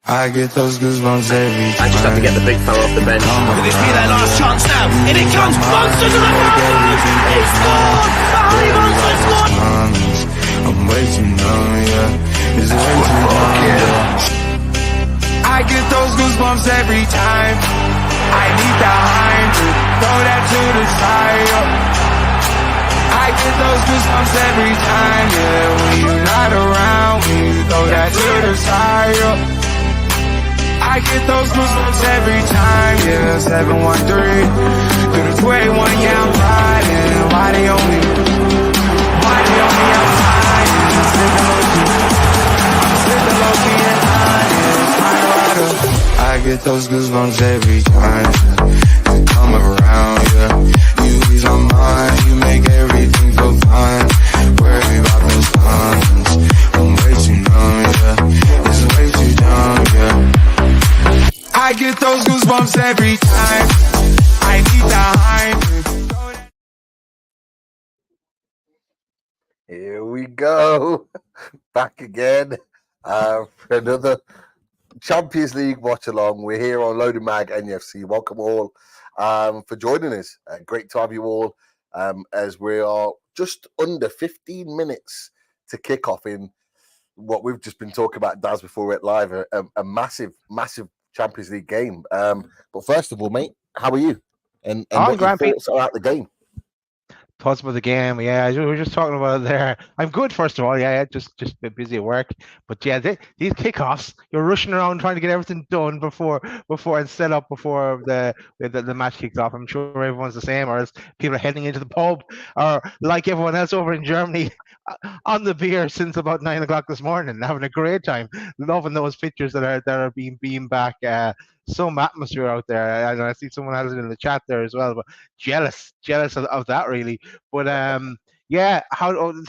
I get those goosebumps every time. I just have to get the big fella off the bench. Could this be their last chance now? In it comes, Monster to the front post! He scored! Harry Monster scored! I'm way too numb, yeah. It's way too numb, yeah. I get those goosebumps every time. I need that line to throw that to the side, I get those goosebumps every time, yeah. When you're not around, when you throw that to the side, I get those goosebumps every time, yeah. 713 through the 281, yeah, I'm riding. Why they only outside? I'm sipping low-key and high, yeah. It's my rider. I get those goosebumps every time, yeah. You come around, yeah. You ease my mind, you make everything feel fine. Worry about those times, I'm way too numb, yeah. It's way too dumb, yeah. I get those goosebumps every time. I need the hype. Here we go. Back again for another Champions League watch along. We're here on Loaded Mag NUFC. Welcome all for joining us. Great to have you all as we are just under 15 minutes to kick off in what we've just been talking about, Daz, before we went live. A massive Champions League game. But first of all, mate, how are you? And what your thoughts are at the game? Thoughts about the game, yeah. We were just talking about it there. I'm good, first of all, yeah. Just a bit busy at work, but yeah, these kickoffs, you're rushing around trying to get everything done before and set up before the match kicks off. I'm sure everyone's the same, or else people are heading into the pub, or like everyone else over in Germany, on the beer since about 9 o'clock this morning, having a great time, loving those pictures that are being beamed back. Some atmosphere out there. I see someone has it in the chat there as well, but jealous of that, really. But yeah, about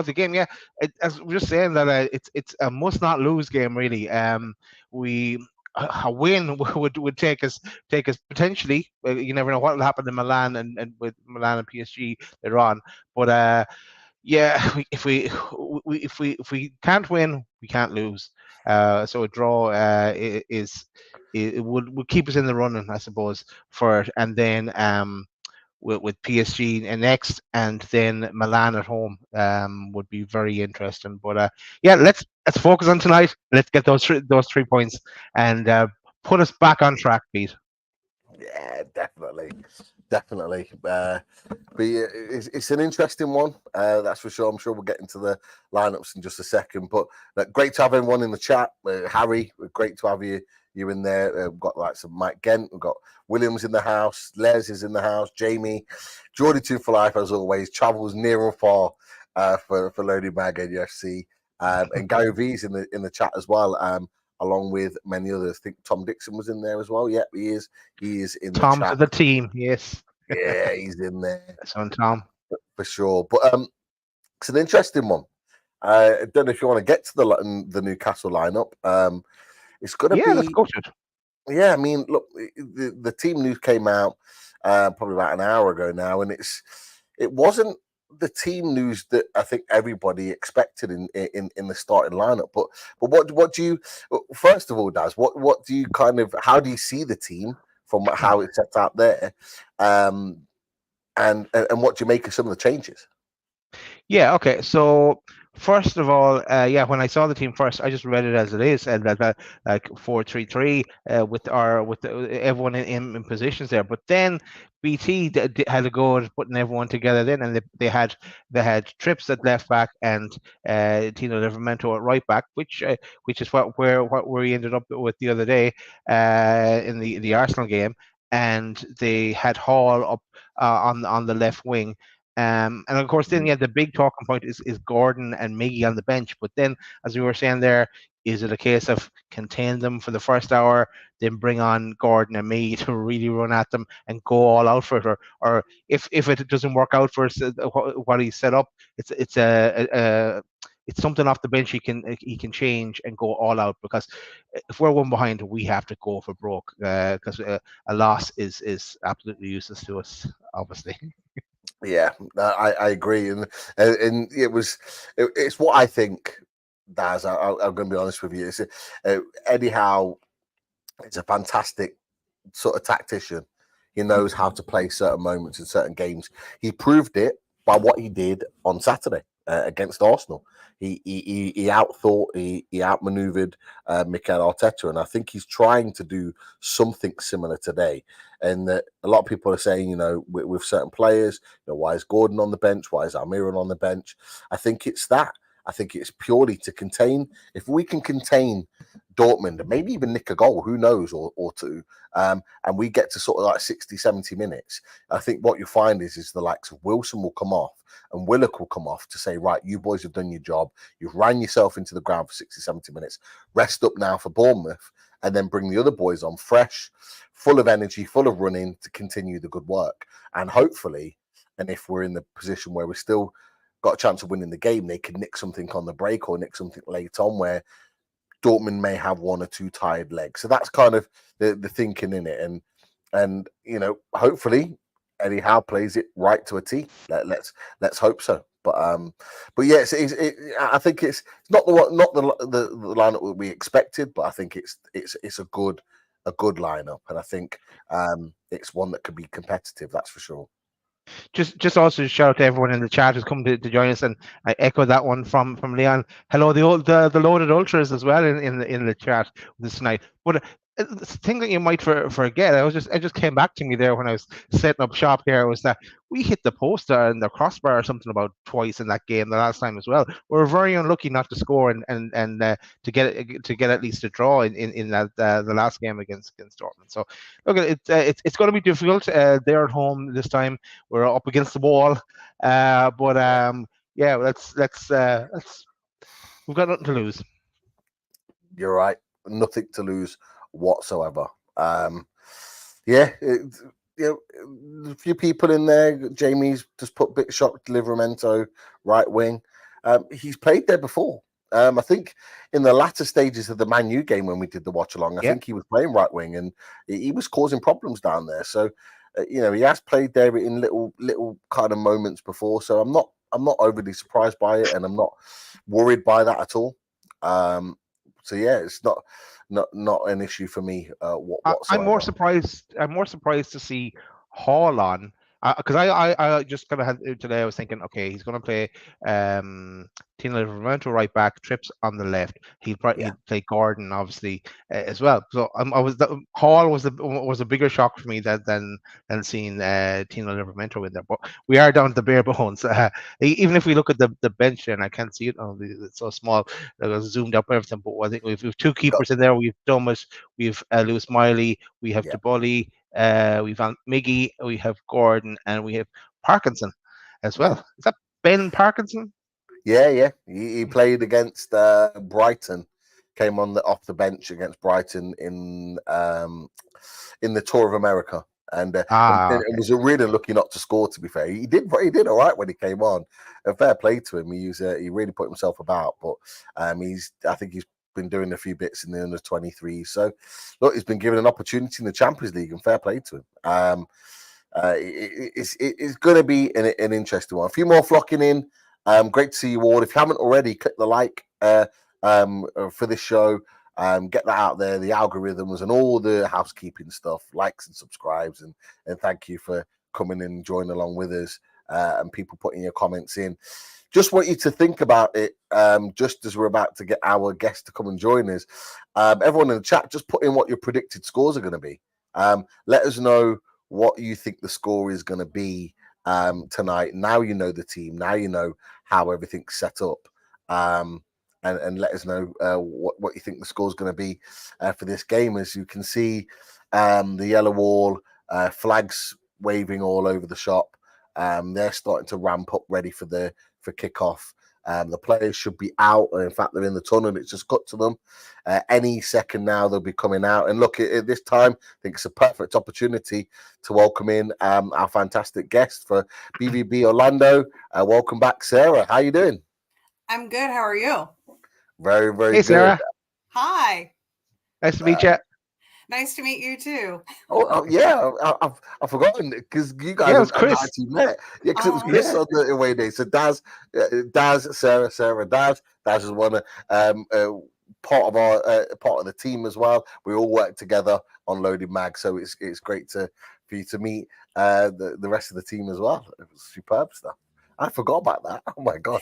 the game? Yeah, as we're just saying that it's a must not lose game, really. A win would take us potentially. You never know what will happen in Milan and with Milan and PSG later on. But yeah, if we can't win, we can't lose. So a draw it would keep us in the running, I suppose, for it. And then with PSG next, and then Milan at home would be very interesting. But yeah, let's focus on tonight. Let's get those 3 points and put us back on track, Pete. Yeah, definitely. But it's an interesting one, that's for sure. I'm sure we'll get into the lineups in just a second. But great to have everyone in the chat. Harry, great to have you in there. We've got like some Mike Gent, we've got Williams in the house, Les is in the house, Jamie, Geordie 2 for life as always. Travels near and far for Loaded Mag and UFC, and Gary V's in the chat as well. Along with many others. I think Tom Dixon was in there as well. Yeah, he is. He is in the chat. Tom to the team, yes. Yeah, he's in there. That's on Tom. For sure. But it's an interesting one. I don't know if you want to get to the Newcastle lineup. It's going to be... let's go to it. Yeah, I mean, look, the team news came out probably about an hour ago now, and it wasn't the team news that I think everybody expected in the starting lineup. But what do you, first of all, Daz, what do you how do you see the team from how it's set out there, and what do you make of some of the changes? Yeah, okay. So first of all, when I saw the team first, I just read it as it is, and that like 4-3-3 with everyone in positions there. But then BT had a go at putting everyone together then, and they had Trips at left back and Tino Livramento at right back, which is what we ended up with the other day in the Arsenal game, and they had Hall up on the left wing. And of course, then the big talking point is Gordon and Miggy on the bench. But then, as we were saying there, is it a case of contain them for the first hour, then bring on Gordon and Miggy to really run at them and go all out for it? Or if it doesn't work out for what he set up, it's something off the bench he can change and go all out, because if we're one behind, we have to go for broke, because a loss is absolutely useless to us, obviously. Yeah, I agree, and it's what I think Daz, I'm going to be honest with you. Eddie Howe is a fantastic sort of tactician. He knows how to play certain moments in certain games. He proved it by what he did on Saturday against Arsenal. He outthought, he outmaneuvered Mikel Arteta, and I think he's trying to do something similar today. And a lot of people are saying, with certain players, why is Gordon on the bench? Why is Almiron on the bench? I think it's that. I think it's purely to contain. If we can contain Dortmund and maybe even nick a goal, who knows, or two, and we get to sort of like 60, 70 minutes, I think what you'll find is the likes of Wilson will come off and Willock will come off to say, right, you boys have done your job. You've ran yourself into the ground for 60, 70 minutes. Rest up now for Bournemouth, and then bring the other boys on fresh, full of energy, full of running to continue the good work. And hopefully, and if we're in the position where we're still got a chance of winning the game, they can nick something on the break or nick something late on where Dortmund may have one or two tired legs. So that's kind of the thinking in it. And hopefully Eddie Howe plays it right to a T. Let's hope so. But yeah, I think it's not the lineup that we expected, but I think it's a good lineup, and I think it's one that could be competitive. That's for sure. Just also shout out to everyone in the chat who's come to join us, and I echo that one from Leon. Hello, the loaded ultras as well in the chat this night. But the thing that you might forget, it just came back to me there when I was setting up shop here, was that we hit the post and the crossbar or something about twice in that game the last time as well. We were very unlucky not to score and to get at least a draw in that the last game against Dortmund. So look, it's going to be difficult. They're at home this time. We're up against the wall, but yeah, let's we've got nothing to lose. You're right, nothing to lose whatsoever. Yeah, a few people in there. Jamie's just put Big Shock Livramento right wing. He's played there before. I think in the latter stages of the Man U game when we did the watch along, I think he was playing right wing and he was causing problems down there. So he has played there in little kind of moments before. So I'm not overly surprised by it, and I'm not worried by that at all. So yeah, it's not an issue for me whatsoever. I'm more surprised to see Hall on, because I just kind of had today. I was thinking, okay, he's going to play Tino Livramento right back, Trips on the left. He'll play Gordon obviously as well. So Hall was a bigger shock for me than seeing Tino Livramento in there. But we are down to the bare bones. Even if we look at the bench, and I can't see it, it's so small. It was zoomed up everything. But I think we've two keepers in there. We've Dumas, we've Lewis Miley, we have Debully, we've Miggy, we have Gordon, and we have Parkinson as well. Is that Ben Parkinson? Yeah. He played against Brighton. Came off the bench against Brighton in the Tour of America, and it was really lucky not to score. To be fair, he did all right when he came on. And fair play to him. He really put himself about. But I think he's been doing a few bits in the under 23. So look, he's been given an opportunity in the Champions League, and fair play to him. It's going to be an interesting one. A few more flocking in. Great to see you all. If you haven't already, click the like for this show. Get that out there, the algorithms and all the housekeeping stuff, likes and subscribes, and thank you for coming and joining along with us, and people putting your comments in. Just want you to think about it, just as we're about to get our guest to come and join us. Everyone in the chat, just put in what your predicted scores are going to be. Let us know what you think the score is going to be tonight. Now you know the team. Now you know how everything's set up. And let us know what you think the score is going to be for this game. As you can see, the yellow wall, flags waving all over the shop. They're starting to ramp up, ready for kickoff. The players should be out. In fact, they're in the tunnel. It's just got to them. Any second now, they'll be coming out. And look, at this time, I think it's a perfect opportunity to welcome in our fantastic guest for BVB Orlando. Welcome back, Sarah. How you doing? I'm good. How are you? Very, very good. Sarah. Hi. Nice to meet you. Nice to meet you too. Yeah, I've forgotten because you guys Yeah, it was have Chris. actually met. Yeah, because it was Chris on the away day. So Daz, Sarah, Daz is one part of the team as well. We all work together on Loaded Mag, so it's great for you to meet the rest of the team as well. It was superb stuff. I forgot about that. Oh my god!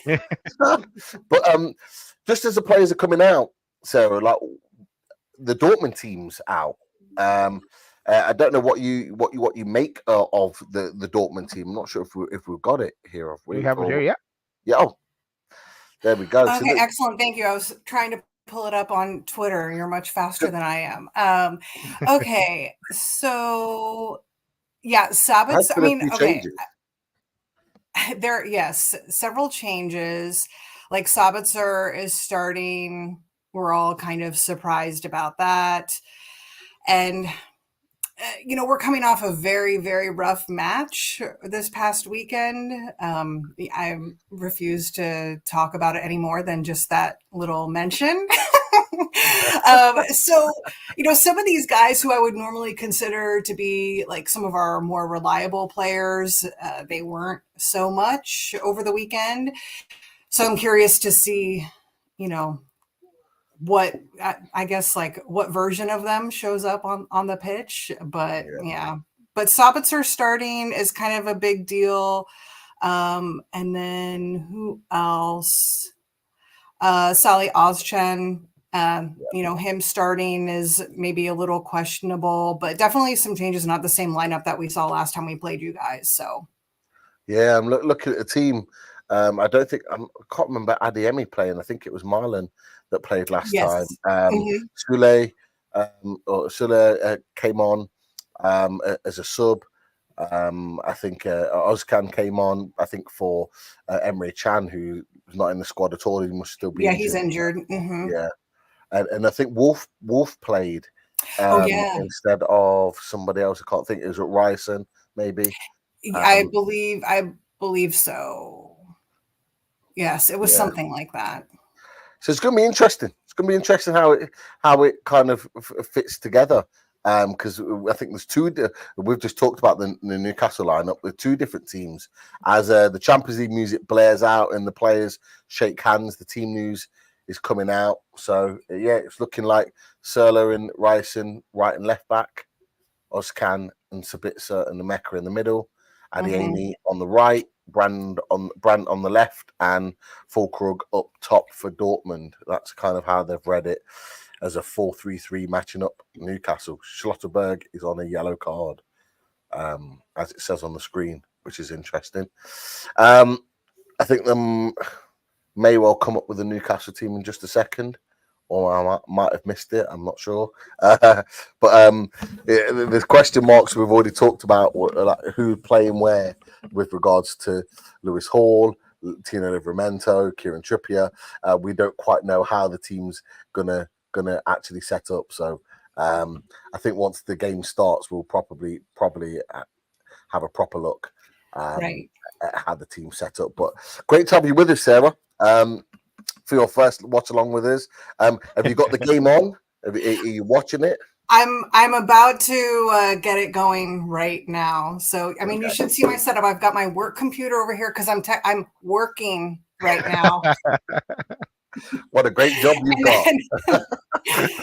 But just as the players are coming out, Sarah, like the Dortmund team's out. I don't know what you make of the Dortmund team. I'm not sure if we've got it here. We have it here, yeah. Yeah. Oh, there we go. Okay, excellent. Thank you. I was trying to pull it up on Twitter. You're much faster than I am. Okay, so yeah, Sabbath. I mean, okay. Yes, several changes. Like Sabitzer is starting. We're all kind of surprised about that. And, we're coming off a very, very rough match this past weekend. I refuse to talk about it any more than just that little mention. So, some of these guys who I would normally consider to be like some of our more reliable players, they weren't so much over the weekend. So I'm curious to see, what I guess like what version of them shows up on the pitch. But but Sabitzer starting is kind of a big deal. And then who else? Sally Ozchen. Him starting is maybe a little questionable, but definitely some changes, not the same lineup that we saw last time we played you guys. So yeah, I'm looking at the team. I can't remember Adeyemi playing. I think it was Marlon that played last time. Sule came on as a sub. I think Ozcan came on. I think for Emre Can, who's not in the squad at all. He must still be. Yeah, he's injured. Yeah, and I think Wolf played instead of somebody else. I can't think. It was Ryerson, maybe. I believe so. Yes, it was something like that. So it's going to be interesting. It's going to be interesting how it kind of fits together. Because I think there's two. We've just talked about the Newcastle lineup with two different teams. As the Champions League music blares out and the players shake hands, the team news is coming out. So it's looking like Serler and Ryerson right and left back, Ozcan and Sabitzer and the Mecca in the middle, Adeyemi on the right, Brandt on the left, and Fulkrug up top for Dortmund. That's kind of how they've read it, as a 4-3-3 matching up Newcastle. Schlotterberg is on a yellow card, as it says on the screen, which is interesting. I think they may well come up with a Newcastle team in just a second, or I might have missed it. I'm not sure. But there's question marks we've already talked about, like who's playing where with regards to Lewis Hall, Tino Livramento, Kieran Trippier. We don't quite know how the team's gonna actually set up. So I think once the game starts, we'll probably have a proper look at how the team's set up. But great to have you with us, Sarah. For your first watch along with us. Have you got the game on? Are you watching it? I'm about to get it going right now. So I mean, you should see my setup. I've got my work computer over here because I'm working right now. What a great job you've got.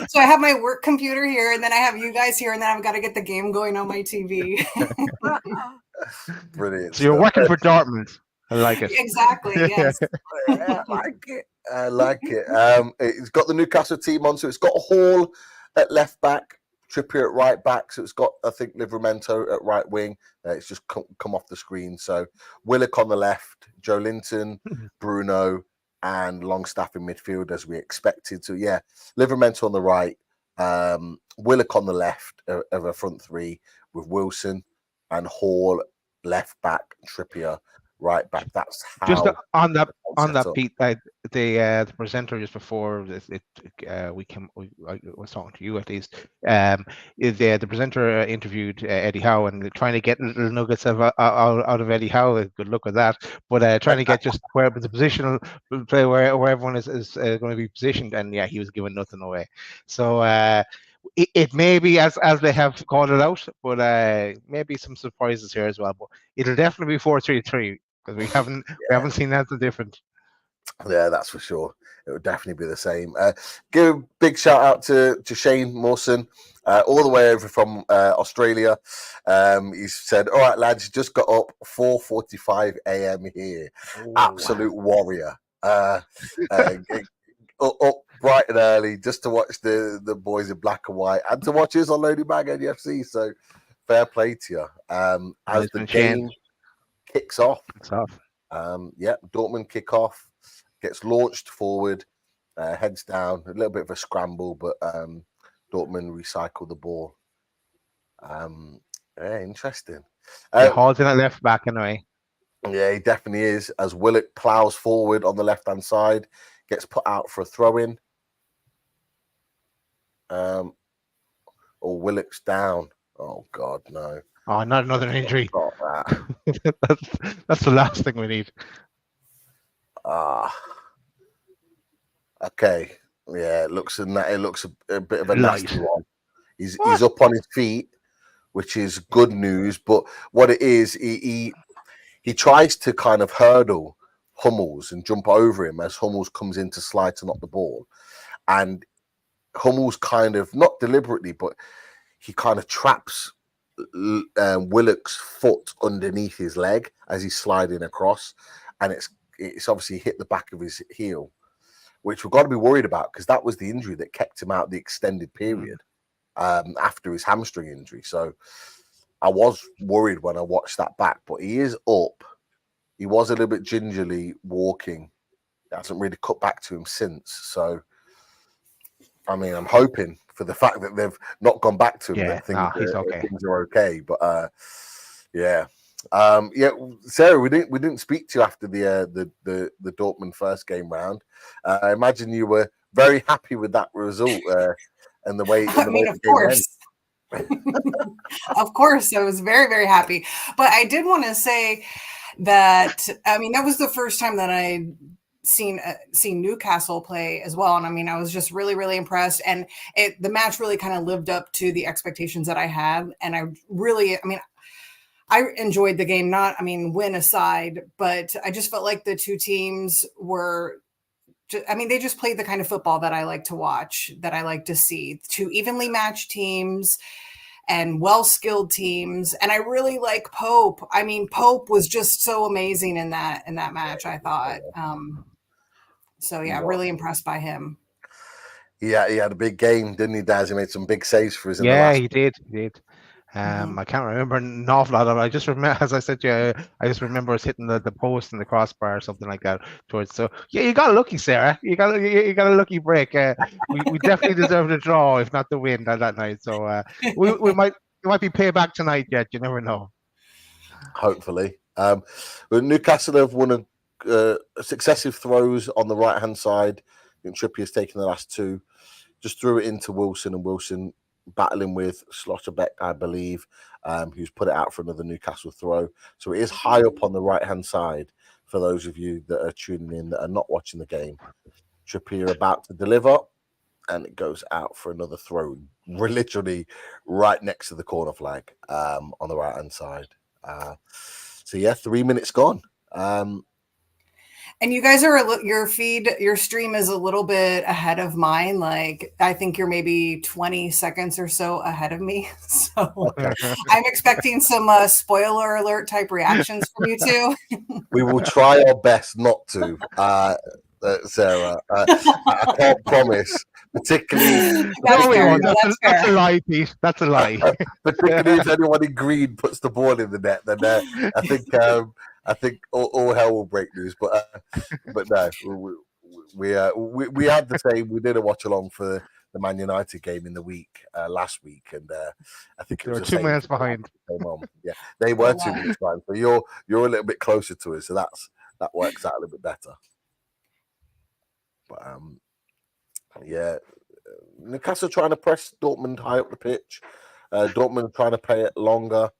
So I have my work computer here, and then I have you guys here, and then I've got to get the game going on my TV. Brilliant. So you're working for Dortmund. I like it. Exactly. Yes. I like it. I like it. It's got the Newcastle team on, so it's got Hall at left back, Trippier at right back. So it's got, I think, Livramento at right wing. It's just come off the screen. So Willock on the left, Joe Linton, Bruno, and Longstaff in midfield as we expected. So yeah, Livramento on the right, Willock on the left of a front three with Wilson and Hall left back, Trippier right back. That's how. Just on that Pete, the presenter just before I was talking to you at least. The presenter interviewed Eddie Howe and trying to get little nuggets out of Eddie Howe. Good luck with that. But trying to get just where the positional play where everyone is going to be positioned, and yeah, he was giving nothing away. So it may be as they have called it out, but maybe some surprises here as well. But it'll definitely be 4-3-3 because we haven't seen anything different. Yeah, that's for sure. It would definitely be the same. Give a big shout out to Shane Mawson, all the way over from Australia. He said, "All right, lads, just got up 4:45 a.m. here. Absolute warrior. Up bright and early just to watch the boys in black and white and to watch us on Loading Bag NUFC. So fair play to you. As the game kicks off, Dortmund kick off. Gets launched forward, heads down, a little bit of a scramble, but Dortmund recycle the ball. Interesting. Holding at left back anyway. Yeah, he definitely is. As Willock plows forward on the left-hand side, gets put out for a throw-in. Or Willock's down. Oh, God, no. Oh, not another injury. That's the last thing we need. Okay. Yeah, it looks a bit of a nasty one. He's up on his feet, which is good news. But what it is, he tries to kind of hurdle Hummels and jump over him as Hummels comes in to slide to knock the ball, and Hummels kind of, not deliberately, but he kind of traps Willock's foot underneath his leg as he's sliding across, and it's obviously hit the back of his heel, which we've got to be worried about because that was the injury that kept him out the extended period after his hamstring injury. So I was worried when I watched that back, but he is up. He was a little bit gingerly walking. It hasn't really cut back to him since. So, I mean, I'm hoping for the fact that they've not gone back to him that things are okay. But Sarah, we didn't speak to you after the Dortmund first game round. I imagine you were very happy with that result and the way. Of course. Of course, I was very, very happy. But I did want to say that that was the first time that I'd seen Newcastle play as well, and I was just really, really impressed. And the match really kind of lived up to the expectations that I had, and I enjoyed the game, win aside, but I just felt like the two teams were, they just played the kind of football that I like to watch, that I like to see. Two evenly matched teams and well-skilled teams. And I really like Pope. Pope was just so amazing in that match, I thought. Really impressed by him. Yeah, he had a big game, didn't he, Daz? He made some big saves for us in the last. Yeah, he did. I can't remember an awful lot of it. I just remember, as I said, I just remember us hitting the post and the crossbar or something like that. So you got lucky, Sarah. You got a lucky break. We definitely deserved a draw, if not the win that night. So we might be payback tonight yet. You never know. Hopefully, Newcastle have won successive throws on the right hand side. I think Trippier's taken the last two. Just threw it into Wilson, and Wilson battling with Slotterbeck, I believe, who's put it out for another Newcastle throw. So it is high up on the right-hand side for those of you that are tuning in that are not watching the game. Trippier about to deliver, and it goes out for another throw, literally right next to the corner flag on the right-hand side. 3 minutes gone. And you guys are your stream is a little bit ahead of mine. Like, I think you're maybe 20 seconds or so ahead of me. So I'm expecting some spoiler alert type reactions from you two. We will try our best not to, Sarah. I can't promise. Particularly, that's a lie, Pete. That's a lie. Particularly if anyone in green puts the ball in the net, then I think all hell will break loose. But no, we had the same. We did a watch along for the Man United game in the week last week, and I think it was 2 minutes behind. Yeah, they were 2 minutes behind. So you're a little bit closer to us, so that works out a little bit better. But Newcastle trying to press Dortmund high up the pitch. Dortmund trying to play it longer.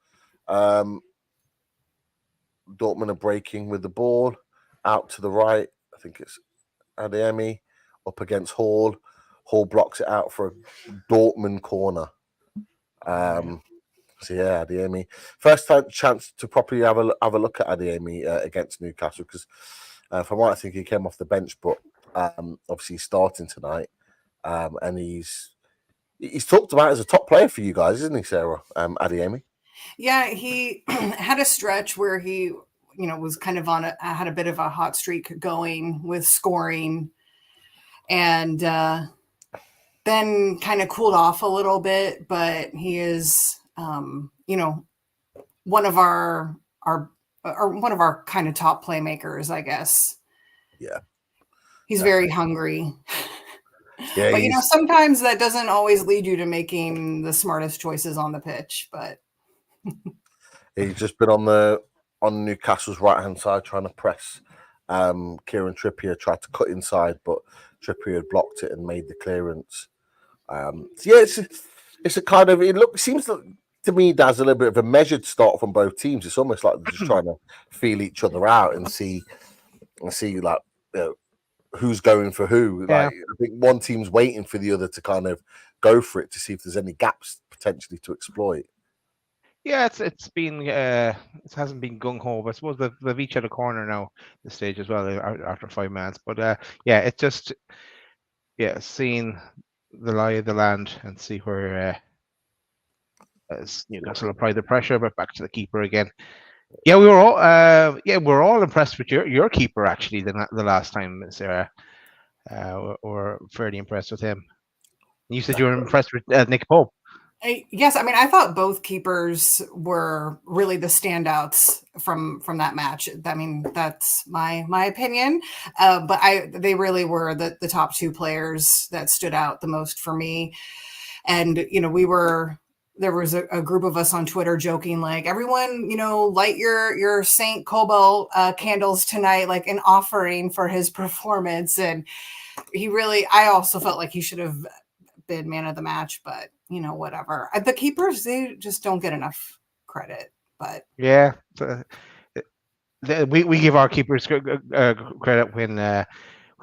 Dortmund are breaking with the ball out to the right. I think it's Adeyemi up against Hall. Hall blocks it out for a Dortmund corner. So yeah, Adeyemi. First time chance to properly have a look at Adeyemi against Newcastle, because from what I think he came off the bench, but obviously he's starting tonight, and he's talked about as a top player for you guys, isn't he, Sarah? Adeyemi. Yeah, he had a stretch where he, was kind of had a bit of a hot streak going with scoring, and then kind of cooled off a little bit. But he is, one of our kind of top playmakers, I guess. Yeah, he's very hungry. Yeah, but sometimes that doesn't always lead you to making the smartest choices on the pitch. But he's just been on Newcastle's right hand side trying to press. Kieran Trippier tried to cut inside, but Trippier had blocked it and made the clearance. It's a kind of seems to me there's a little bit of a measured start from both teams. It's almost like they're just trying to feel each other out and see like who's going for who. Yeah. Like, I think one team's waiting for the other to kind of go for it to see if there's any gaps potentially to exploit. Yeah, it's been it hasn't been gung ho, but I suppose they've each had a corner now at this stage as well after 5 minutes. But it's just seeing the lie of the land and see where Newcastle apply the pressure, but back to the keeper again. Yeah, we're all impressed with your keeper actually. The last time, Sarah, we're fairly impressed with him. You said you were impressed with Nick Pope. Yes, I mean, I thought both keepers were really the standouts from that match. I mean, that's my opinion, but they really were the top two players that stood out the most for me. And there was a group of us on Twitter joking like, everyone, light your Saint Cobalt candles tonight, like an offering for his performance. And I also felt like he should have been man of the match, but whatever. The keepers, they just don't get enough credit. But yeah, we give our keepers credit when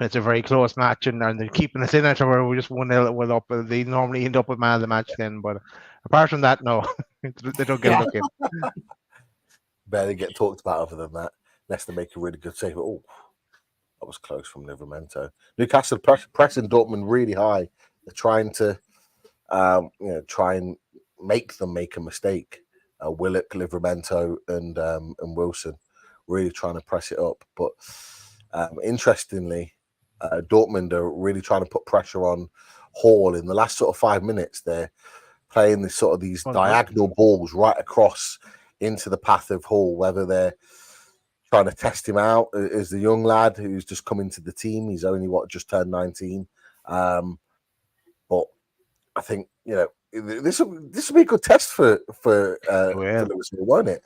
it's a very close match and they're keeping us in it, or we're just 1-0 up. They normally end up with man of the match then. But apart from that, no, they don't get a look in. Barely get talked about other than that. Unless they make a really good save. Oh, that was close from Livramento. Newcastle pressing Dortmund really high. They're trying to try and make them make a mistake. Willock, Livramento, and Wilson really trying to press it up. But interestingly, Dortmund are really trying to put pressure on Hall in the last sort of 5 minutes. They're playing these diagonal balls right across into the path of Hall, whether they're trying to test him out as the young lad who's just come into the team. He's only just turned 19. But I think this will be a good test for Lewis, won't it,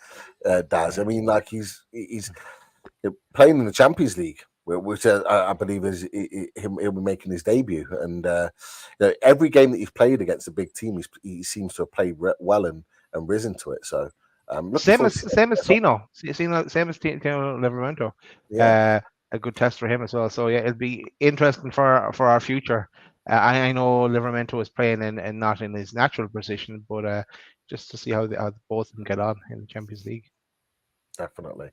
Daz? I mean, like he's playing in the Champions League, which I believe is he'll be making his debut. And every game that he's played against a big team, he seems to have played well and risen to it. So same as Tino, same as Tino Livramento. Yeah. A good test for him as well. So yeah, it'll be interesting for our future. I know Livramento is playing and not in his natural position, but just to see how both of them get on in the Champions League. Definitely.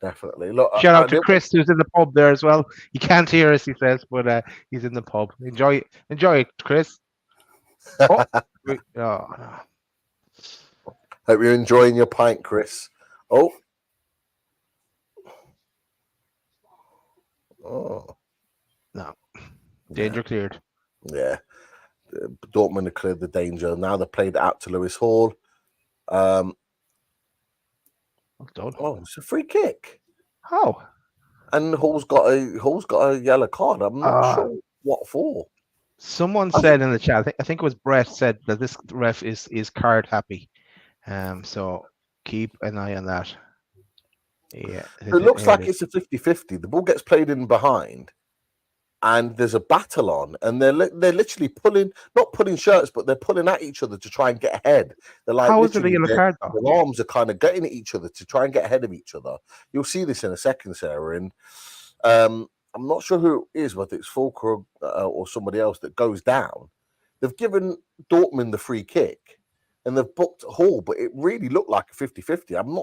Look, shout out to Chris, who's in the pub there as well. He can't hear us, he says, but he's in the pub. Enjoy it, Chris. Oh, no. Hope you're enjoying your pint, Chris. Oh. No. Danger cleared. Yeah. Dortmund have cleared the danger. Now they've played it out to Lewis Hall. Well done. Oh, it's a free kick. How? And Hall's got a yellow card. I'm not sure what for. Someone said in the chat, I think it was Brett, said that this ref is card happy. So keep an eye on that. Yeah. It looks like it's a 50-50. The ball gets played in behind, and there's a battle on, and they're literally not pulling shirts, but they're pulling at each other to try and get ahead. They're like, how is it a yellow card though? Their arms are kind of getting at each other to try and get ahead of each other. You'll see this in a second, Sarah. And I'm not sure who it is, whether it's Fulker or somebody else that goes down. They've given Dortmund the free kick and they've booked Hall, but it really looked like a 50-50. I'm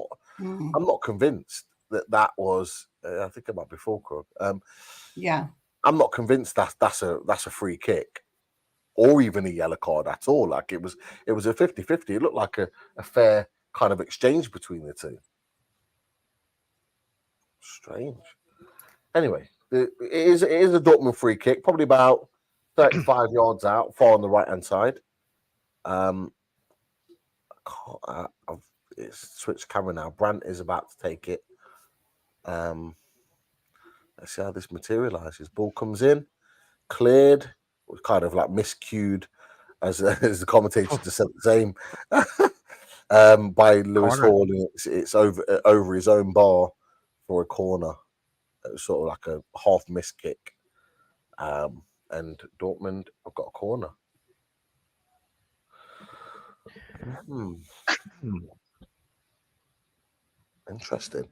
not convinced that was. I think it might be Fulker. Yeah, I'm not convinced that's a free kick or even a yellow card at all. Like it was a 50-50. It looked like a fair kind of exchange between the two. Strange. Anyway, it is a Dortmund free kick, probably about 35 yards out, far on the right hand side. I've switched camera now. Brandt is about to take it. Let's see how this materializes. Ball comes in, cleared, kind of like miscued, as the commentator just said the same. By Lewis Hall, and it's over his own bar for a corner. It was sort of like a half miss kick. And Dortmund have got a corner. Interesting.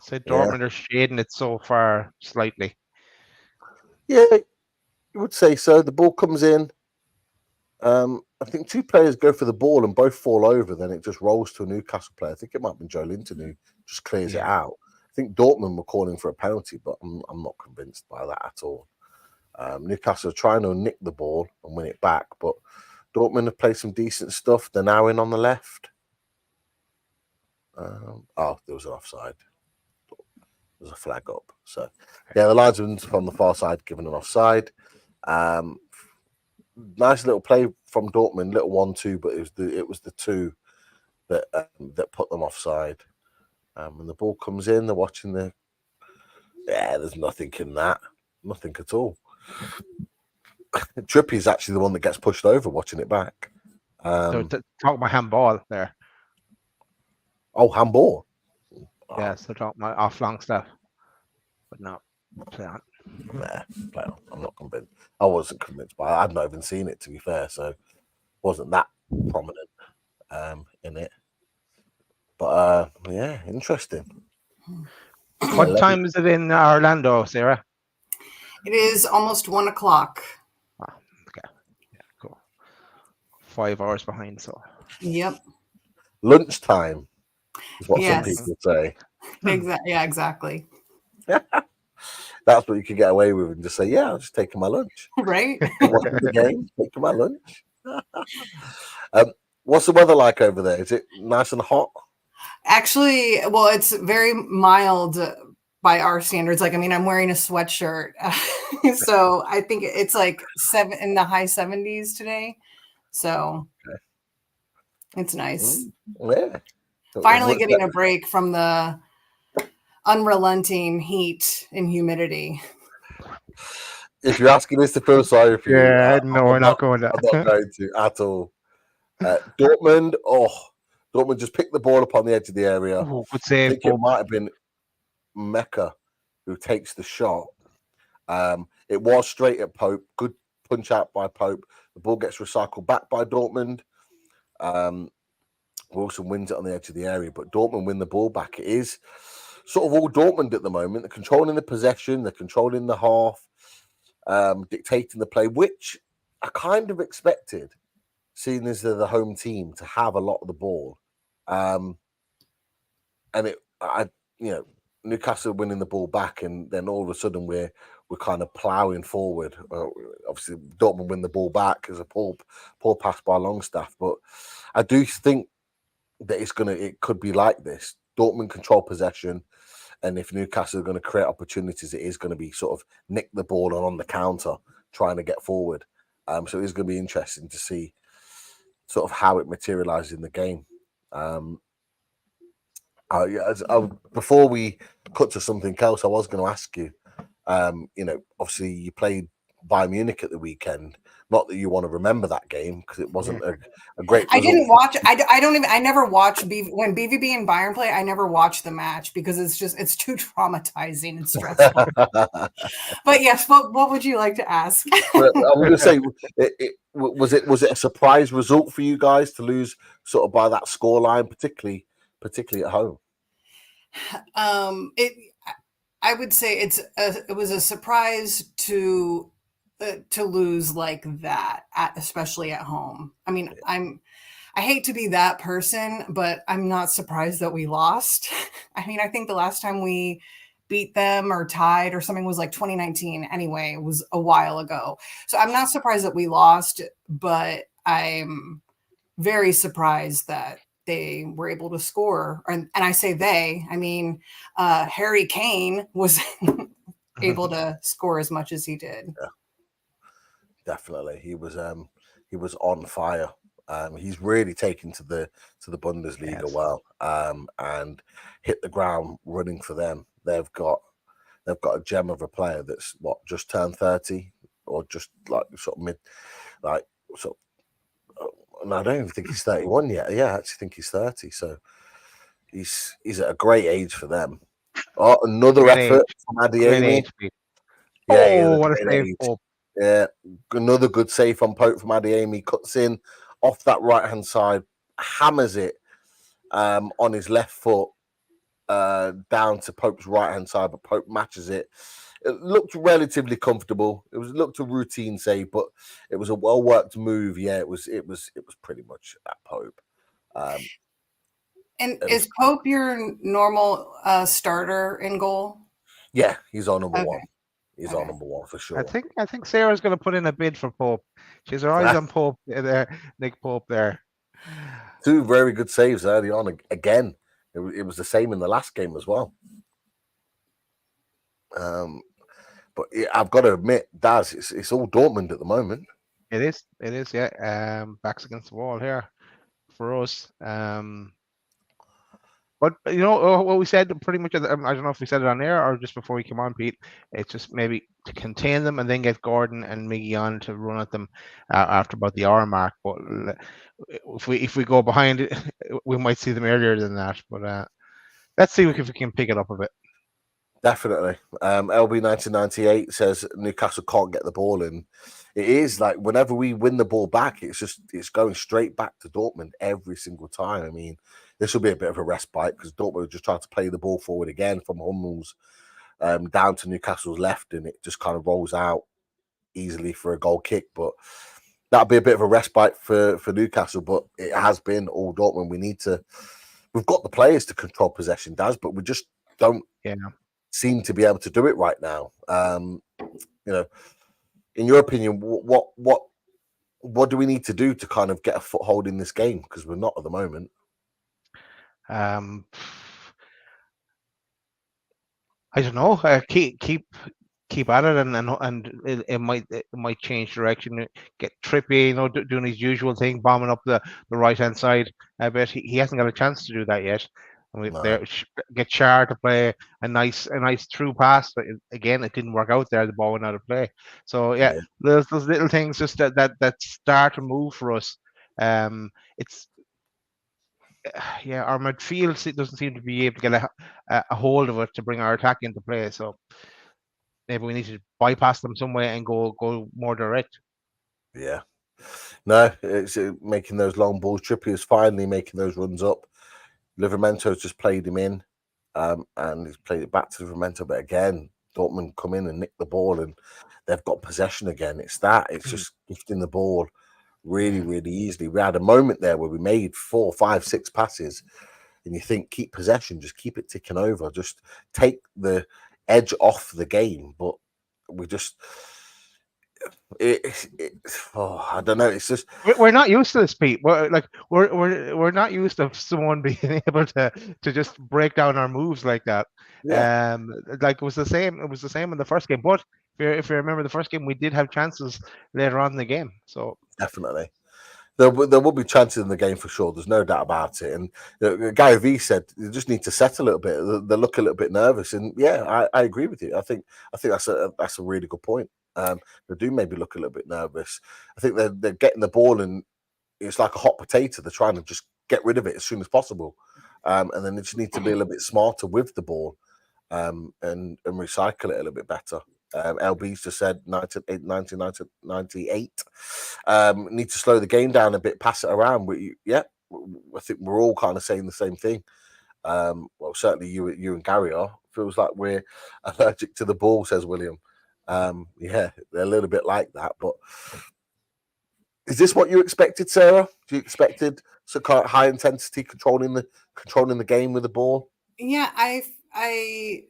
So Dortmund are shading it so far slightly. Yeah, you would say so. The ball comes in. I think two players go for the ball and both fall over. Then it just rolls to a Newcastle player. I think it might have been Joe Linton who just clears it out. I think Dortmund were calling for a penalty, but I'm not convinced by that at all. Newcastle are trying to nick the ball and win it back, but Dortmund have played some decent stuff. They're now in on the left. There was an offside. There's a flag up. So, yeah, the linesman's from the far side given an offside. Nice little play from Dortmund, little 1-2, but it was the two that put them offside. When the ball comes in, they're watching there's nothing in that, nothing at all. Trippy's actually the one that gets pushed over watching it back. So talk about handball there. Oh, handball. Yeah, so talk about off-long stuff, but no. Nah, I'm not convinced. I wasn't convinced by it. I'd not even seen it, to be fair, so wasn't that prominent in it. But yeah, interesting. What time is it in Orlando, Sarah? it is almost 1 o'clock. Oh, okay, yeah, cool. 5 hours behind, so. Yep. Lunchtime is what some people say. Exactly. Yeah, exactly. That's what you could get away with and just say, yeah, I'm just taking my lunch. Right? Watching the game, taking my lunch. What's the weather like over there? Is it nice and hot? Actually, well, it's very mild by our standards. Like, I mean, I'm wearing a sweatshirt. So I think it's like in the high 70s today. So it's nice. Yeah. Finally getting a break from the unrelenting heat and humidity. If you're asking us to feel sorry for you, no, we're not going there. I'm not going to at all. Dortmund just picked the ball up on the edge of the area. Oh, good save. I think it might have been Mecca who takes the shot. It was straight at Pope. Good punch out by Pope. The ball gets recycled back by Dortmund. Wilson wins it on the edge of the area, but Dortmund win the ball back. It is sort of all Dortmund at the moment. They're controlling the possession. They're controlling the half, dictating the play, which I kind of expected, seeing as they're the home team, to have a lot of the ball. Newcastle winning the ball back, and then all of a sudden we're kind of ploughing forward. Obviously, Dortmund win the ball back as a poor pass by Longstaff, but I do think that it could be like this. Dortmund control possession, and if Newcastle are going to create opportunities, it is going to be sort of nick the ball and on the counter trying to get forward. So it is going to be interesting to see sort of how it materializes in the game. Before we cut to something else, I was going to ask you, obviously you played Bayern Munich at the weekend. Not that you want to remember that game because it wasn't a great result. I didn't watch. I never watch when BVB and Bayern play. I never watch the match because it's too traumatizing and stressful. But yes, what would you like to ask? I was going to say, was it a surprise result for you guys to lose sort of by that scoreline, particularly at home? I would say it was a surprise to lose like that, especially at home. I mean, I hate to be that person, but I'm not surprised that we lost. I mean, I think the last time we beat them or tied or something was like 2019 anyway. It was a while ago. So I'm not surprised that we lost, but I'm very surprised that they were able to score. And I say they, I mean, Harry Kane was able to score as much as he did. Yeah, definitely. He was on fire. He's really taken to the Bundesliga well, and hit the ground running for them. They've got a gem of a player that's just turned 30 or just like sort of mid, like sort of, and I don't even think he's 31 yet. Yeah, I actually think he's 30. So he's at a great age for them. Oh, another Great effort age. from Adeyemi. Oh, what a save! Pope. Yeah, another good save from Pope from Adeyemi. Cuts in off that right hand side, hammers it on his left foot down to Pope's right hand side, but Pope matches it. It looked relatively comfortable. It looked a routine save, but it was a well worked move. Yeah, it was pretty much at Pope. And is Pope your normal starter in goal? Yeah, he's on number one. He's on number one for sure. I think Sarah's going to put in a bid for Pope. She's her eyes on Pope there, Nick Pope there. Two very good saves early on. Again, it was the same in the last game as well. But I've got to admit, Daz, it's all Dortmund at the moment. It is, yeah. Backs against the wall here for us. But you know what we said pretty much. I don't know if we said it on air or just before we came on, Pete. It's just maybe to contain them and then get Gordon and Miggy on to run at them after about the hour mark. But if we go behind it, we might see them earlier than that. But let's see if we can pick it up a bit. Definitely. LB 1998 says Newcastle can't get the ball in. It is like whenever we win the ball back, it's going straight back to Dortmund every single time. I mean, this will be a bit of a respite because Dortmund just tried to play the ball forward again from Hummel's down to Newcastle's left, and it just kind of rolls out easily for a goal kick. But that'll be a bit of a respite for Newcastle. But it has been all Dortmund. We've got the players to control possession, Daz, but we just don't seem to be able to do it right now. In your opinion, what do we need to do to kind of get a foothold in this game? Because we're not at the moment. I don't know. Keep at it, and it might change direction. Get Trippier, doing his usual thing, bombing up the right hand side. I bet he hasn't got a chance to do that yet. Get Char to play a nice through pass, but again, it didn't work out there. The ball went out of play. So there's those little things just that start to move for us. It's our midfield doesn't seem to be able to get a hold of it to bring our attack into play. So maybe we need to bypass them some way and go more direct. Yeah, no, it's making those long balls. Trippier's finally making those runs up. Livermento's just played him in, and he's played it back to Livermento. But again, Dortmund come in and nick the ball, and they've got possession again. It's just gifting the ball really, really easily. We had a moment there where we made 4, 5, 6 passes, and you think, keep possession, just keep it ticking over, just take the edge off the game. But we just... I don't know. It's just we're not used to this, Pete. We're not used to someone being able to just break down our moves like that. Yeah. Like it was the same. It was the same in the first game. But if you remember the first game, we did have chances later on in the game. So definitely, there will be chances in the game for sure. There's no doubt about it. And Gary V said you just need to set a little bit. They look a little bit nervous, and I agree with you. I think that's a really good point. They do maybe look a little bit nervous. I think they're getting the ball and it's like a hot potato. They're trying to just get rid of it as soon as possible, and then they just need to be a little bit smarter with the ball, and recycle it a little bit better. LB's just said 1998. Need to slow the game down a bit, pass it around. I think we're all kind of saying the same thing. well, certainly you and Gary are. Feels like we're allergic to the ball, says William. Yeah, they're a little bit like that. But is this what you expected, Sarah? Do you expected some kind of high intensity controlling the game with the ball? Yeah, I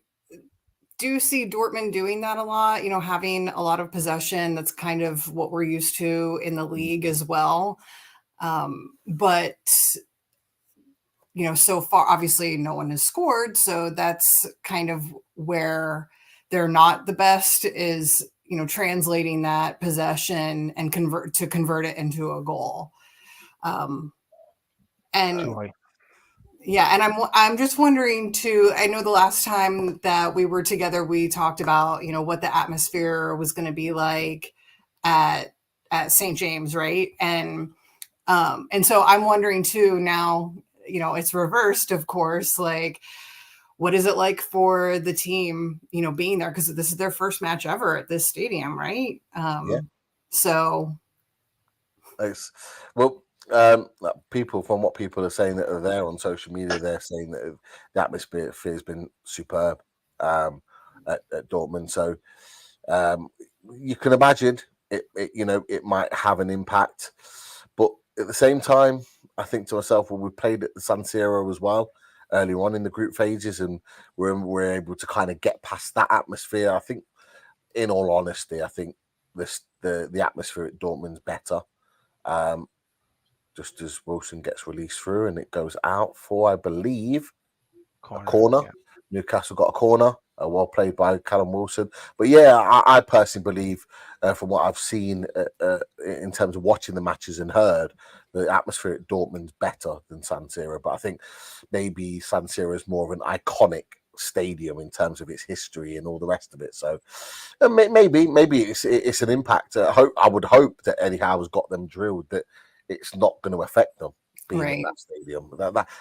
do see Dortmund doing that a lot, having a lot of possession. That's kind of what we're used to in the league as well. But, so far, obviously no one has scored. So that's kind of where they're not the best is, translating that possession and convert it into a goal. And yeah, and I'm just wondering too. I know the last time that we were together, we talked about what the atmosphere was going to be like at St. James, right? And so I'm wondering too. Now it's reversed, of course. Like, what is it like for the team? Being there because this is their first match ever at this stadium, right? Yeah. So, well. People, from what people are saying that are there on social media, they're saying that the atmosphere has been superb at Dortmund. So you can imagine it might have an impact, but at the same time, I think to myself, well, we played at the San Siro as well earlier on in the group phases, and we're able to kind of get past that atmosphere. I think, in all honesty, I think the atmosphere at Dortmund's better. Just as Wilson gets released through and it goes out for, I believe, a corner. Yeah. Newcastle got a corner, well played by Callum Wilson. But yeah, I personally believe, from what I've seen in terms of watching the matches and heard, the atmosphere at Dortmund's better than San Siro. But I think maybe San Siro is more of an iconic stadium in terms of its history and all the rest of it. So maybe it's an impact. I would hope that Eddie Howe's got them drilled that it's not going to affect them being in that stadium.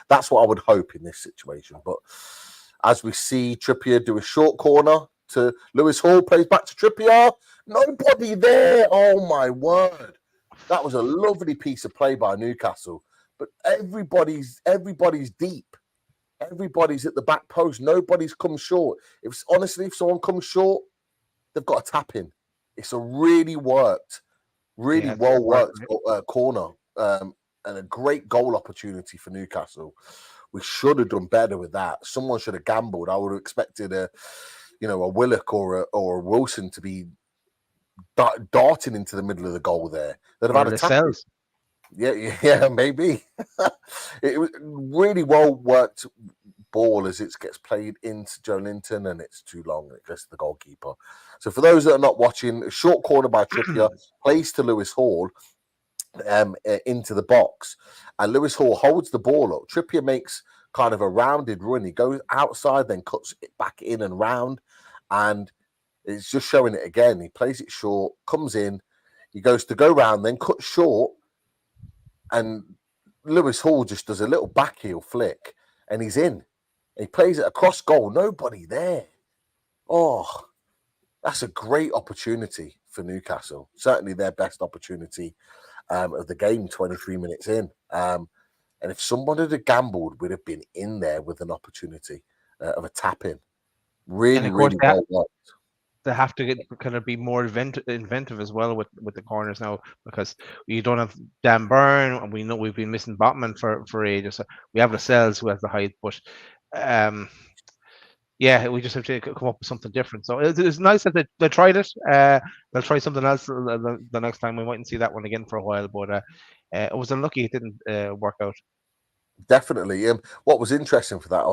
That's what I would hope in this situation. But as we see Trippier do a short corner to Lewis Hall, plays back to Trippier. Nobody there. Oh, my word. That was a lovely piece of play by Newcastle. But everybody's deep. Everybody's at the back post. Nobody's come short. If someone comes short, they've got to tap in. It's a really well worked corner and a great goal opportunity for Newcastle. We should have done better with that. Someone should have gambled. I would have expected a Willock or a Wilson to be darting into the middle of the goal there. They'd have had a tap. Yeah, maybe. It was really well worked ball as it gets played into Joe Linton, and it's too long. It goes to the goalkeeper. So for those that are not watching, a short corner by Trippier plays to Lewis Hall into the box, and Lewis Hall holds the ball up. Trippier makes kind of a rounded run. He goes outside, then cuts it back in and round, and it's just showing it again. He plays it short, comes in, he goes to go round, then cuts short, and Lewis Hall just does a little back heel flick, and he's in. He plays it across goal. Nobody there. Oh, that's a great opportunity for Newcastle. Certainly their best opportunity of the game, 23 minutes in. And if someone had gambled, we'd have been in there with an opportunity of a tap-in. Really well worked. They have to kind of be more inventive as well with the corners now, because you don't have Dan Burn, and we know we've been missing Botman for ages. So we have Lascelles who has the height, but we just have to come up with something different. So it's nice that they tried it. They'll try something else the next time. We mightn't see that one again for a while, but it was unlucky it didn't work out. Definitely. What was interesting for that?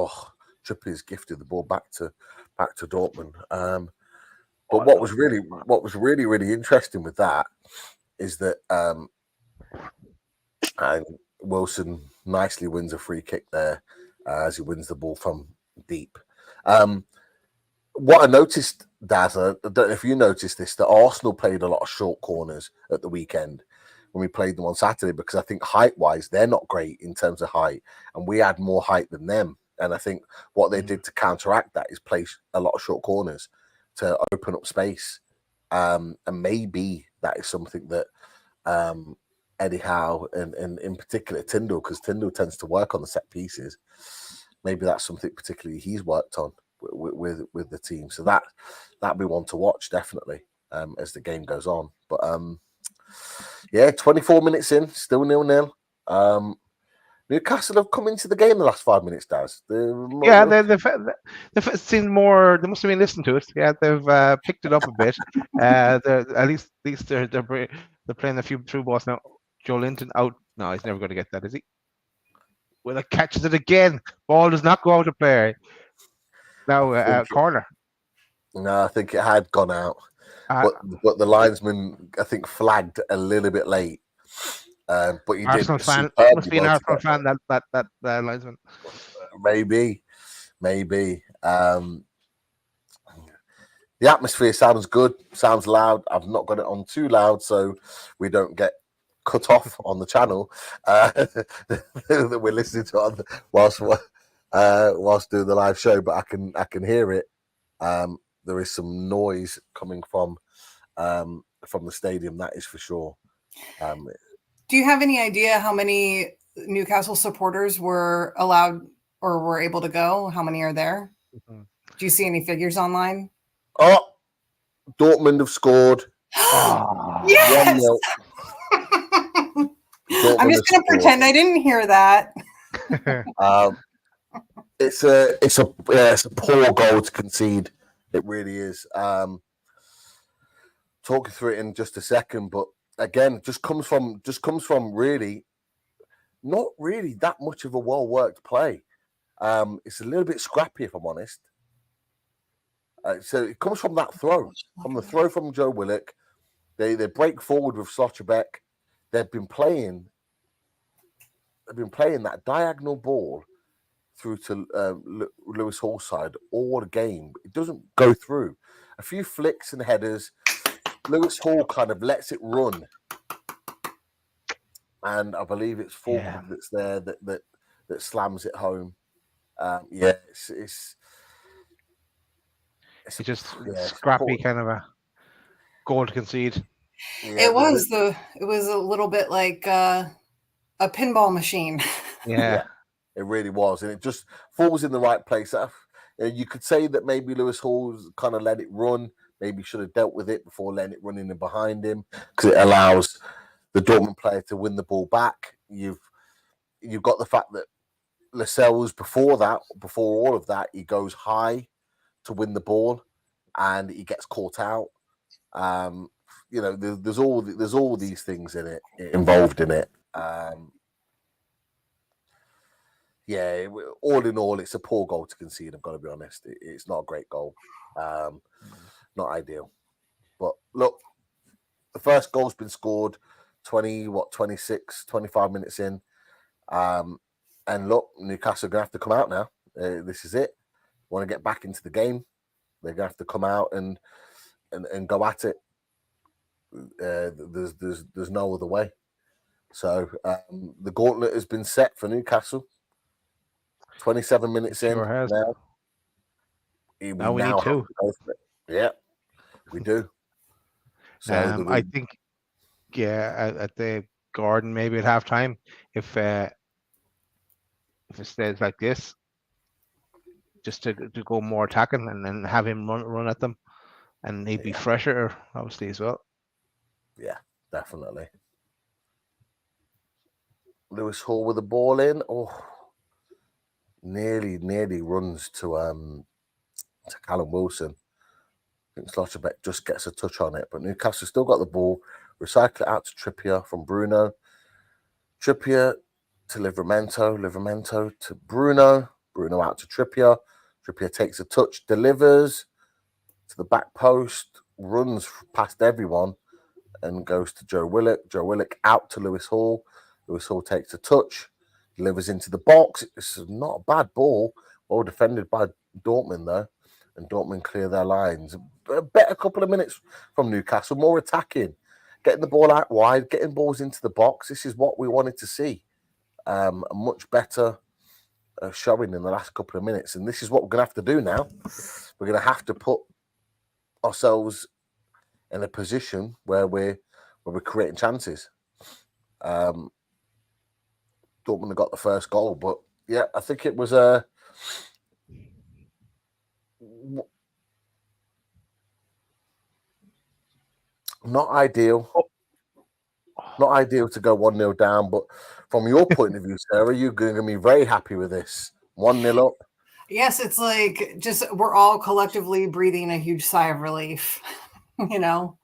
Trippier's gifted the ball back to Dortmund. But what was really interesting with that is that Wilson nicely wins a free kick there as he wins the ball from deep. What I noticed, Daz, I don't know if you noticed this, that Arsenal played a lot of short corners at the weekend when we played them on Saturday, because I think height-wise, they're not great in terms of height, and we had more height than them. And I think what they did to counteract that is play a lot of short corners to open up space. And maybe that is something that Eddie Howe and in particular Tyndall, because Tyndall tends to work on the set pieces, maybe that's something particularly he's worked on with the team. So that'd be one to watch definitely as the game goes on. But 24 minutes in, still 0-0. Newcastle have come into the game the last 5 minutes, Daz. They've seen more. They must have been listening to it. Yeah, they've picked it up a bit. At least they're playing a few through balls now. Joe Linton out. No, he's never going to get that, is he? Well, it catches it again. Ball does not go out of play. Now corner. No, I think it had gone out, but the linesman I think flagged a little bit late. But he Arsenal did. Fan must be an Arsenal fan. That linesman. Maybe. The atmosphere sounds good, sounds loud. I've not got it on too loud, so we don't get cut off on the channel that we're listening to whilst doing the live show. But I can hear it. There is some noise coming from the stadium, that is for sure. Do you have any idea how many Newcastle supporters were allowed or were able to go? How many are there? Mm-hmm. Do you see any figures online? Oh, Dortmund have scored. Yes! I'm just going to pretend I didn't hear that. It's a poor goal to concede. It really is. Talk you through it in just a second, but again, just comes from really not really that much of a well-worked play. It's a little bit scrappy, if I'm honest. So it comes from that throw, from the throw from Joe Willock. They break forward with Slotterbeck. They've been playing that diagonal ball through to Lewis Hall's side all the game. It doesn't go through. A few flicks and headers. Lewis Hall kind of lets it run, and I believe it's Fulton that's there that slams it home. It's just scrappy kind of a goal to concede. Yeah, it was a little bit like a pinball machine. Yeah, it really was, and it just falls in the right place. You could say that maybe Lewis Hall's kind of let it run. Maybe should have dealt with it before letting it run in and behind him, because it allows the Dortmund player to win the ball back. You've got the fact that Lascelles before all of that, he goes high to win the ball, and he gets caught out. There's all these things involved in it. All in all, it's a poor goal to concede. I've got to be honest. It's not a great goal. Not ideal. But look, the first goal's been scored 25 minutes in. And look, Newcastle are going to have to come out now. This is it. Want to get back into the game. They're going to have to come out and go at it. There's no other way. So the gauntlet has been set for Newcastle. 27 minutes in now. Now we need two. Yeah, we do. So I think, at the Gordon maybe at halftime, if it stays like this, just to go more attacking and then have him run at them, and he'd be fresher obviously as well. Yeah, definitely. Lewis Hall with the ball in. Oh, nearly runs to Callum Wilson. I think Slotterbeck just gets a touch on it, but Newcastle still got the ball. Recycle it out to Trippier from Bruno. Trippier to Livramento to Bruno. Bruno out to Trippier. Trippier takes a touch, delivers to the back post, runs past everyone, and goes to Joe Willock. Joe Willock out to Lewis Hall. Lewis Hall takes a touch, delivers into the box. It's not a bad ball. Well defended by Dortmund, though. And Dortmund clear their lines. A better couple of minutes from Newcastle, more attacking, getting the ball out wide, getting balls into the box. This is what we wanted to see. A much better showing in the last couple of minutes. And this is what we're going to have to do now. We're going to have to put ourselves in a position where we're creating chances. Dortmund got the first goal, but yeah, I think it was a Not ideal. Not ideal to go 1-0 down, but from your point of view, Sarah, you're going to be very happy with this. 1-0 up. Yes, it's like just we're all collectively breathing a huge sigh of relief, you know.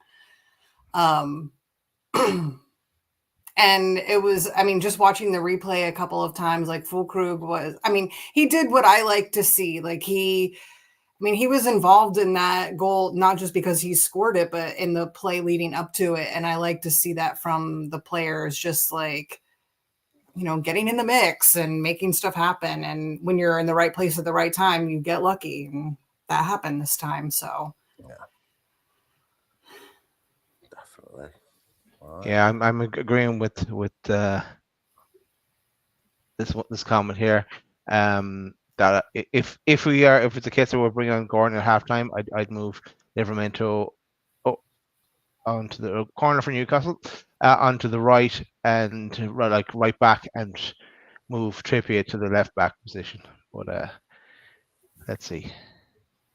And it was, I mean, just watching the replay a couple of times, like Fulkrug was, I mean, he did what I like to see. Like he was involved in that goal, not just because he scored it, but in the play leading up to it. And I like to see that from the players, just like, you know, getting in the mix and making stuff happen. And when you're in the right place at the right time, you get lucky. And that happened this time. So, yeah, definitely. Right. Yeah, I'm agreeing with this comment here. That if it's a case that we're bringing on Gordon at halftime, I'd move Livramento onto the corner for Newcastle, onto the right and right back, and move Trippier to the left back position. But let's see.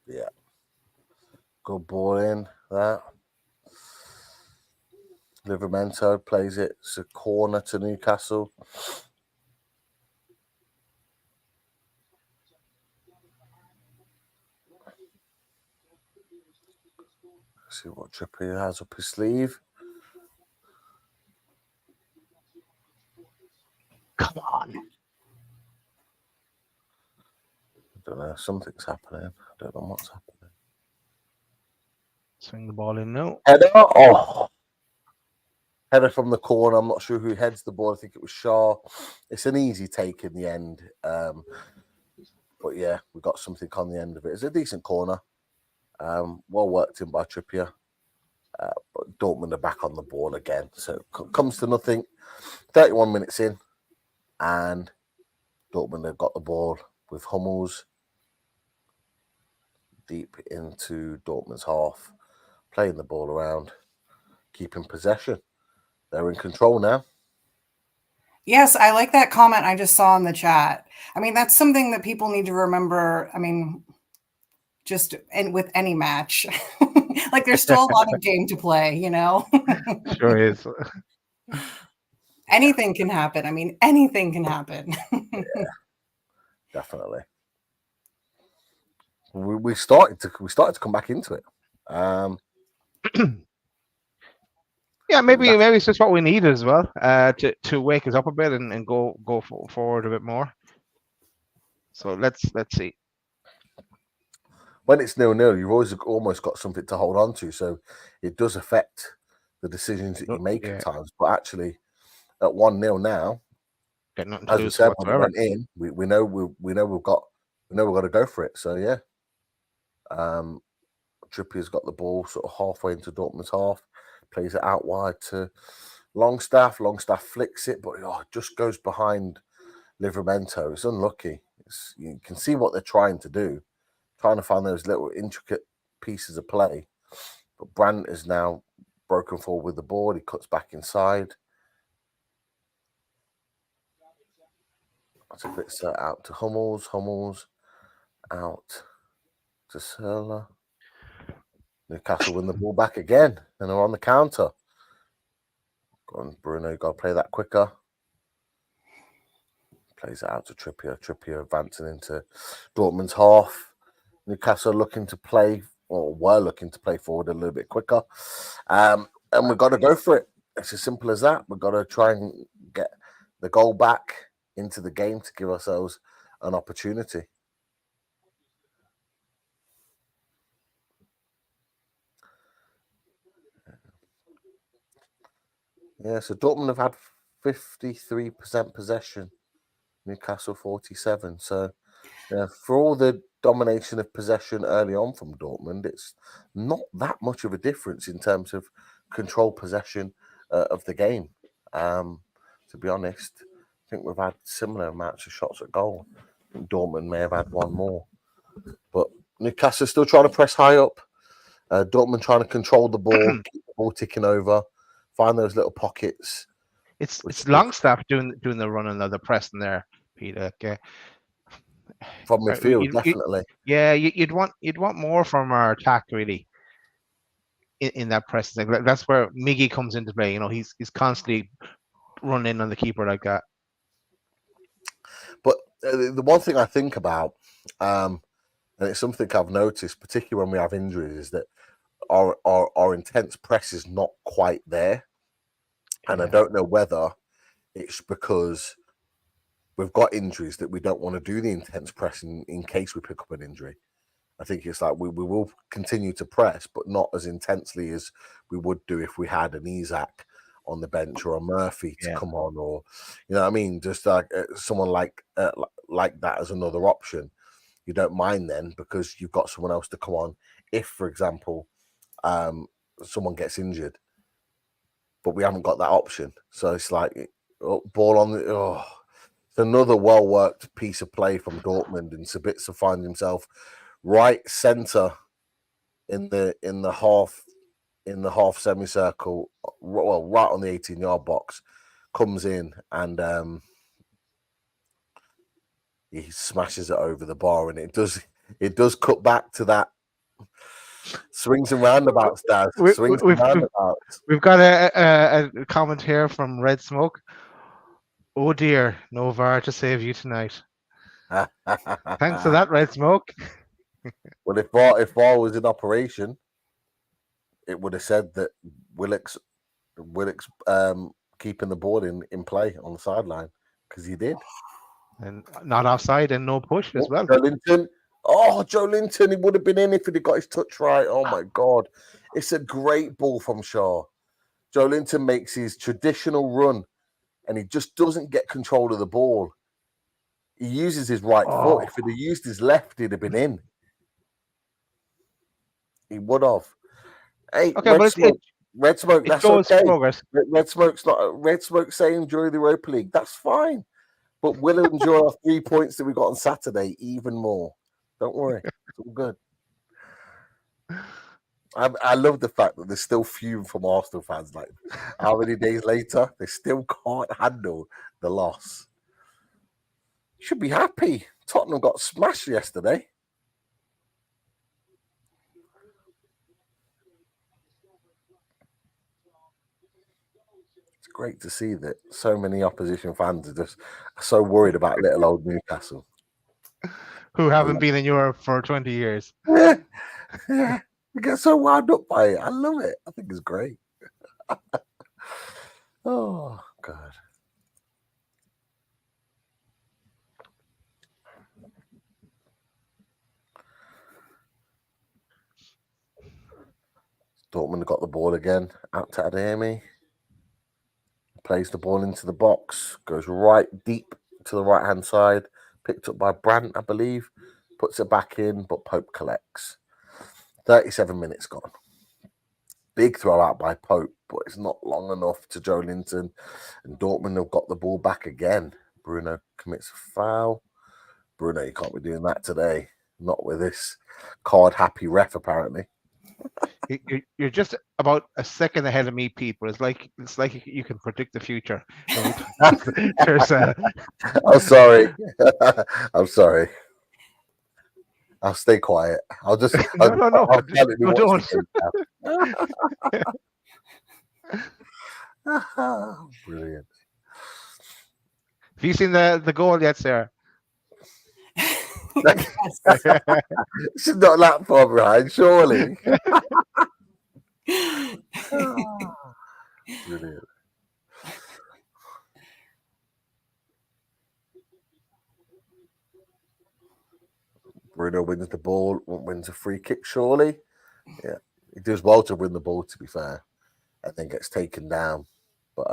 Yeah, good ball in that. Livramento plays it. It's a corner to Newcastle. See what Trippier has up his sleeve. Come on. I don't know. Something's happening. I don't know what's happening. Swing the ball in now. Header. Oh. Header from the corner. I'm not sure who heads the ball. I think it was Shaw. It's an easy take in the end. But yeah, we got something on the end of it. It's a decent corner. Well worked in by Trippier. But Dortmund are back on the ball again. So it comes to nothing. 31 minutes in. And Dortmund have got the ball with Hummels deep into Dortmund's half. Playing the ball around. Keeping possession. They're in control now. yes, I like that comment I just saw in the chat. I mean, that's something that people need to remember. I mean, just with any match, like there's still a lot of game to play, you know. Sure is. Anything can happen. I mean, anything can happen. Yeah, definitely. We started to come back into it. Yeah, maybe it's just what we need as well, to wake us up a bit and go forward a bit more. So let's see. When it's 0-0, you've always almost got something to hold on to, so it does affect the decisions that you make at times. But actually, at 1-0 now, as we said when it went in, we know we've got to go for it. So yeah, Trippier's got the ball sort of halfway into Dortmund's half, plays it out wide to Longstaff. Longstaff flicks it, but it just goes behind Livramento. It's unlucky. You can see what they're trying to do, trying to find those little intricate pieces of play. But Brandt is now broken forward with the ball. He cuts back inside. That's a bit set out to Hummels. Hummels out to Serla. Newcastle win the ball back again, and they're on the counter. Go on, Bruno. Got to play that quicker. Plays it out to Trippier. Trippier advancing into Dortmund's half. Newcastle looking to play, or were looking to play forward a little bit quicker. And we've got to go for it. It's as simple as that. We've got to try and get the goal back into the game to give ourselves an opportunity. Yeah, so Dortmund have had 53% possession, Newcastle 47%. So, yeah, for all the domination of possession early on from Dortmund, it's not that much of a difference in terms of control possession of the game. To be honest, I think we've had similar amounts of shots at goal. I think Dortmund may have had one more. But Newcastle still trying to press high up. Dortmund trying to control the ball, keep the ball ticking over, find those little pockets. It's Longstaff doing the running of the pressing there, Peter. Okay. from midfield, definitely. You'd want more from our attack, really, in that pressing. Like, that's where Miggy comes into play. He's constantly running on the keeper like that. But the one thing I think about, and it's something I've noticed, particularly when we have injuries, is that our intense press is not quite there. And I don't know whether it's because we've got injuries that we don't want to do the intense pressing in case we pick up an injury. I think it's like we will continue to press, but not as intensely as we would do if we had an Isak on the bench or a Murphy to come on, or what I mean, just like someone like that as another option. You don't mind then because you've got someone else to come on if, for example, someone gets injured, but we haven't got that option. So it's like ball on the. It's another well-worked piece of play from Dortmund, and Sabitzer finds himself right centre in the half semicircle, well, right on the 18-yard box, comes in and he smashes it over the bar, and it does cut back to that swings and roundabouts, Dad. Swings and roundabouts. We've got a comment here from Red Smoke. Oh dear, no VAR to save you tonight. Thanks for that, Red Smoke. Well, if VAR was in operation, it would have said that Willock's keeping the ball in play on the sideline, because he did. And not offside and no push as well. Joe Linton, he would have been in if he'd have got his touch right. Oh my God. It's a great ball from Shaw. Joe Linton makes his traditional run and he just doesn't get control of the ball. He uses his right foot. If he'd have used his left, he'd have been in. He would have. Hey, okay, Red Smoke, that's okay. Progress. Red Smoke saying enjoy the Europa League. That's fine. But we'll enjoy our 3 points that we got on Saturday even more. Don't worry. It's all good. I love the fact that there's still fume from Arsenal fans. Like, how many days later, they still can't handle the loss. You should be happy. Tottenham got smashed yesterday. It's great to see that so many opposition fans are just so worried about little old Newcastle. Who haven't been in Europe for 20 years. Yeah. I get so wound up by it. I love it. I think it's great. Oh, God. Dortmund got the ball again. Out to Adeyemi. Plays the ball into the box. Goes right deep to the right-hand side. Picked up by Brandt, I believe. Puts it back in, but Pope collects. 37 minutes gone. Big throw out by Pope, but it's not long enough to Joe Linton. And Dortmund have got the ball back again. Bruno commits a foul. Bruno, you can't be doing that today. Not with this card-happy ref, apparently. You're just about a second ahead of me, Pete. But it's like you can predict the future. There's I'm sorry. I'm sorry. I'll stay quiet. I'll just no, don't. Brilliant. Have you seen the goal yet, Sarah? She's not that far behind, surely. Brilliant. Bruno wins the ball, wins a free kick, surely. Yeah, he does well to win the ball, to be fair, and then gets taken down. But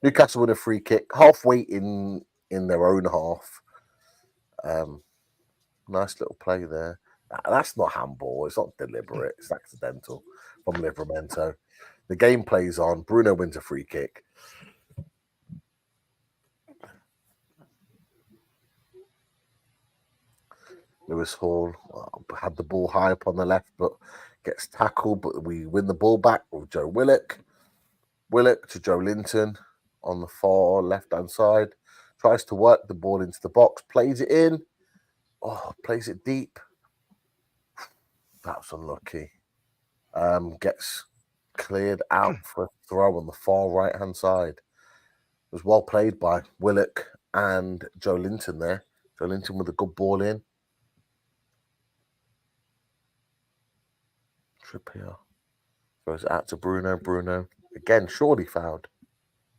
Newcastle win a free kick, halfway in their own half. Nice little play there. That's not handball. It's not deliberate. It's accidental from Livramento. The game plays on. Bruno wins a free kick. Lewis Hall had the ball high up on the left, but gets tackled. But we win the ball back with Joe Willock. Willock to Joe Linton on the far left-hand side. Tries to work the ball into the box. Plays it in. Plays it deep. That's unlucky. Gets cleared out for a throw on the far right-hand side. It was well played by Willock and Joe Linton there. Joe Linton with a good ball in. Trippier throws it out to Bruno. Bruno again, surely fouled.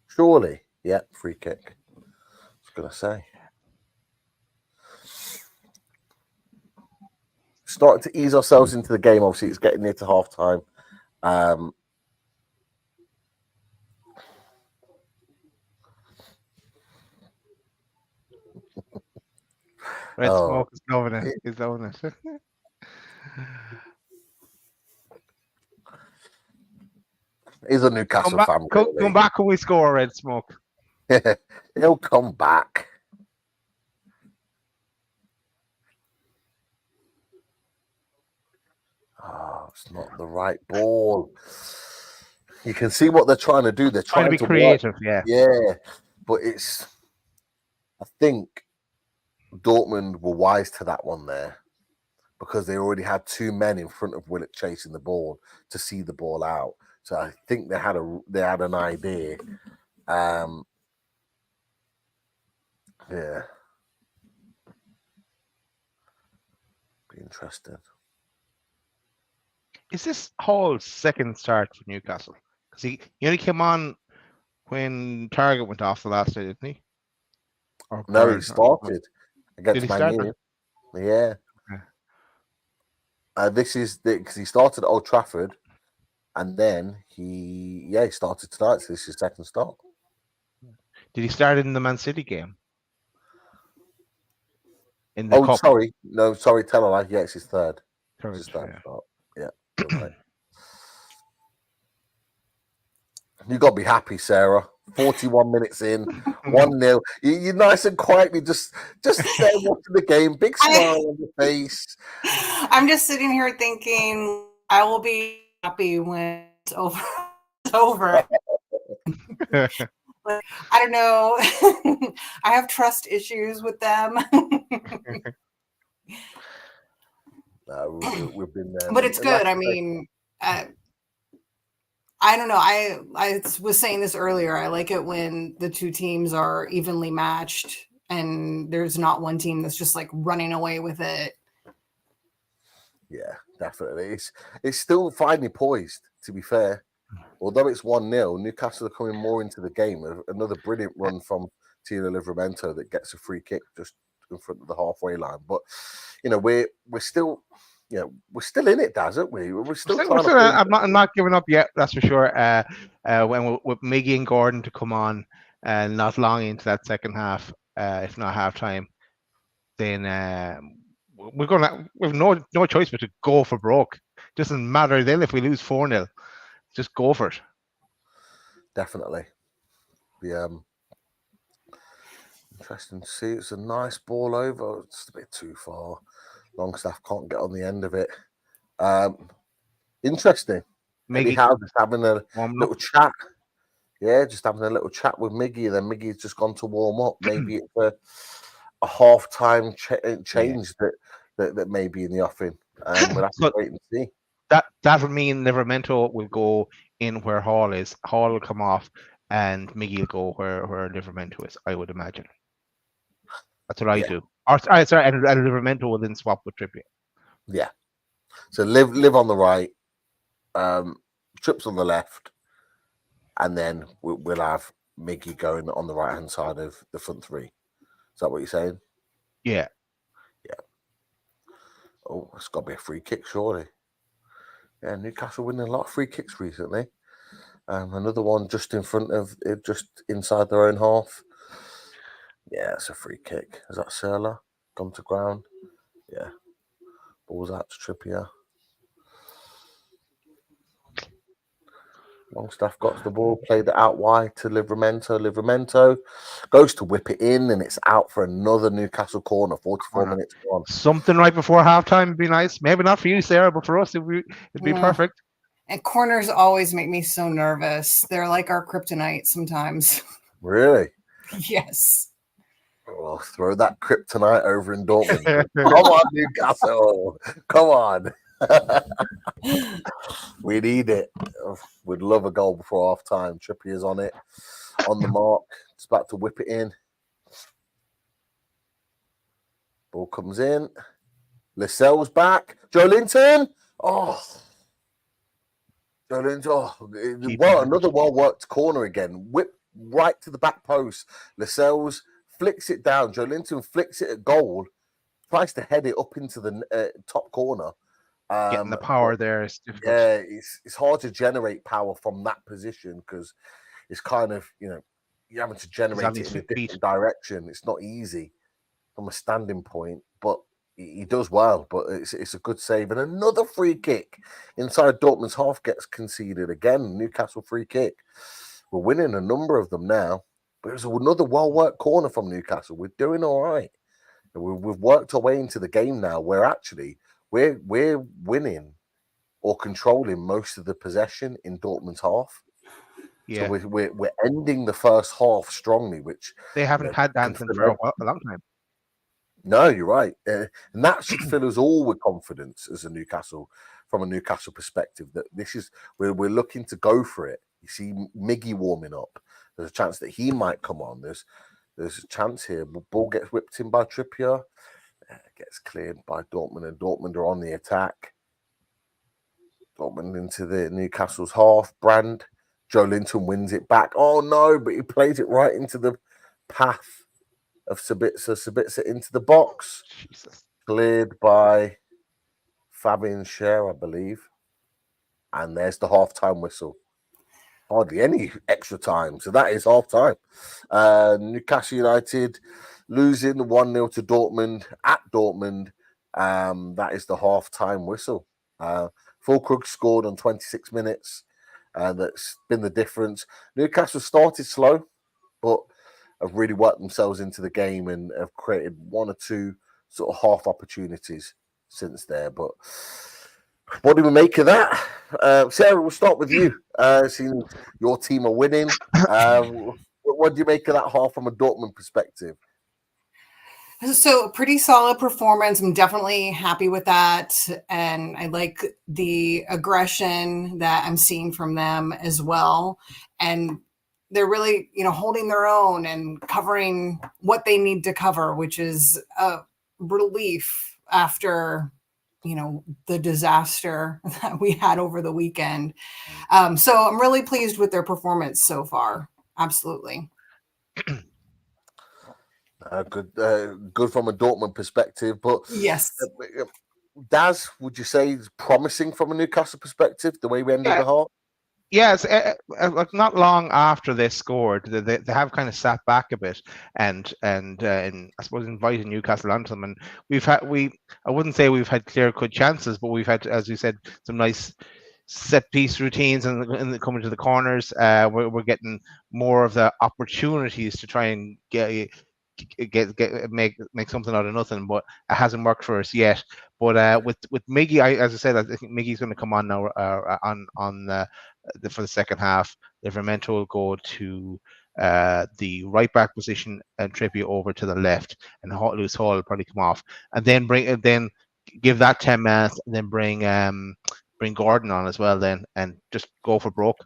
Surely, yeah, free kick. I was gonna say. Starting to ease ourselves into the game. Obviously, it's getting near to half time. Red Smoke is loving it. He's loving it. He's a Newcastle fan. Come back when we score, Red Smoke. He'll come back. Oh, it's not the right ball. You can see what they're trying to do. They're trying to be creative, yeah. Yeah, but it's... I think Dortmund were wise to that one there because they already had two men in front of Willock chasing the ball to see the ball out. So I think they had an idea. Yeah. Be interesting. Is this Hall's second start for Newcastle? Because he only came on when Target went off the last day, didn't he? No, he started against Man U. Yeah. Okay. This is because he started at Old Trafford, and then he started tonight. So this is his second start. Did he start in the Man City game? In the cup? Sorry, no, sorry, tell a lie. Yeah, it's his third. Third start. Yeah, right. You got to be happy, Sarah. 41 minutes in, 1-0. You're nice and quietly just there watching the game. Big smile on your face. I'm just sitting here thinking I will be happy when it's over. It's over. I don't know. I have trust issues with them. We've been there. But it's good. I mean, I don't know. I was saying this earlier. I like it when the two teams are evenly matched and there's not one team that's just like running away with it. Yeah, definitely. It's still finely poised, to be fair. Although it's 1-0, Newcastle are coming more into the game. Another brilliant run from Tino Livramento that gets a free kick just in front of the halfway line. But we're still in it, Daz, aren't we? We're still I'm not giving up yet, that's for sure. When with Miggy and Gordon to come on not long into that second half, if not half time, then we've no choice but to go for broke. Doesn't matter then if we lose 4-0. Just go for it. Definitely. Interesting to see. It's a nice ball over. It's a bit too far. Longstaff can't get on the end of it. Interesting. Maybe Howe just having a little chat. Yeah, just having a little chat with Miggy, and then Miggy's just gone to warm up. Maybe it's a half-time change that may be in the offing. We'll have to wait and see. That would mean Livramento will go in where Hall is. Hall will come off, and Miggy will go where Livramento is. I would imagine. That's what I do. And Livramento will then swap with Trippier. Yeah. So live on the right, Trips on the left, and then we'll have Miggy going on the right hand side of the front three. Is that what you're saying? Yeah. Yeah. Oh, it's got to be a free kick, surely. Yeah, Newcastle winning a lot of free kicks recently. Another one just in front of, just inside their own half. Yeah, it's a free kick. Is that Serla? Gone to ground. Yeah. Ball's out to Trippier. Longstaff got the ball, played it out wide to Livramento. Livramento goes to whip it in, and it's out for another Newcastle corner. 44 minutes on. Something right before halftime would be nice. Maybe not for you, Sarah, but for us, it'd be perfect. And corners always make me so nervous. They're like our kryptonite sometimes. Really? Yes. Oh, throw that kryptonite over in Dortmund. Come on, Newcastle. Come on. We need it. We'd love a goal before half time. Trippier's on it, on the mark. It's about to whip it in. Ball comes in. Lascelles back. Joe Linton. Oh. Joe Linton. Oh. Well, another well-worked corner again. Whip right to the back post. Lascelles flicks it down. Joe Linton flicks it at goal. Tries to head it up into the top corner. Getting the power there is difficult. Yeah, it's hard to generate power from that position because it's kind of, you're having to generate it in a different direction. It's not easy from a standing point, but he does well. But it's a good save. And another free kick inside Dortmund's half gets conceded again. Newcastle free kick. We're winning a number of them now, but it was another well-worked corner from Newcastle. We're doing all right. We've worked our way into the game now where actually we're winning or controlling most of the possession in Dortmund's half. Yeah. So we're ending the first half strongly, which they haven't had that for a long time. No, you're right. And that should fill us all with confidence as a Newcastle, from a Newcastle perspective, that this is we're looking to go for it. You see Miggy warming up. There's a chance that he might come on. There's a chance here. Ball gets whipped in by Trippier. Gets cleared by Dortmund, and Dortmund are on the attack. Dortmund into the Newcastle's half. Brand. Joe Linton wins it back. Oh, no, but he plays it right into the path of Sabitzer. Sabitzer into the box. Jesus. Cleared by Fabian Schär, I believe. And there's the half-time whistle. Hardly any extra time. So that is half-time. Newcastle United losing 1-0 to Dortmund at Dortmund. That is the half-time whistle. Fulkrug scored on 26 minutes. That's been the difference. Newcastle started slow, but have really worked themselves into the game and have created one or two sort of half opportunities since there. But what do we make of that? Sarah, we'll start with you. Seeing your team are winning. What do you make of that half from a Dortmund perspective? So pretty solid performance. I'm definitely happy with that. And I like the aggression that I'm seeing from them as well. And they're really, holding their own and covering what they need to cover, which is a relief after, the disaster that we had over the weekend. So I'm really pleased with their performance so far. Absolutely. Good from a Dortmund perspective, but yes, Daz, would you say is promising from a Newcastle perspective the way we ended the half? Yes, not long after they scored, they have kind of sat back a bit and I suppose invited Newcastle onto them. And I wouldn't say we've had clear-cut chances, but we've had, as you said, some nice set-piece routines and coming to the corners. We're getting more of the opportunities to try and make something out of nothing, but it hasn't worked for us yet. But with Miggy, as I said, I think Miggy's going to come on now for the second half. Livramento will go to the right back position and Trippier over to the left, and Lewis Hall will probably come off, and then give that 10 minutes, and then bring Gordon on as well, then, and just go for broke.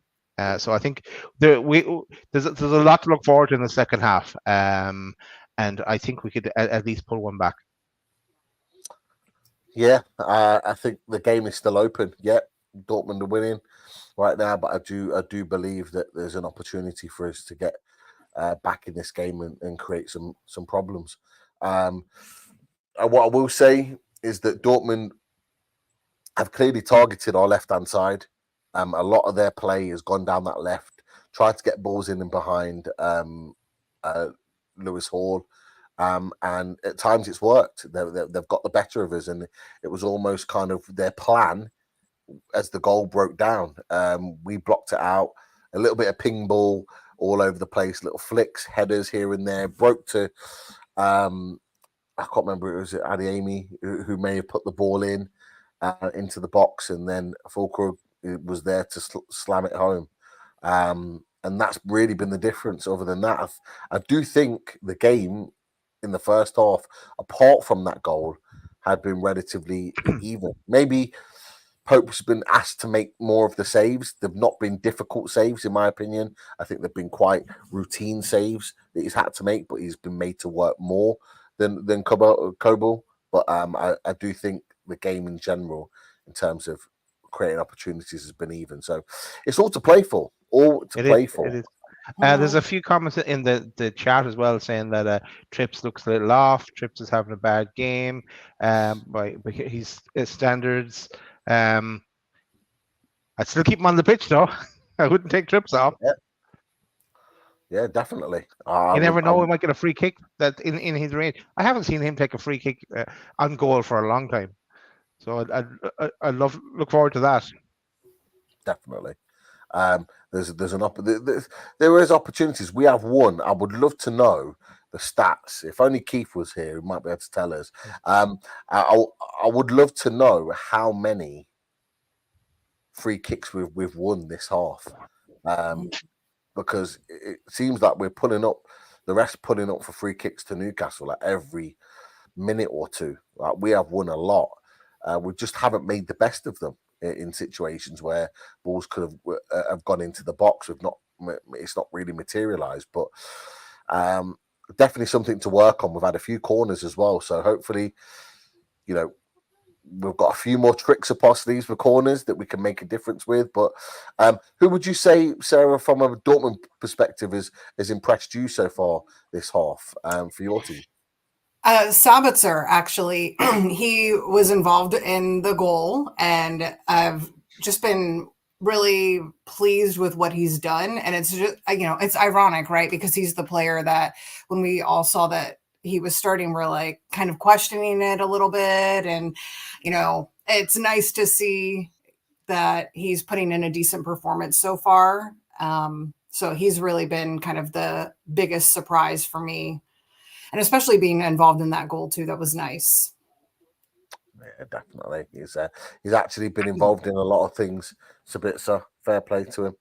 So I think there's a lot to look forward to in the second half, and I think we could at least pull one back. Yeah, I think the game is still open. Yeah, Dortmund are winning right now, but I do believe that there's an opportunity for us to get back in this game and create some problems. What I will say is that Dortmund have clearly targeted our left-hand side. A lot of their play has gone down that left, tried to get balls in and behind Lewis Hall. And at times it's worked. They've got the better of us, and it was almost kind of their plan as the goal broke down. We blocked it out, a little bit of ping ball all over the place, little flicks, headers here and there, broke to, I can't remember, it was Adeyemi who may have put the ball into the box, and then Fulkrug was there to slam it home. And that's really been the difference. Other than that, I do think the game in the first half, apart from that goal, had been relatively even. Maybe Pope's been asked to make more of the saves. They've not been difficult saves, in my opinion. I think they've been quite routine saves that he's had to make, but he's been made to work more than Kobel. But I do think the game in general, in terms of creating opportunities, has been even. So it's all to play for. All to play for. It is. There's a few comments in the chat as well saying that Trips looks a little off. Trips is having a bad game by his standards. I'd still keep him on the pitch though. I wouldn't take Trips off. Yeah, definitely. You never know. We might get a free kick that in his range. I haven't seen him take a free kick on goal for a long time, so I'd look forward to that. Definitely. There is opportunities. We have one. I would love to know the stats. If only Keith was here, he might be able to tell us. I would love to know how many free kicks we've won this half. Because it seems like we're pulling up for free kicks to Newcastle like every minute or two. Like, we have won a lot. We just haven't made the best of them in situations where balls could have gone into the box. It's not really materialized, but definitely something to work on. We've had a few corners as well, so hopefully, we've got a few more tricks up our sleeves for corners that we can make a difference with. But who would you say, Sarah, from a Dortmund perspective, has impressed you so far this half for your team? Sabitzer, actually, he was involved in the goal, and I've just been really pleased with what he's done. And it's just, it's ironic, right? Because he's the player that when we all saw that he was starting, we're like kind of questioning it a little bit. And, it's nice to see that he's putting in a decent performance so far. So he's really been kind of the biggest surprise for me. And especially being involved in that goal too, that was nice. Yeah, definitely. He's actually been involved in a lot of things. Sabitzer, fair play to him.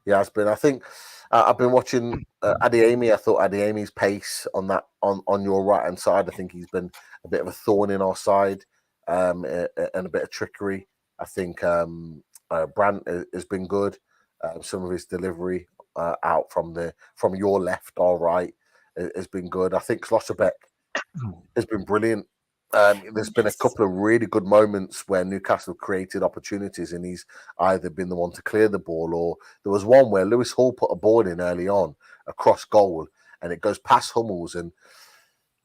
He has been. I think I've been watching Adeyemi. I thought Adeyemi's pace on your right hand side, I think he's been a bit of a thorn in our side, and a bit of trickery. I think Brandt has been good. Some of his delivery out from your left or right has been good. I think Schlotterbeck has been brilliant. There's been a couple of really good moments where Newcastle created opportunities and he's either been the one to clear the ball, or there was one where Lewis Hall put a ball in early on across goal and it goes past Hummels, and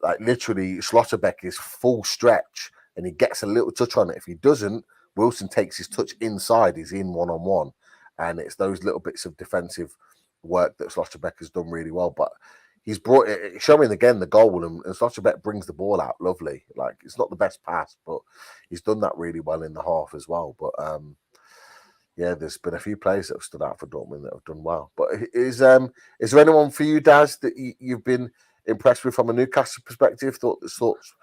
like literally Schlotterbeck is full stretch and he gets a little touch on it. If he doesn't, Wilson takes his touch inside, he's in one-on-one. And it's those little bits of defensive work that Schlotterbeck has done really well. But he's brought it, showing again the goal, and Schlotterbeck brings the ball out lovely. Like, it's not the best pass, but he's done that really well in the half as well. But there's been a few players that have stood out for Dortmund that have done well. But is there anyone for you, Daz, that you've been impressed with from a Newcastle perspective? Thoughts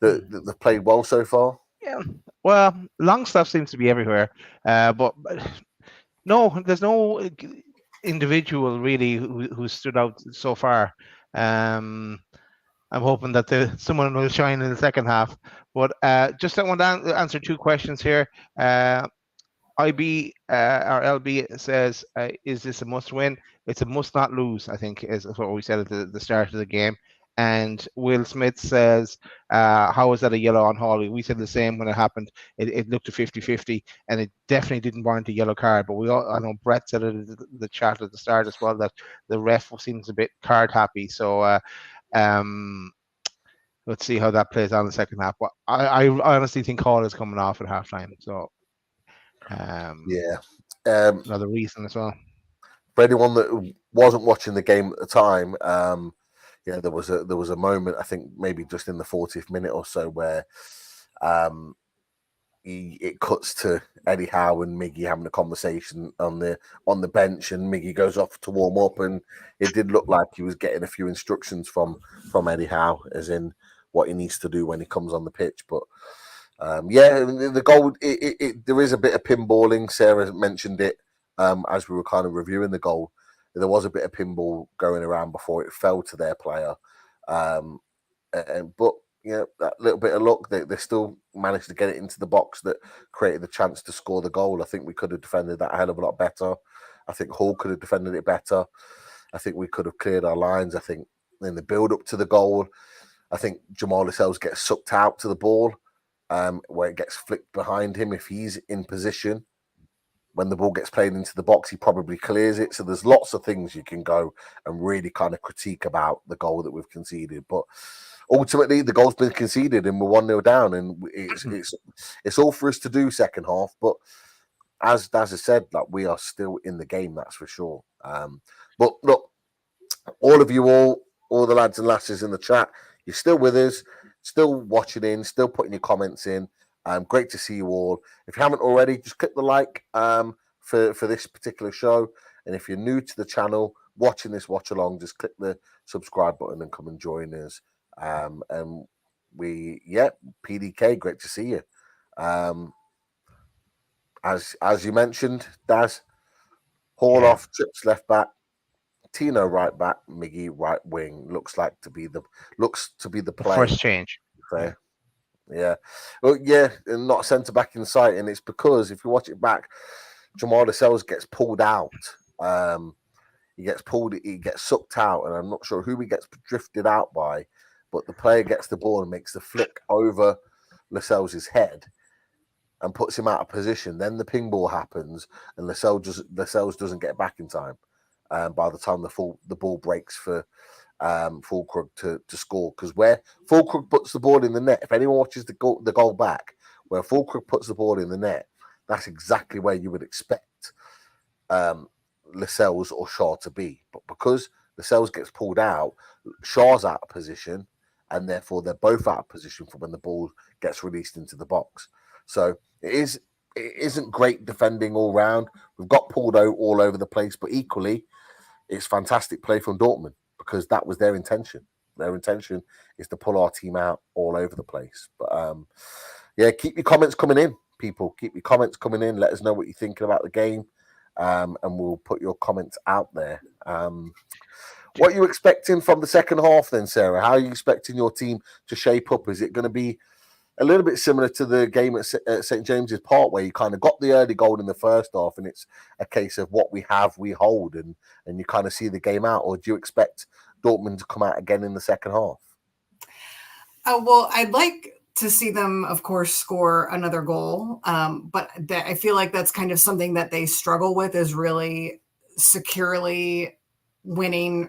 that they've played well so far? Yeah, well, Longstaff seems to be everywhere, but no, there's no individual really who stood out so far. I'm hoping that someone will shine in the second half. But just I want to answer two questions here. IB or LB says, is this a must win? It's a must not lose, I think, is what we said at the start of the game. And Will Smith says, how is that a yellow on Hawley? We said the same when it happened. It looked a 50-50, and it definitely didn't warrant a yellow card. But I know Brett said it in the chat at the start as well, that the ref seems a bit card happy. So let's see how that plays out in the second half. But I honestly think Hall is coming off at halftime. So another reason as well. For anyone that wasn't watching the game at the time, there was a moment, I think maybe just in the 40th minute or so, where it cuts to Eddie Howe and Miggy having a conversation on the bench, and Miggy goes off to warm up, and it did look like he was getting a few instructions from Eddie Howe, as in what he needs to do when he comes on the pitch. But the goal, there is a bit of pinballing. Sarah mentioned it as we were kind of reviewing the goal. There was a bit of pinball going around before it fell to their player. But that little bit of luck, they still managed to get it into the box that created the chance to score the goal. I think we could have defended that a hell of a lot better. I think Hall could have defended it better. I think we could have cleared our lines. I think in the build up to the goal, I think Jamal Lascelles gets sucked out to the ball, where it gets flicked behind him. If he's in position, when the ball gets played into the box, he probably clears it. So there's lots of things you can go and really kind of critique about the goal that we've conceded. But ultimately, the goal's been conceded and we're 1-0 down. And it's all for us to do second half. But as Daz has said, like, we are still in the game, that's for sure. But look, all of you all the lads and lasses in the chat, you're still with us, still watching in, still putting your comments in. Great to see you all. If you haven't already, just click the like for this particular show. And if you're new to the channel, watching this watch along, just click the subscribe button and come and join us. And PDK, great to see you. As you mentioned, Daz, Hall off, Chips left back, Tino right back, Miggy right wing. Looks to be the play. First change. Yeah. Well, and not centre back in sight. And it's because if you watch it back, Jamal Lascelles gets pulled out. He gets sucked out, and I'm not sure who he gets drifted out by, but the player gets the ball and makes the flick over Lascelles' head and puts him out of position. Then the ping ball happens, and Lascelles doesn't get back in time. By the time the ball breaks for Fulkrug to score, because where Fulkrug puts the ball in the net, if anyone watches the goal back, where Fulkrug puts the ball in the net, that's exactly where you would expect Lascelles or Shaw to be. But because Lascelles gets pulled out, Shaw's out of position, and therefore they're both out of position for when the ball gets released into the box. So it isn't great defending all round. We've got pulled out all over the place, but equally, it's fantastic play from Dortmund, because that was their intention. Their intention is to pull our team out all over the place. But keep your comments coming in, people. Keep your comments coming in. Let us know what you're thinking about the game, and we'll put your comments out there. What are you expecting from the second half then, Sarah? How are you expecting your team to shape up? Is it going to be a little bit similar to the game at St. James's Park, where you kind of got the early goal in the first half and it's a case of what we have, we hold, and you kind of see the game out? Or do you expect Dortmund to come out again in the second half? Well, I'd like to see them, of course, score another goal. But I feel like that's kind of something that they struggle with, is really securely winning,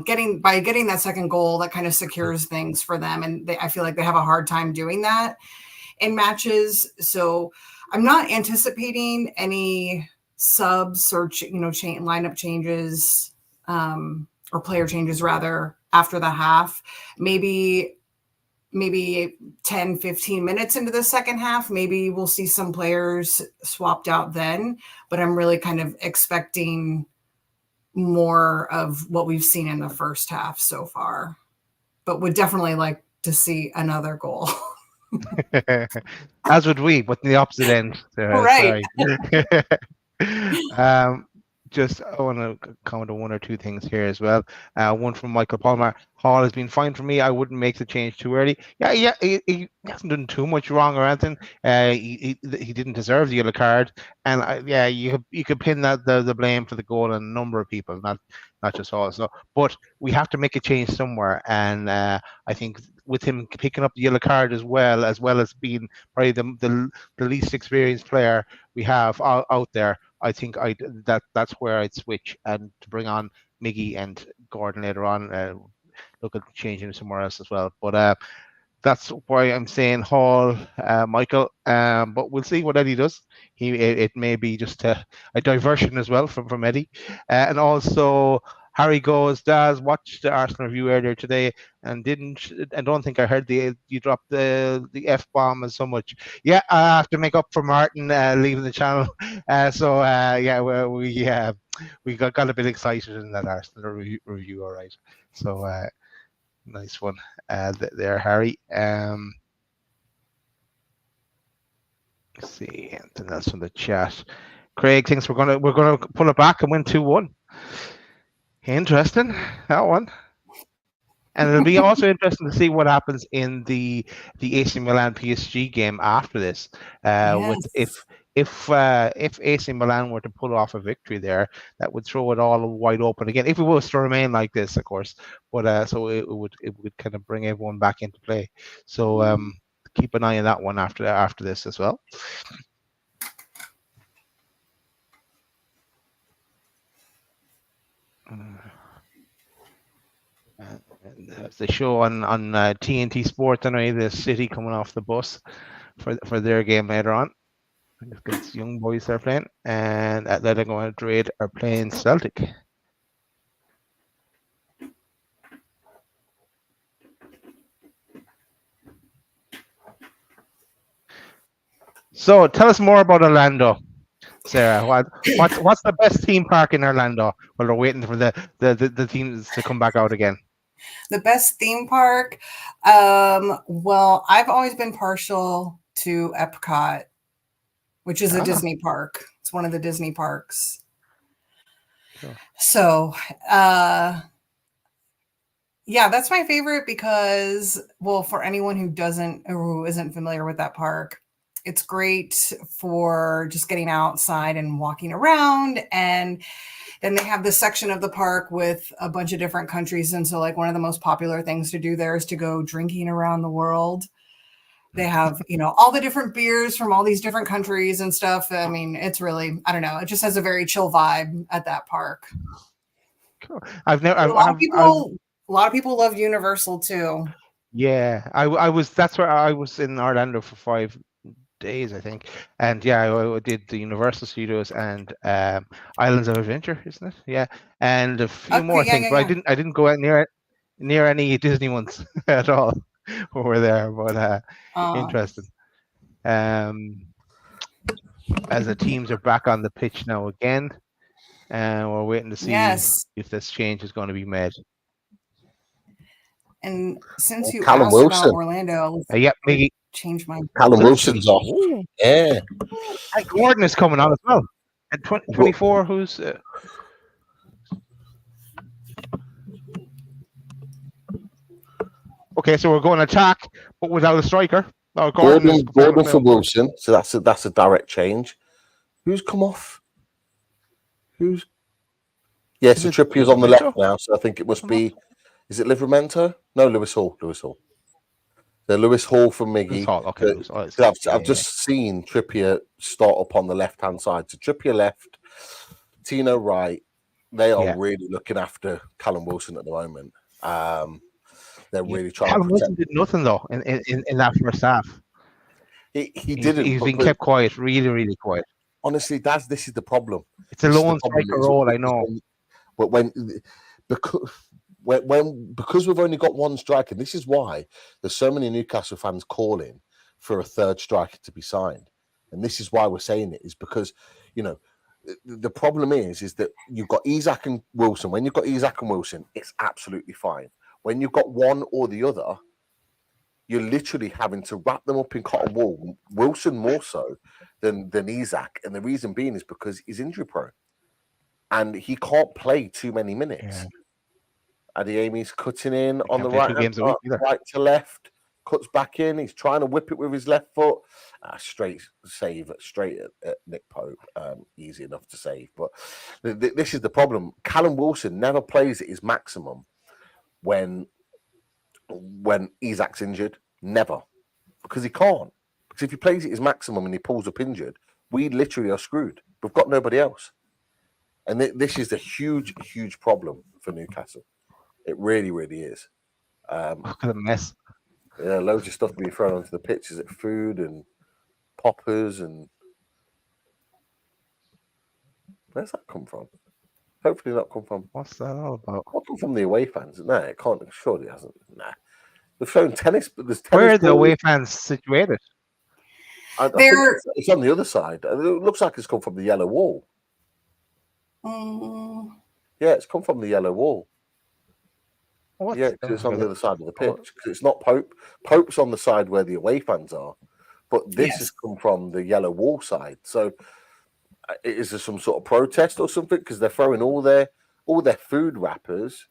getting that second goal. That kind of secures things for them. And I feel like they have a hard time doing that in matches. So I'm not anticipating any subs or, lineup changes, or player changes rather, after the half. Maybe 10, 15 minutes into the second half, maybe we'll see some players swapped out then, but I'm really kind of expecting more of what we've seen in the first half so far, but would definitely like to see another goal. As would we, but in the opposite end. Right. I want to comment on one or two things here as well. One from Michael Palmer. Hall has been fine for me. I wouldn't make the change too early. He hasn't done too much wrong or anything. He didn't deserve the yellow card, and you could pin the blame for the goal on a number of people, not just Hall. So, but we have to make a change somewhere, and I think with him picking up the yellow card as well as being probably the least experienced player we have out there, I think that's where I'd switch, and to bring on Miggy and Gordon later on. Look at changing somewhere else as well. But that's why I'm saying Hall, Michael. But we'll see what Eddie does. It may be just a diversion as well from Eddie. And also Harry goes, Daz watched the Arsenal review earlier today and don't think I heard you dropped the F-bomb as so much. Yeah, I have to make up for Martin leaving the channel. We got a bit excited in that Arsenal review, all right. So nice one there, Harry. Let's see, anything else from the chat? Craig thinks we're gonna pull it back and win 2-1. Interesting, that one. And it'll be also interesting to see what happens in the AC Milan PSG game after this. With if AC Milan were to pull off a victory there, that would throw it all wide open again. If it was to remain like this, of course, but so it would kind of bring everyone back into play. So keep an eye on that one after this as well. The show on TNT Sports anyway. The City coming off the bus for their game later on. It's young boys they're playing, and Atletico Madrid are playing Celtic. So tell us more about Orlando, Sarah. What's the best theme park in Orlando while they're waiting for the teams to come back out again? The best theme park? Well, I've always been partial to Epcot, which is a Disney park. It's one of the Disney parks. Sure. So, yeah, that's my favorite because, well, for anyone who isn't familiar with that park, it's great for just getting outside and walking around. And then they have this section of the park with a bunch of different countries. And so like one of the most popular things to do there is to go drinking around the world. They have, all the different beers from all these different countries and stuff. I mean, it's really, I don't know. It just has a very chill vibe at that park. Cool. A lot of people love Universal too. Yeah, that's where I was in Orlando for 5 days, I think. And yeah, I did the Universal Studios and Islands of Adventure, isn't it? Yeah. And a few more things, but I didn't go out near any Disney ones at all when we're there, but interesting. As the teams are back on the pitch now again, and we're waiting to see if this change is going to be made. And since you asked about Orlando, maybe change my Callum Wilson's off. Yeah, and Gordon is coming on as well. And 24, who's okay? So we're going attack, but without a striker. Oh, Gordon for Wilson. So that's a direct change. Who's come off? So Trippier's on the left now. So I think it must be. Is it Livramento? No, Lewis Hall. The Lewis Hall from Miggy. Okay. I've just seen Trippier start up on the left-hand side. So Trippier left, Tino right. They are really looking after Callum Wilson at the moment. They're really trying Callum to protect. Wilson did nothing though in that first half. He didn't. He's been kept quiet, really, really quiet. Honestly, this is the problem. It's a lone striker role, I know. But because we've only got one striker, and this is why there's so many Newcastle fans calling for a third striker to be signed. And this is why we're saying it, is because, the problem is that you've got Isak and Wilson. When you've got Isak and Wilson, it's absolutely fine. When you've got one or the other, you're literally having to wrap them up in cotton wool. Wilson more so than Isak. And the reason being is because he's injury prone. And he can't play too many minutes. Yeah. Adeyemi's cutting in on the right to left, cuts back in. He's trying to whip it with his left foot. Straight at Nick Pope. Easy enough to save. But this is the problem. Callum Wilson never plays at his maximum when Isak's injured. Never. Because he can't. Because if he plays at his maximum and he pulls up injured, we literally are screwed. We've got nobody else. And this is a huge, huge problem for Newcastle. It really, really is. Look at the mess. Yeah, loads of stuff being thrown onto the pitch. Is it food and poppers and where's that come from? Hopefully not come from. What's that all about? Not come from the away fans. No, it can't. Surely it hasn't. Nah. They've shown tennis, but there's tennis. Where are the away fans situated? I think it's on the other side. It looks like it's come from the yellow wall. Yeah, it's come from the yellow wall. Yeah, because it's on the other side of the pitch. Because it's not Pope. Pope's on the side where the away fans are, but this has come from the yellow wall side. So, is there some sort of protest or something? Because they're throwing all their food wrappers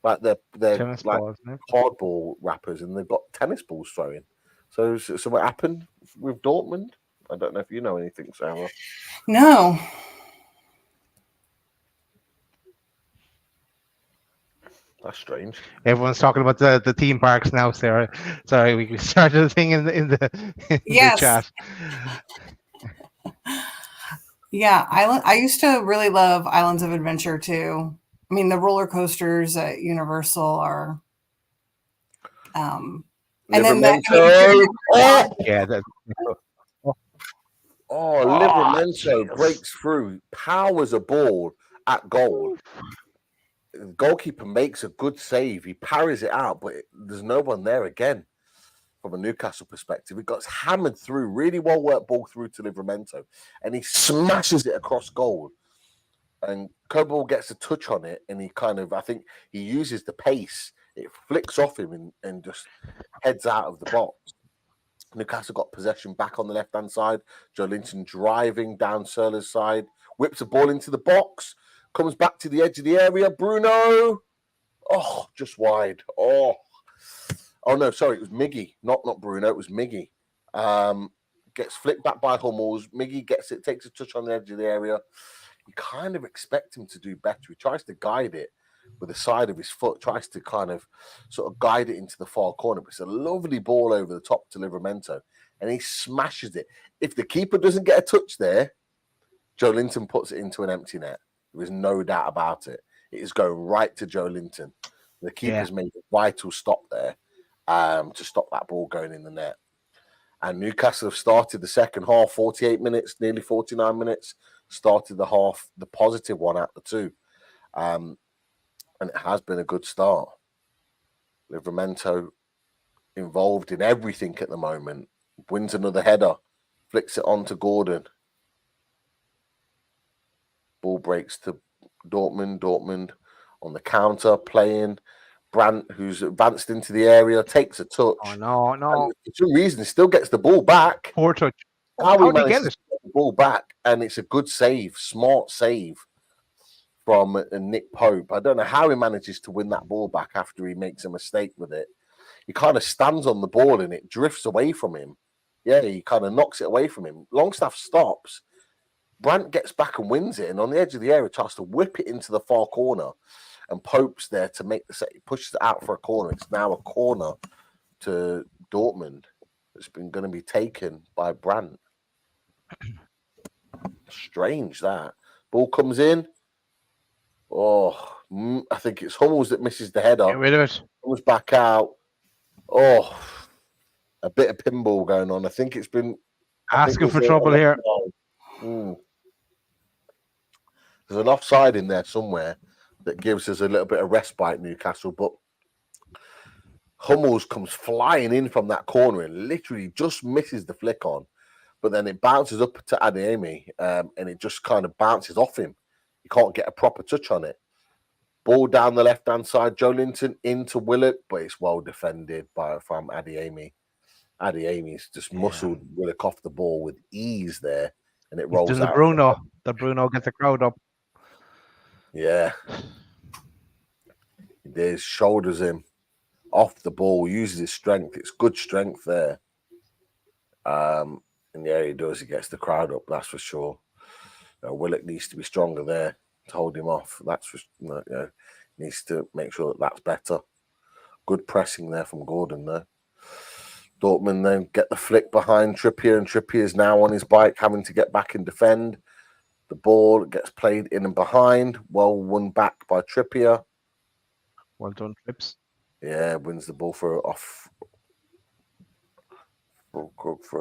Like they're Tennis like balls, isn't it? hardball wrappers, and they've got tennis balls throwing. So what happened with Dortmund? I don't know if you know anything, Sarah. No. That's strange. Everyone's talking about the theme parks now, Sarah. Sorry, we started a thing in the Yes. chat. Yeah, I used to really love Islands of Adventure too. I mean, the roller coasters at Universal are, and then that. I mean, oh, Yeah, that, Livramento jeez. breaks through, powers a ball at goal. The goalkeeper makes a good save. He parries it out, but there's no one there again. From a Newcastle perspective, it got hammered through, really well worked ball through to Livramento, and he smashes it across goal. And Coble gets a touch on it, and I think he uses the pace. It flicks off him and just heads out of the box. Newcastle got possession back on the left-hand side. Joe Linton driving down Serler's side, whips a ball into the box, comes back to the edge of the area. Bruno, just wide. Oh no, sorry, it was Miggy, not Bruno. It was Miggy. Gets flicked back by Hummels. Miggy gets it, takes a touch on the edge of the area. You kind of expect him to do better. He tries to guide it with the side of his foot, tries to kind of sort of guide it into the far corner. But it's a lovely ball over the top to Livramento, and he smashes it. If the keeper doesn't get a touch there, Joe Linton puts it into an empty net. There is no doubt about it. It is going right to Joe Linton. The keeper's made a vital stop there to stop that ball going in the net. And Newcastle have started the second half, 48 minutes, nearly 49 minutes, started the half, the positive one out the two. And it has been a good start. Livramento involved in everything at the moment. Wins another header, flicks it on to Gordon. Ball breaks to Dortmund. Dortmund on the counter, playing. Brandt, who's advanced into the area, takes a touch. Oh, no. And for some reason, still gets the ball back. Poor touch. How How he did he get manages it? to get the ball back, and it's a good save, smart save from Nick Pope. I don't know how he manages to win that ball back after he makes a mistake with it. He kind of stands on the ball and it drifts away from him. Yeah, he kind of knocks it away from him. Longstaff stops. Brandt gets back and wins it, and on the edge of the area tries to whip it into the far corner. And Pope's there to make the set. He pushes it out for a corner. It's now a corner to Dortmund. It's been going to be taken by Brandt. Strange that. Ball comes in. I think it's Hummels that misses the header. Get rid of it. Comes back out. A bit of pinball going on. I think it's been asking for trouble here. There's an offside in there somewhere that gives us a little bit of respite, Newcastle, but Hummels comes flying in from that corner and literally just misses the flick on, but then it bounces up to Adeyemi, and it just kind of bounces off him. You can't get a proper touch on it. Ball down the left-hand side, Joe Linton into Willock, but it's well defended from Adeyemi. Adeyemi's just muscled Willock off the ball with ease there, and it rolls out. The Bruno gets the crowd up. Yeah. He shoulders him off the ball, uses his strength. It's good strength there. And yeah, he does. He gets the crowd up, that's for sure. Willock needs to be stronger there to hold him off. That's for needs to make sure that's better. Good pressing there from Gordon there. Dortmund then get the flick behind Trippier, and Trippier's now on his bike, having to get back and defend. The ball gets played in and behind. Well won back by Trippier. Well done, Trips. Yeah, wins the ball for a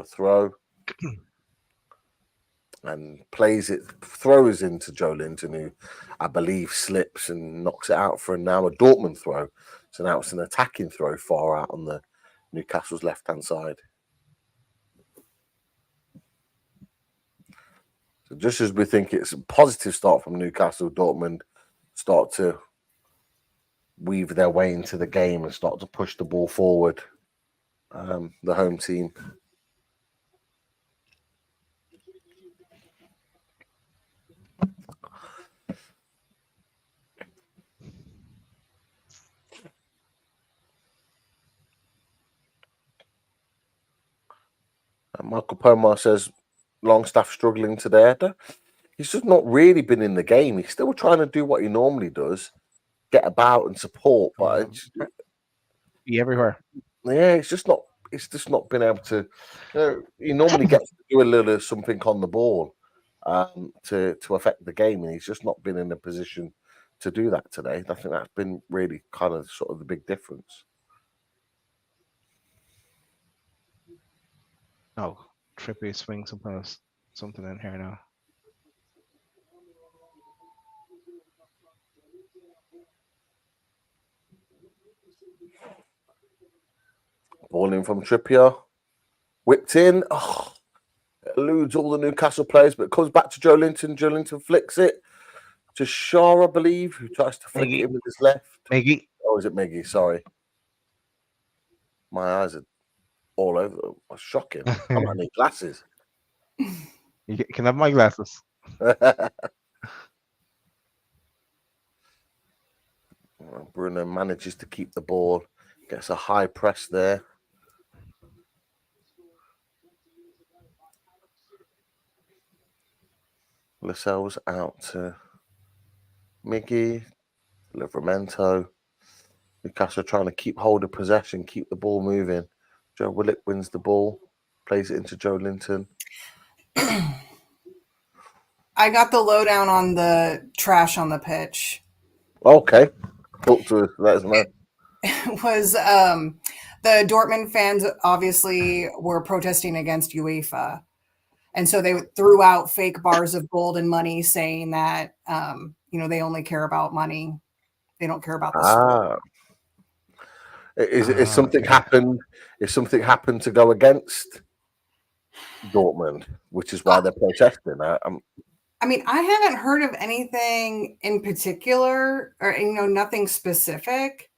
throw. And plays it, throws into Joe Linton, who I believe slips and knocks it out for now a Dortmund throw. So now it's an attacking throw far out on the Newcastle's left-hand side. So just as we think it's a positive start from Newcastle, Dortmund start to weave their way into the game and start to push the ball forward. The home team. Michael Pomar says Longstaff struggling today. He's just not really been in the game. He's still trying to do what he normally does, get about and support, but be everywhere. Yeah, it's just not been able to. He normally gets to do a little something on the ball to affect the game, and he's just not been in a position to do that today. I think that's been really kind of sort of the big difference. Oh, Trippier swing something in here now. Ball in from Trippier, whipped in. Oh, eludes all the Newcastle players, but comes back to Joe Linton. Joe Linton flicks it to Shaw, I believe, who tries to flick it in with his left. Miggy. Oh, is it Miggy? Sorry. My eyes are all over them. That's shocking. I might need glasses. You can have my glasses. Bruno manages to keep the ball. Gets a high press there. Lascelles out to Miggy, Livramento. Newcastle trying to keep hold of possession, keep the ball moving. Joe Willock wins the ball, plays it into Joe Linton. I got the lowdown on the trash on the pitch. Okay. Talk to us, let us know. It was the Dortmund fans obviously were protesting against UEFA. And so they threw out fake bars of gold and money saying that, they only care about money. They don't care about the sport. Is something happened? Is something happened to go against Dortmund, which is why they're protesting? I mean, I haven't heard of anything in particular or, nothing specific.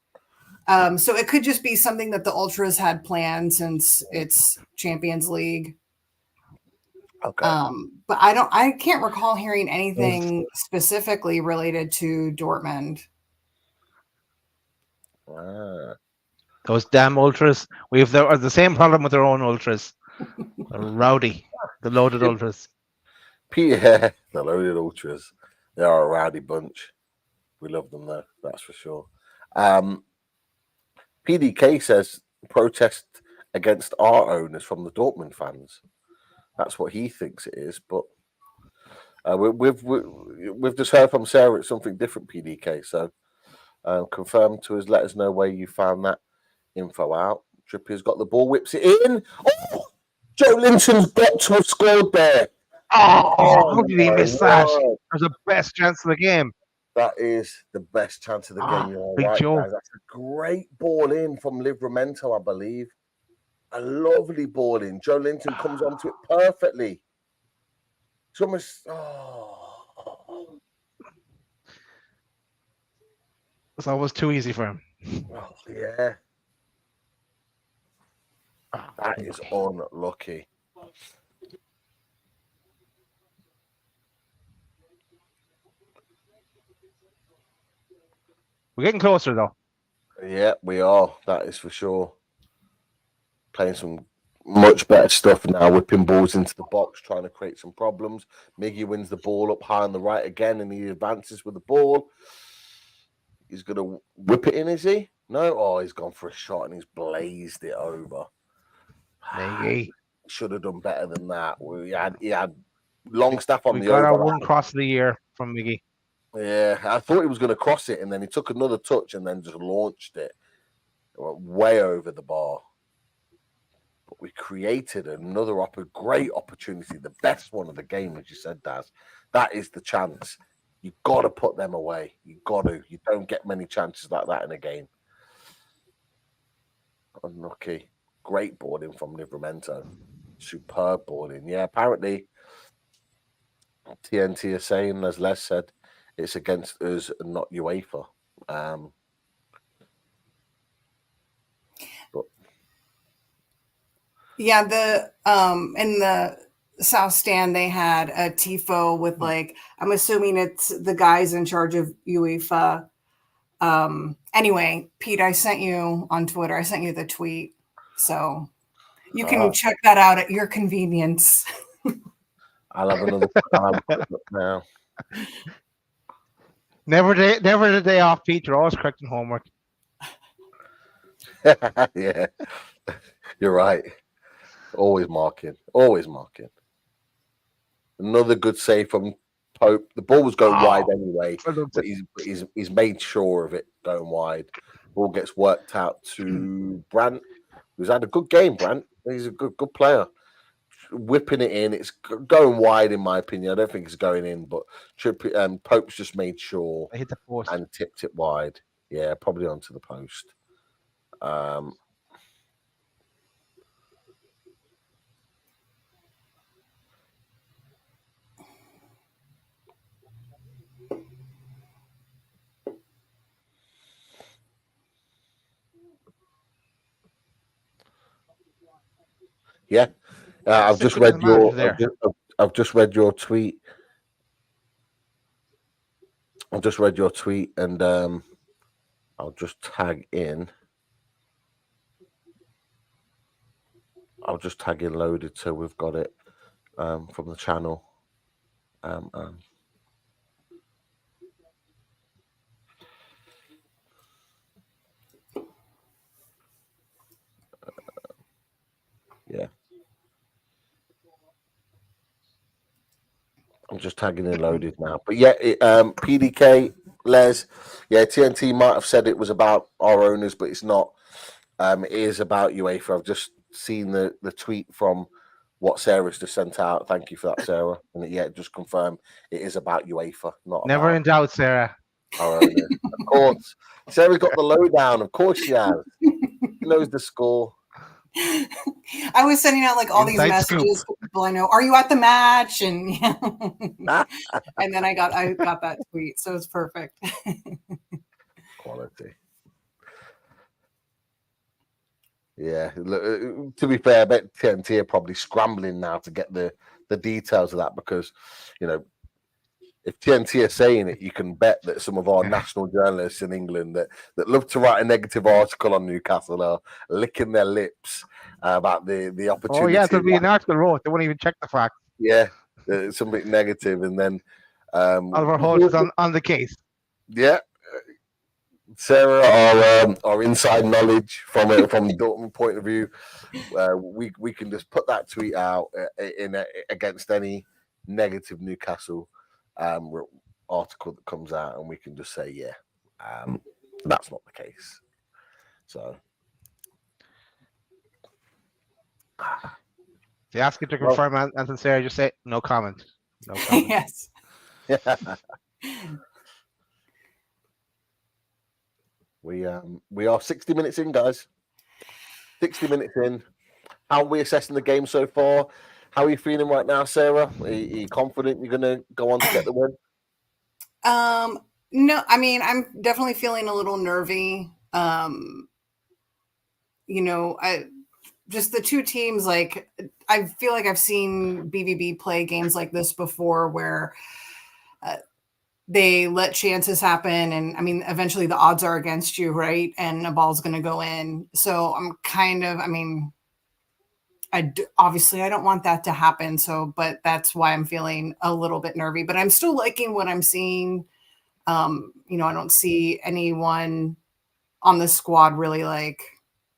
So it could just be something that the Ultras had planned since it's Champions League. Okay. But I can't recall hearing anything specifically related to Dortmund. Those damn Ultras. We have the same problem with their own Ultras. They're rowdy. The loaded Ultras. Yeah, the loaded Ultras. They are a rowdy bunch. We love them though, that's for sure. PDK says protest against our owners from the Dortmund fans. That's what he thinks it is, but we've just heard from Sarah it's something different, PDK. So confirm to us, let us know where you found that info out. Trippier's got the ball, whips it in. Oh, Joe Linton's got to have scored there. Oh, how did he miss that? That was the best chance of the game. That is the best chance of the game. You're right, guys. That's a great ball in from Livramento, I believe. A lovely ball in. Joe Linton comes onto it perfectly. It's almost. It's almost too easy for him. Oh, yeah. That is unlucky. We're getting closer, though. Yeah, we are. That is for sure. Playing some much better stuff now, whipping balls into the box, trying to create some problems. Miggy wins the ball up high on the right again, and he advances with the ball. He's going to whip it in, is he? No? Oh, he's gone for a shot, and he's blazed it over. Miggy. Should have done better than that. He had Longstaff on the overlap. We got our overlap. one cross of the year from Miggy. Yeah, I thought he was going to cross it, and then he took another touch and then just launched it. It went way over the bar. But we created another great opportunity, the best one of the game, as you said, Daz. That is the chance. You've got to put them away. You've got to. You don't get many chances like that in a game. Unlucky. Great boarding from Livramento. Superb boarding. Yeah, apparently TNT are saying, as Les said, it's against us and not UEFA. Yeah, in the South Stand they had a tifo with I'm assuming it's the guys in charge of UEFA. Anyway, Pete, I sent you on Twitter. I sent you the tweet. So You can check that out at your convenience. I'll have another. I'll have a quick look now. Never the day off, Pete. You're always correcting homework. Yeah, you're right. Always marking. Always marking. Another good save from Pope. The ball was going wide anyway, but he's made sure of it going wide. Ball gets worked out to Brandt, who's had a good game. Brandt, he's a good player. Whipping it in, it's going wide in my opinion. I don't think it's going in, but Pope's just made sure I hit the post and tipped it wide. Yeah, probably onto the post. Yeah, I've just read your. I've just read your tweet. I've just read your tweet, and I'll just tag in. I'll just tag in loaded so we've got it from the channel. Yeah. I'm just tagging in loaded now. But yeah, PDK, Les, yeah, TNT might have said it was about our owners, but it's not. It is about UEFA. I've just seen the tweet from what Sarah's just sent out. Thank you for that, Sarah. And yeah, just confirm it is about UEFA, not never about in doubt, Sarah. Our owners. Of course. Sarah's got the lowdown. Of course she has. She knows the score. I was sending out like all these messages to people I know. Are you at the match? And and then I got that tweet, so it's perfect. Quality. Yeah. To be fair, I bet TNT are probably scrambling now to get the details of that because, you know, if TNT are saying it, you can bet that some of our national journalists in England that love to write a negative article on Newcastle are licking their lips about the opportunity. Oh yeah, there'll be an article wrote. They won't even check the facts. Yeah, something negative, and then Oliver Holt is on the case. Yeah, Sarah, our inside knowledge from the Dortmund point of view, we can just put that tweet out against any negative Newcastle article that comes out, and we can just say, yeah, that's not the case. So, they ask you to confirm, Anthony Sarah, just say no comment. No comment. Yes. We are 60 minutes in, guys. 60 minutes in. How are we assessing the game so far? How are you feeling right now, Sarah? Are you confident you're going to go on to get the win? No, I mean, I'm definitely feeling a little nervy. You know, just the two teams, like, I feel like I've seen BVB play games like this before where they let chances happen. And I mean, eventually the odds are against you, right? And a ball's going to go in. So I'm kind of, I mean, obviously I don't want that to happen. So, but that's why I'm feeling a little bit nervy, but I'm still liking what I'm seeing. You know, I don't see anyone on the squad really like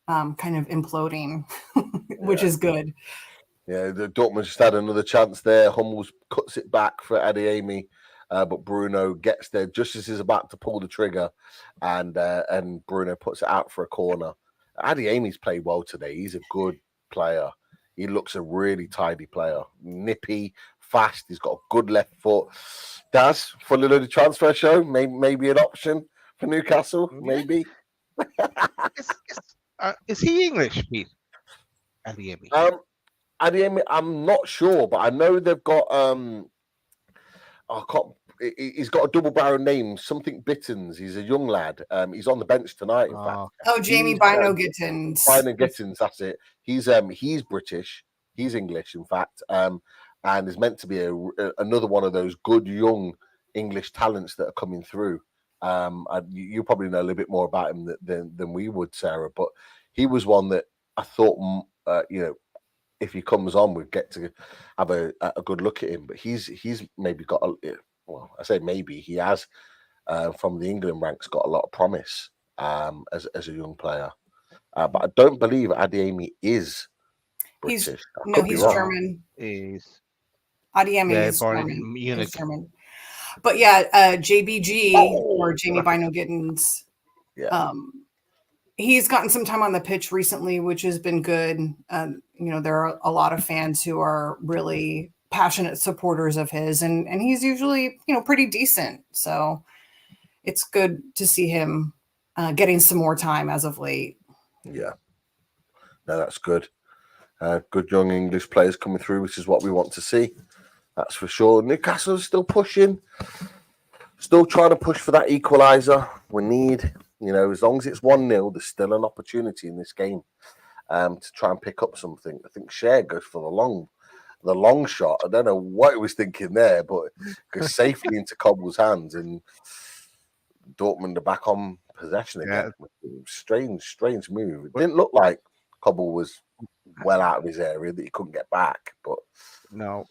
kind of imploding, which is good. Yeah, the Dortmund just had another chance there. Hummels cuts it back for Adeyemi, but Bruno gets there just as he's about to pull the trigger, and Bruno puts it out for a corner. Adeyemi's played well today. He's a good player. He looks a really tidy player. Nippy, fast. He's got a good left foot. Daz, fully loaded transfer show. Maybe an option for Newcastle. Maybe. Is he English, Pete? Adeyemi. Adeyemi, I'm not sure, but I know they've got he's got a double-barrel name, something Bittens. He's a young lad. He's on the bench tonight, in fact. Oh, Jamie Bino Gittins. Bino Gittins, that's it. He's British. He's English, in fact, and is meant to be another one of those good young English talents that are coming through. You probably know a little bit more about him than we would, Sarah, but he was one that I thought if he comes on, we get to have a good look at him. But he's maybe got I say maybe he has from the England ranks got a lot of promise as a young player. But I don't believe Adeyemi is British. He's German. He's Adeyemi is born German. in Munich. He's German. But yeah, JBG or Jamie Bino Gittins. Yeah. He's gotten some time on the pitch recently, which has been good. There are a lot of fans who are really passionate supporters of his, and he's usually, pretty decent. So it's good to see him getting some more time as of late. Yeah. No, that's good. Good young English players coming through, which is what we want to see. That's for sure. Newcastle's still pushing, still trying to push for that equaliser. We need, as long as it's 1-0, there's still an opportunity in this game to try and pick up something. I think Shea goes for the long shot. I don't know what he was thinking there, but it goes safely into Cobble's hands, and Dortmund are back on possession again. Yeah. Strange move. It didn't look like Cobble was well out of his area that he couldn't get back, but no.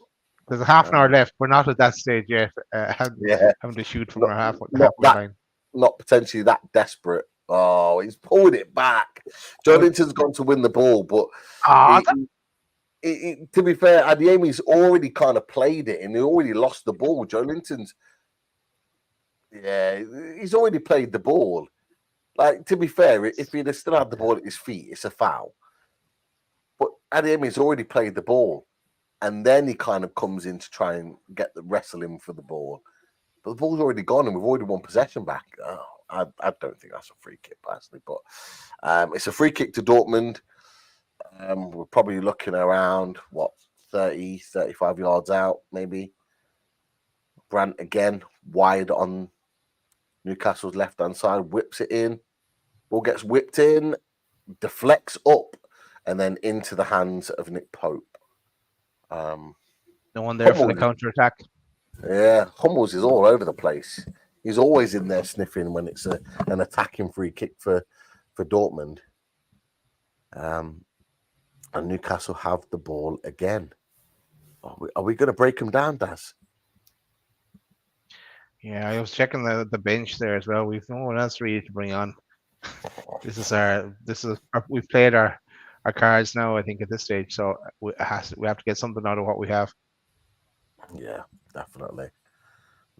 There's a half an hour left. We're not at that stage yet. Having to shoot from our halfway line. Not potentially that desperate. Oh, he's pulled it back. Joelinton's gone to win the ball, but to be fair, Adeyemi's already kind of played it and he already lost the ball. Joelinton's, he's already played the ball. Like, to be fair, if he'd have still had the ball at his feet, it's a foul. But Adeyemi's already played the ball. And then he kind of comes in to try and wrestle him for the ball. But the ball's already gone and we've already won possession back. Oh, I don't think that's a free kick, personally. But it's a free kick to Dortmund. We're probably looking around, 30, 35 yards out, maybe. Brandt again, wide on Newcastle's left-hand side, whips it in. Ball gets whipped in, deflects up, and then into the hands of Nick Pope. No one there for the counter-attack. Yeah, Hummels is all over the place. He's always in there sniffing when it's an attacking free kick for Dortmund. And Newcastle have the ball again. Are we going to break them down, Daz? Yeah, I was checking the bench there as well. We've no one else really to bring on. We've played our cards now, I think, at this stage. So we have to get something out of what we have. Yeah, definitely.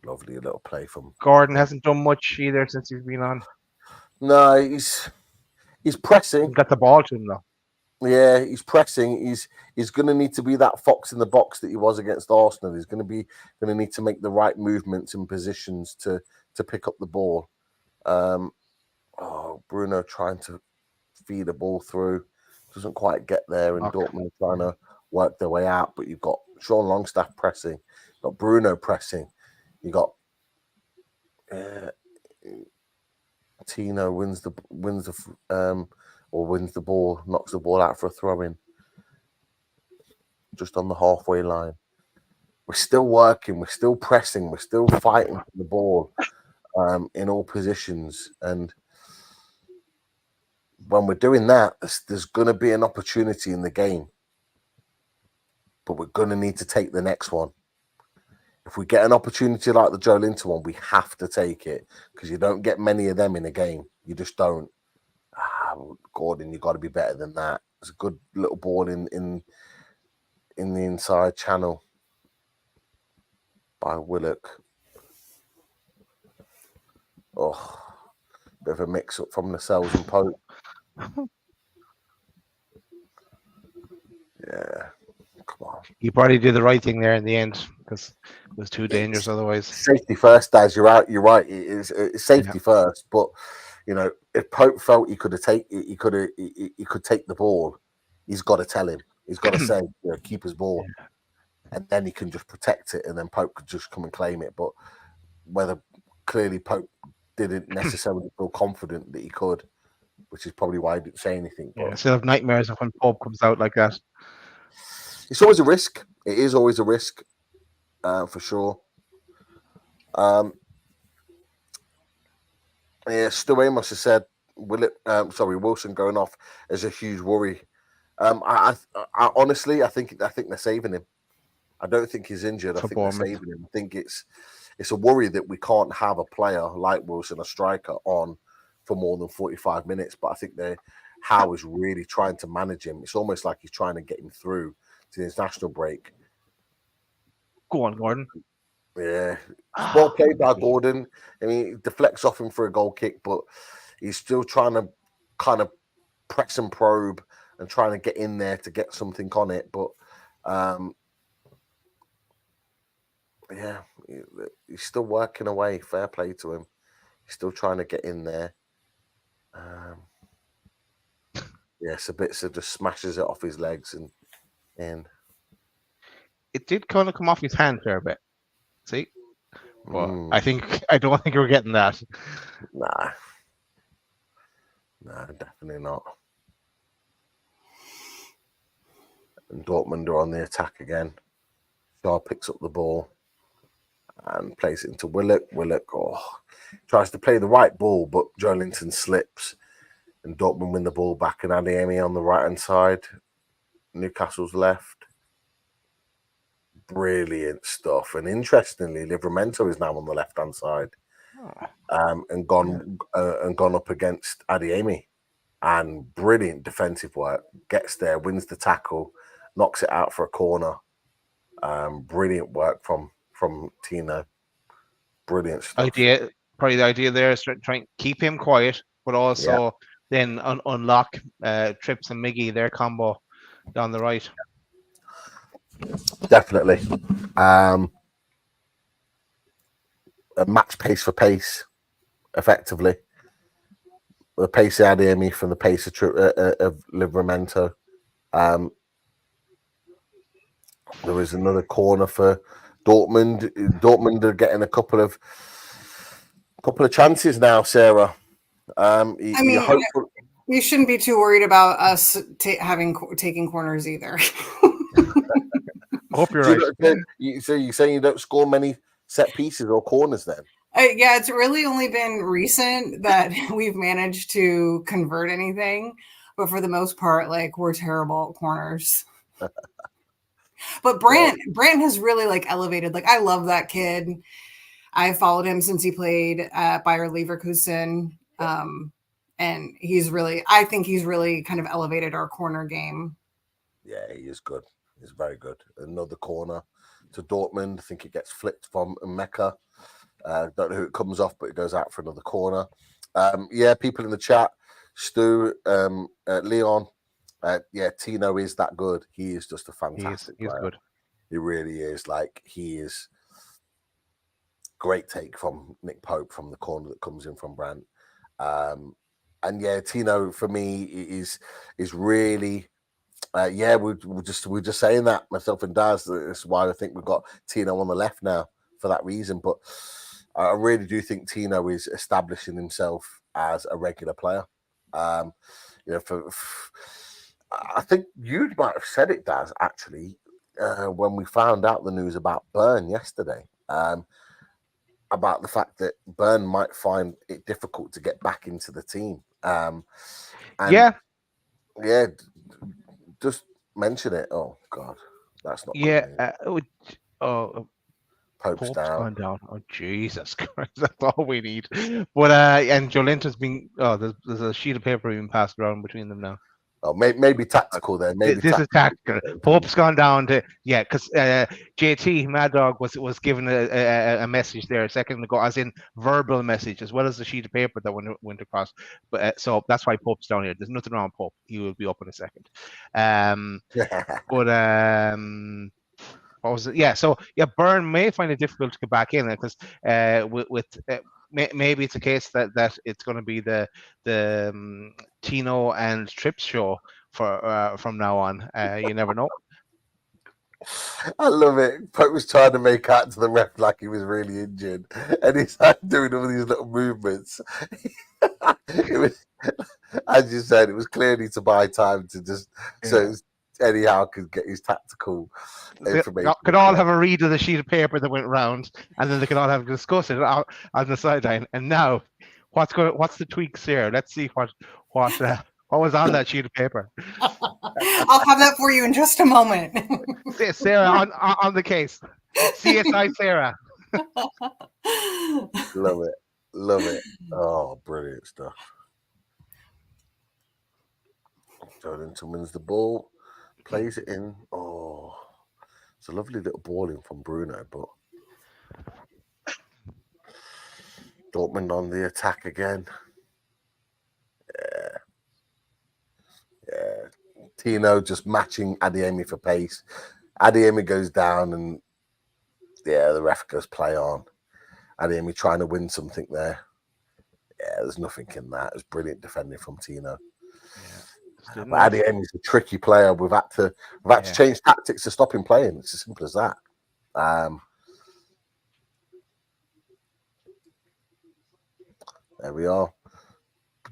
Lovely little play from Gordon. Hasn't done much either since he's been on. No, he's pressing. He's got the ball to him though. Yeah, he's pressing. He's going to need to be that fox in the box that he was against Arsenal. He's going to need to make the right movements and positions to pick up the ball. Bruno trying to feed a ball through, doesn't quite get there, and Dortmund trying to work their way out. But you've got Sean Longstaff pressing, you've got Bruno pressing, you got Tino wins the ball, knocks the ball out for a throw in, just on the halfway line. We're still working, we're still pressing, we're still fighting for the ball in all positions, and when we're doing that, there's going to be an opportunity in the game, but we're going to need to take the next one. If we get an opportunity like the Joelinton one, we have to take it, because you don't get many of them in a game. You just don't. Gordon, you've got to be better than that. It's a good little ball in the inside channel by Willock. Oh, bit of a mix-up from Lascelles and Pope. Yeah, come on. He probably did the right thing there in the end, because it was too dangerous otherwise. Safety first, Daz. You're right. It's safety first, but if Pope felt he could take the ball, he's got to tell him. He's got to say, keep his ball, and then he can just protect it, and then Pope could just come and claim it. But whether clearly Pope didn't necessarily feel confident that he could, which is probably why he didn't say anything. But still have nightmares of when Pope comes out like that. It's always a risk. It is always a risk, for sure. Stu Amos has said, Wilson going off is a huge worry I honestly, I think they're saving him. I don't think he's injured. I For think they're Bournemouth. saving him. I think it's a worry that we can't have a player like Wilson, a striker, on for more than 45 minutes. But I think Howe is really trying to manage him. It's almost like he's trying to get him through to the international break. Go on, Gordon. Yeah. Well played by Gordon. I mean, he deflects off him for a goal kick, but he's still trying to kind of press and probe and trying to get in there to get something on it. But yeah, he's still working away. Fair play to him. He's still trying to get in there. Yeah, Sabitzer just smashes it off his legs and in. It did kind of come off his hand there a bit. See? But I don't think we're getting that. Nah, definitely not. And Dortmund are on the attack again. Shaw picks up the ball and plays it into Willock. Willock tries to play the right ball, but Joelinton slips. And Dortmund win the ball back, and Adeyemi on the right-hand side. Newcastle's left. Brilliant stuff. And interestingly, Livramento is now on the left-hand side. And gone up against Adeyemi. And brilliant defensive work. Gets there, wins the tackle, knocks it out for a corner. Brilliant work from Tino. Brilliant stuff. Probably the idea there is to try and keep him quiet, but also then unlock Trips and Miggy, their combo down the right. Definitely. A match pace for pace, effectively. The pace of Adeyemi from the pace of Livramento. There was another corner for Dortmund. Dortmund are getting a couple of chances now, Sarah. You shouldn't be too worried about us taking corners either. I hope you're right. So you're saying you don't score many set pieces or corners then? Yeah, it's really only been recent that we've managed to convert anything, but for the most part, like, we're terrible at corners. But Brandt has really elevated. Like, I love that kid. I followed him since he played at Bayer Leverkusen. And I think he's really kind of elevated our corner game. Yeah, he is good. He's very good. Another corner to Dortmund. I think it gets flicked from Mecca. Don't know who it comes off, but it goes out for another corner. People in the chat. Stu, Leon. Tino is that good. He is just a fantastic player. He's good. He really is. He is great take from Nick Pope from the corner that comes in from Brandt. Tino for me is really we're just saying that, myself and Daz. That's why I think we've got Tino on the left now for that reason. But I really do think Tino is establishing himself as a regular player. I think you might have said it, Daz, actually, when we found out the news about Byrne yesterday. About the fact that Byrne might find it difficult to get back into the team. Just mention it. Oh God, that's not. Pope's down. Oh Jesus Christ, that's all we need. But and Joelinton's been. Oh, there's a sheet of paper being passed around between them now. Oh, maybe tactical then. Maybe this is tactical. Pope's gone down to because JT Mad Dog was given a message there a second ago, as in verbal message, as well as the sheet of paper that went across. But so that's why Pope's down here. There's nothing wrong with Pope. He will be up in a second. What was it? Byrne may find it difficult to get back in because maybe it's a case that it's going to be the Tino and Trips show for from now on. You never know. I love it. Pope was trying to make out to the ref like he was really injured, and he's doing all these little movements. It was, as you said, it was clearly to buy time to just so anyhow could get his tactical information. Could all have a read of the sheet of paper that went round, and then they could all have discussed it on the sideline. And now, what's the tweaks here? Let's see what was on that sheet of paper. I'll have that for you in just a moment. Sarah on the case. CSI Sarah. Love it. Love it. Oh, brilliant stuff. Joelinton wins the ball, plays it in. Oh, it's a lovely little ball in from Bruno, but Dortmund on the attack again. Yeah. Tino just matching Adeyemi for pace. Adeyemi goes down and the ref goes play on. Adeyemi trying to win something there. Yeah, there's nothing in that. It was brilliant defending from Tino. Yeah. But Adeyemi's a tricky player. We've had to change tactics to stop him playing. It's as simple as that. There we are.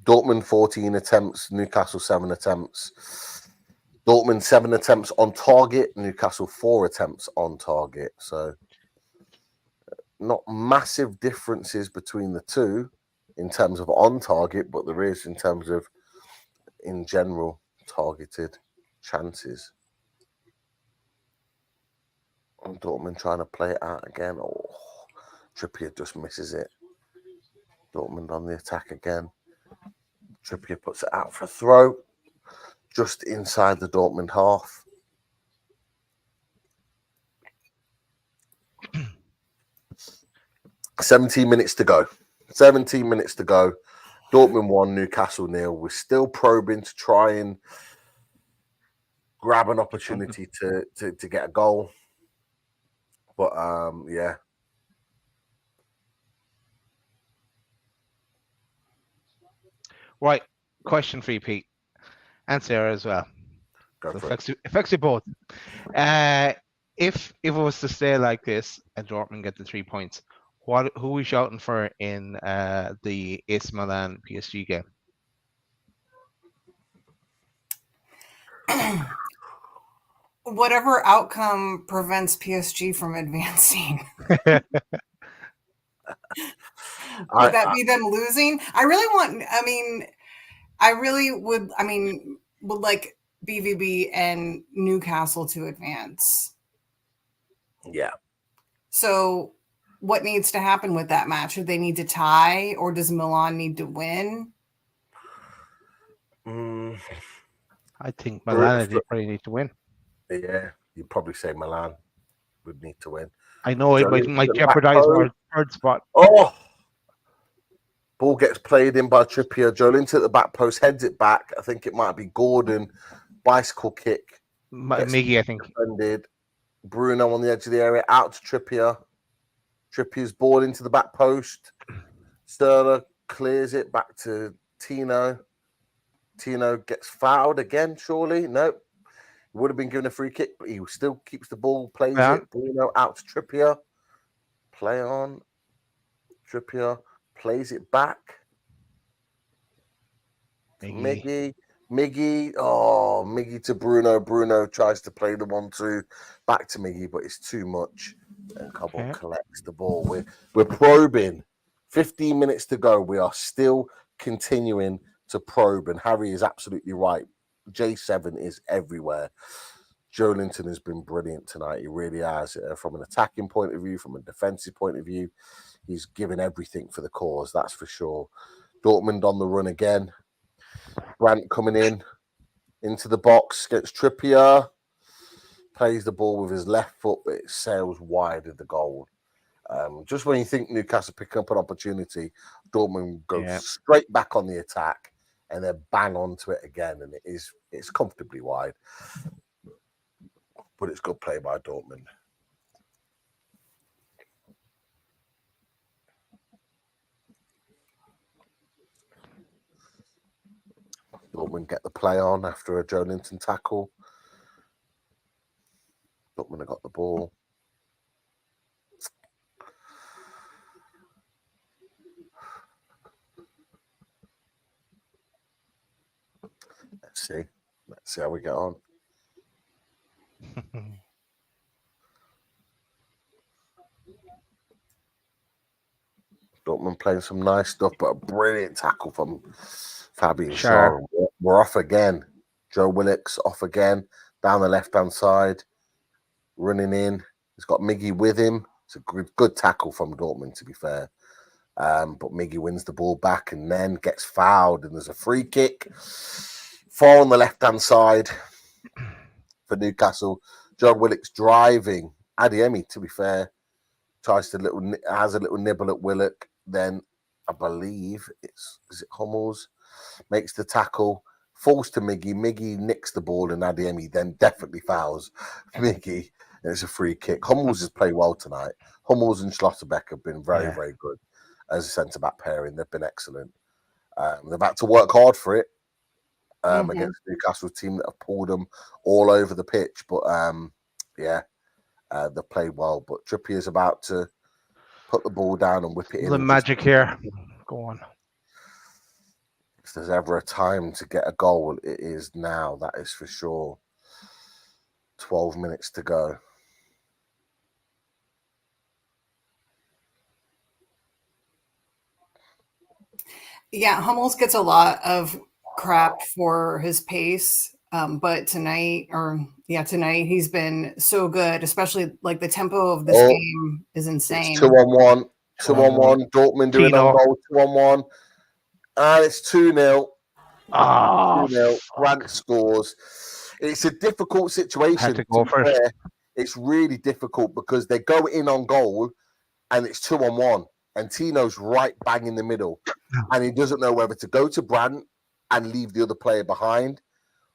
Dortmund 14 attempts, Newcastle 7 attempts. Dortmund 7 attempts on target, Newcastle 4 attempts on target. So not massive differences between the two in terms of on target, but there is in terms of in general targeted chances. And Dortmund trying to play it out again. Oh, Trippier just misses it. Dortmund on the attack again. Trippier puts it out for a throw, just inside the Dortmund half. $17 minutes to go. 17 minutes to go. Dortmund 1, Newcastle 0. We're still probing to try and grab an opportunity to get a goal. But yeah. Right. Question for you, Pete. And Sarah as well. Affects you both. If it was to stay like this and Dortmund get the 3 points, who are we shouting for in the AC Milan PSG game? Whatever outcome prevents PSG from advancing. Would that be them losing? I really would like BVB and Newcastle to advance. Yeah. So what needs to happen with that match? Do they need to tie, or does Milan need to win? I think Milan probably need to win. Yeah, you'd probably say Milan would need to win. I know it might jeopardize our third spot. Oh! Ball gets played in by Trippier. Joelinton at the back post, heads it back. I think it might be Gordon. Bicycle kick. Miggy, I think. Defended. Bruno on the edge of the area. Out to Trippier. Trippier's ball into the back post. Sterler clears it back to Tino. Tino gets fouled again, surely. Nope. He would have been given a free kick, but he still keeps the ball, plays it. Bruno out to Trippier. Play on. Trippier plays it back. Miggy. Oh, Miggy to Bruno. Bruno tries to play the 1-2 back to Miggy, but it's too much. And Cobble collects the ball. We're probing. 15 minutes to go. We are still continuing to probe, and Harry is absolutely right. J7 is everywhere. Joelinton has been brilliant tonight. He really has. From an attacking point of view, from a defensive point of view, he's given everything for the cause, that's for sure. Dortmund on the run again. Brandt coming into the box, gets Trippier, plays the ball with his left foot, but it sails wide of the goal. Just when you think Newcastle picking up an opportunity, Dortmund goes straight back on the attack and then bang onto it again, and it's comfortably wide. But it's good play by Dortmund. Dortmund get the play on after a Joelinton tackle. Dortmund have got the ball. Let's see how we get on. Dortmund playing some nice stuff, but a brilliant tackle from Fabian Schär. We're off again. Joe Willock's off again down the left-hand side, running in. He's got Miggy with him. It's a good tackle from Dortmund, to be fair. But Miggy wins the ball back and then gets fouled, and there's a free kick. 4 on the left-hand side for Newcastle. Joe Willock's driving. Adeyemi, to be fair, has a little nibble at Willock. Then I believe is it Hummels makes the tackle, falls to Miggy. Miggy nicks the ball, and Adeyemi then definitely fouls Miggy. And it's a free kick. Hummels has played well tonight. Hummels and Schlotterbeck have been very, very good as a centre-back pairing. They've been excellent. They've had to work hard for it against the Newcastle team that have pulled them all over the pitch. But they played well. But Trippier's about to put the ball down and whip it in. The magic here. Go on. If there's ever a time to get a goal, it is now. That is for sure. 12 minutes to go. Yeah, Hummels gets a lot of crap for his pace. But tonight he's been so good, especially like the tempo of this game is insane. It's 2-on-1. 2-on-1. Dortmund doing on goal. 2-on-1. And it's 2-0. 2-0. Brandt scores. It's a difficult situation. Had to go first. It's really difficult because they go in on goal and it's 2-on-1. And Tino's right bang in the middle. And he doesn't know whether to go to Brandt and leave the other player behind,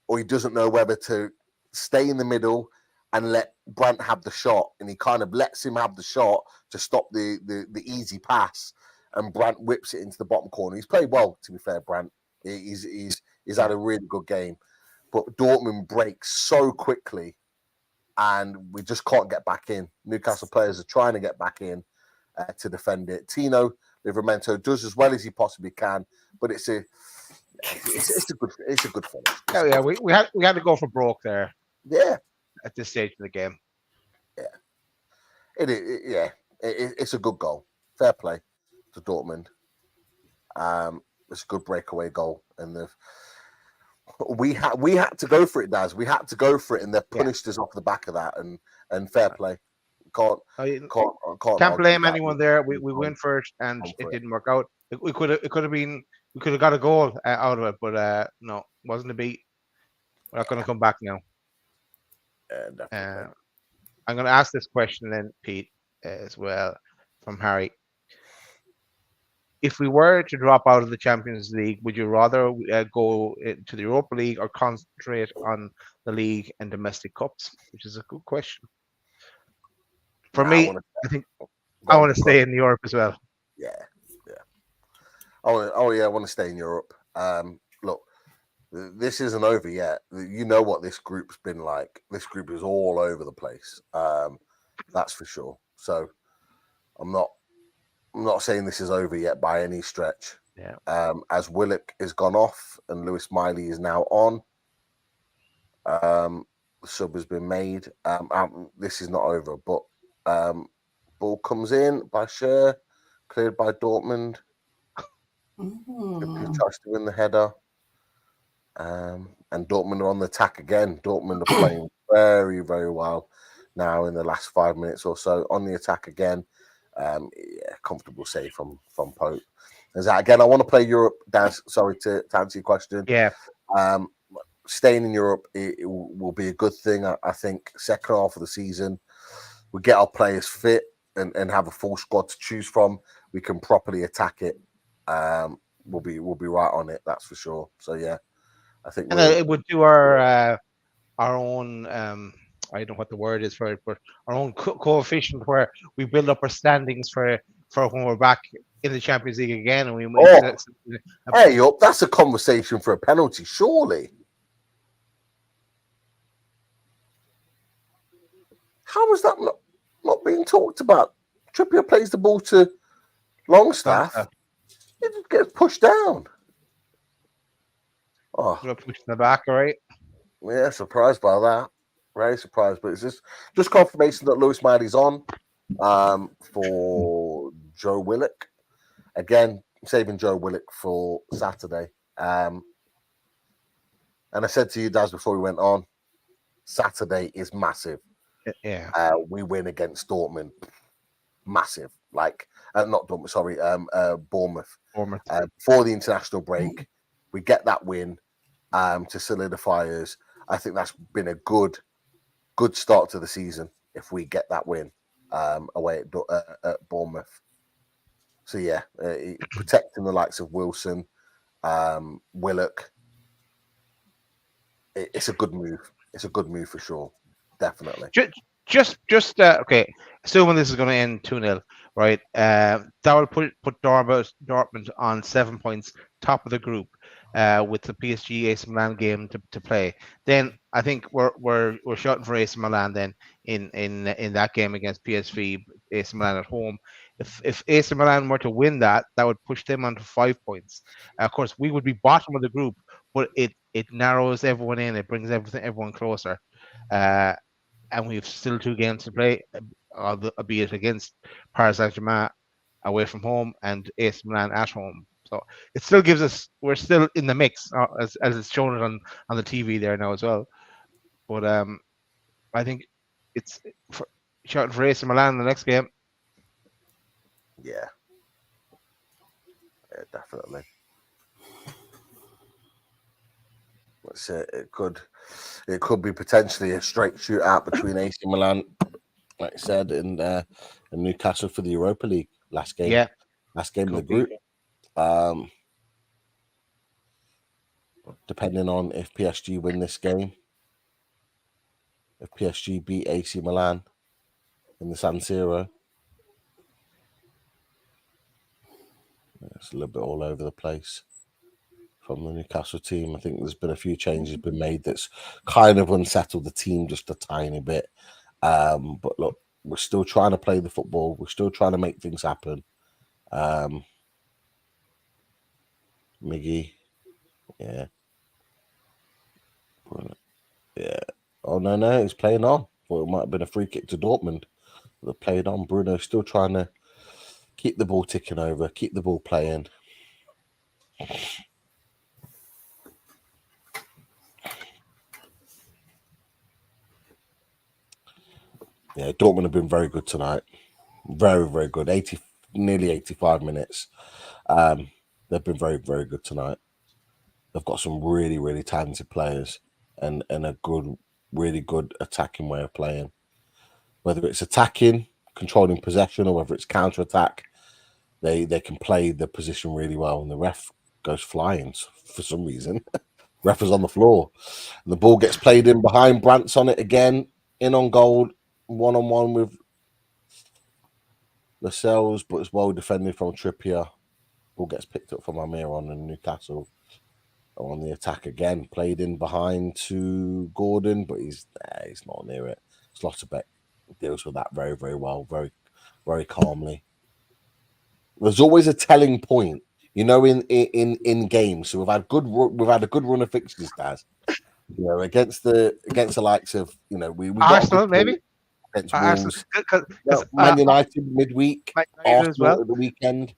or he doesn't know whether to stay in the middle and let Brandt have the shot. And he kind of lets him have the shot to stop the easy pass. And Brandt whips it into the bottom corner. He's played well, to be fair, Brandt. He's had a really good game. But Dortmund breaks so quickly and we just can't get back in. Newcastle players are trying to get back in to defend it. Tino Livramento does as well as he possibly can, but it's a good finish. Oh yeah, we had to go for broke there. Yeah, at this stage of the game. Yeah, it's a good goal. Fair play to Dortmund. It's a good breakaway goal, and we had to go for it, Daz. We had to go for it, and they punished us off the back of that. And fair play. Can't blame anyone there. We went for it, and it didn't work out. We could have got a goal out of it, but no, wasn't a beat. We're not going to come back now. I'm going to ask this question then, Pete, as well, from Harry. If we were to drop out of the Champions League, would you rather go to the Europa League or concentrate on the league and domestic cups? Which is a good question. For me, I think I want to stay in Europe as well. Yeah. I want to stay in Europe. Look, this isn't over yet. You know what this group's been like. This group is all over the place. That's for sure. So I'm not saying this is over yet by any stretch. Yeah. As Willock has gone off and Lewis Miley is now on. The sub has been made. This is not over, but ball comes in by Scher, cleared by Dortmund. He tries to win the header. And Dortmund are on the attack again. Dortmund are playing very, very well now in the last 5 minutes or so. On the attack again. Comfortable save from Pope. Is that again? I want to play Europe. Dan, sorry to answer your question. Yeah. Staying in Europe it will be a good thing. I think second half of the season, we get our players fit and have a full squad to choose from. We can properly attack it. We'll be right on it. That's for sure. So yeah, I think it would do our own. I don't know what the word is for it, but our own coefficient where we build up our standings for when we're back in the Champions League again. And hey up, that's a conversation for a penalty, surely. How is that not being talked about? Trippier plays the ball to Longstaff. It just gets pushed down. Oh, pushed in the back, all right? Yeah, surprised by that. Very surprised, but it's just confirmation that Lewis Miley's on for Joe Willock. Again, saving Joe Willock for Saturday. And I said to you, Daz, before we went on, Saturday is massive. Yeah. We win against Dortmund. Massive. Like, not Dortmund, sorry, Bournemouth. Before the international break, we get that win to solidify us. I think that's been a good start to the season if we get that win away at Bournemouth. So, yeah, protecting the likes of Wilson, Willock. It's a good move. It's a good move for sure. Definitely. Just okay. Assuming this is going to end 2-0, right? That will put Dortmund on 7 points, top of the group, with the PSG AC Milan game to play. Then I think we're shooting for AC Milan then in that game against PSV AC Milan at home. If AC Milan were to win that would push them onto 5 points. Of course, we would be bottom of the group, but it narrows everyone in. It brings everyone closer. And we've still 2 games to play, albeit against Paris Saint-Germain away from home and AC Milan at home. So it still gives us, we're still in the mix, as it's shown on the TV there now as well. But I think it's shouting for AC Milan in the next game. Yeah, definitely. It could be potentially a straight shootout between AC Milan, like I said, and Newcastle for the Europa League last game. Yeah, last game of the group. Depending on if PSG win this game, if PSG beat AC Milan in the San Siro, it's a little bit all over the place from the Newcastle team. I think there's been a few changes been made that's kind of unsettled the team just a tiny bit. But look, we're still trying to play the football. We're still trying to make things happen. Miggy, yeah. Yeah. Oh, no, he's playing on. Thought it might have been a free kick to Dortmund. They played on. Bruno's still trying to keep the ball ticking over, keep the ball playing. Yeah, Dortmund have been very good tonight. Very, very good. Nearly 85 minutes. They've been very, very good tonight. They've got some really, really talented players and a good, really good attacking way of playing. Whether it's attacking, controlling possession, or whether it's counter-attack, they can play the position really well. And the ref goes flying for some reason. Ref is on the floor. And the ball gets played in behind. Brandt's on it again. In on goal. 1-on-1 with Lascelles, but it's well defended from Trippier. Ball gets picked up from Almiron and Newcastle on the attack again. Played in behind to Gordon, but he's not near it. Slotterbeck deals with that very, very well, very, very calmly. There's always a telling point, you know, in games. So we've had a good run of fixtures, Daz. You know, against the likes of, you know, we Arsenal maybe. Against Wolves, Man United midweek, Arsenal as well at the weekend.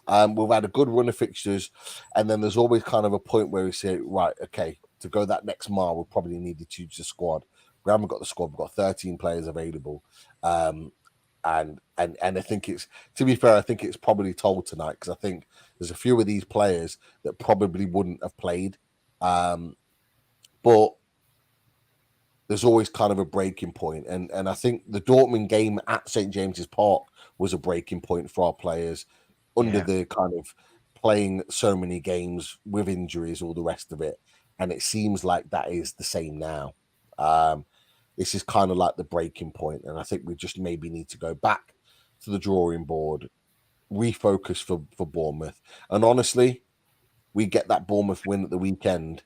We've had a good run of fixtures, and then there's always kind of a point where we say, right, okay, to go that next mile, we probably needed to use the squad. We haven't got the squad. We've got 13 players available, and I think it's, to be fair, I think it's probably told tonight, because I think there's a few of these players that probably wouldn't have played, but there's always kind of a breaking point. And I think the Dortmund game at St. James's Park was a breaking point for our players under the kind of playing so many games with injuries, all the rest of it. And it seems like that is the same now. This is kind of like the breaking point. And I think we just maybe need to go back to the drawing board, refocus for Bournemouth. And honestly, we get that Bournemouth win at the weekend.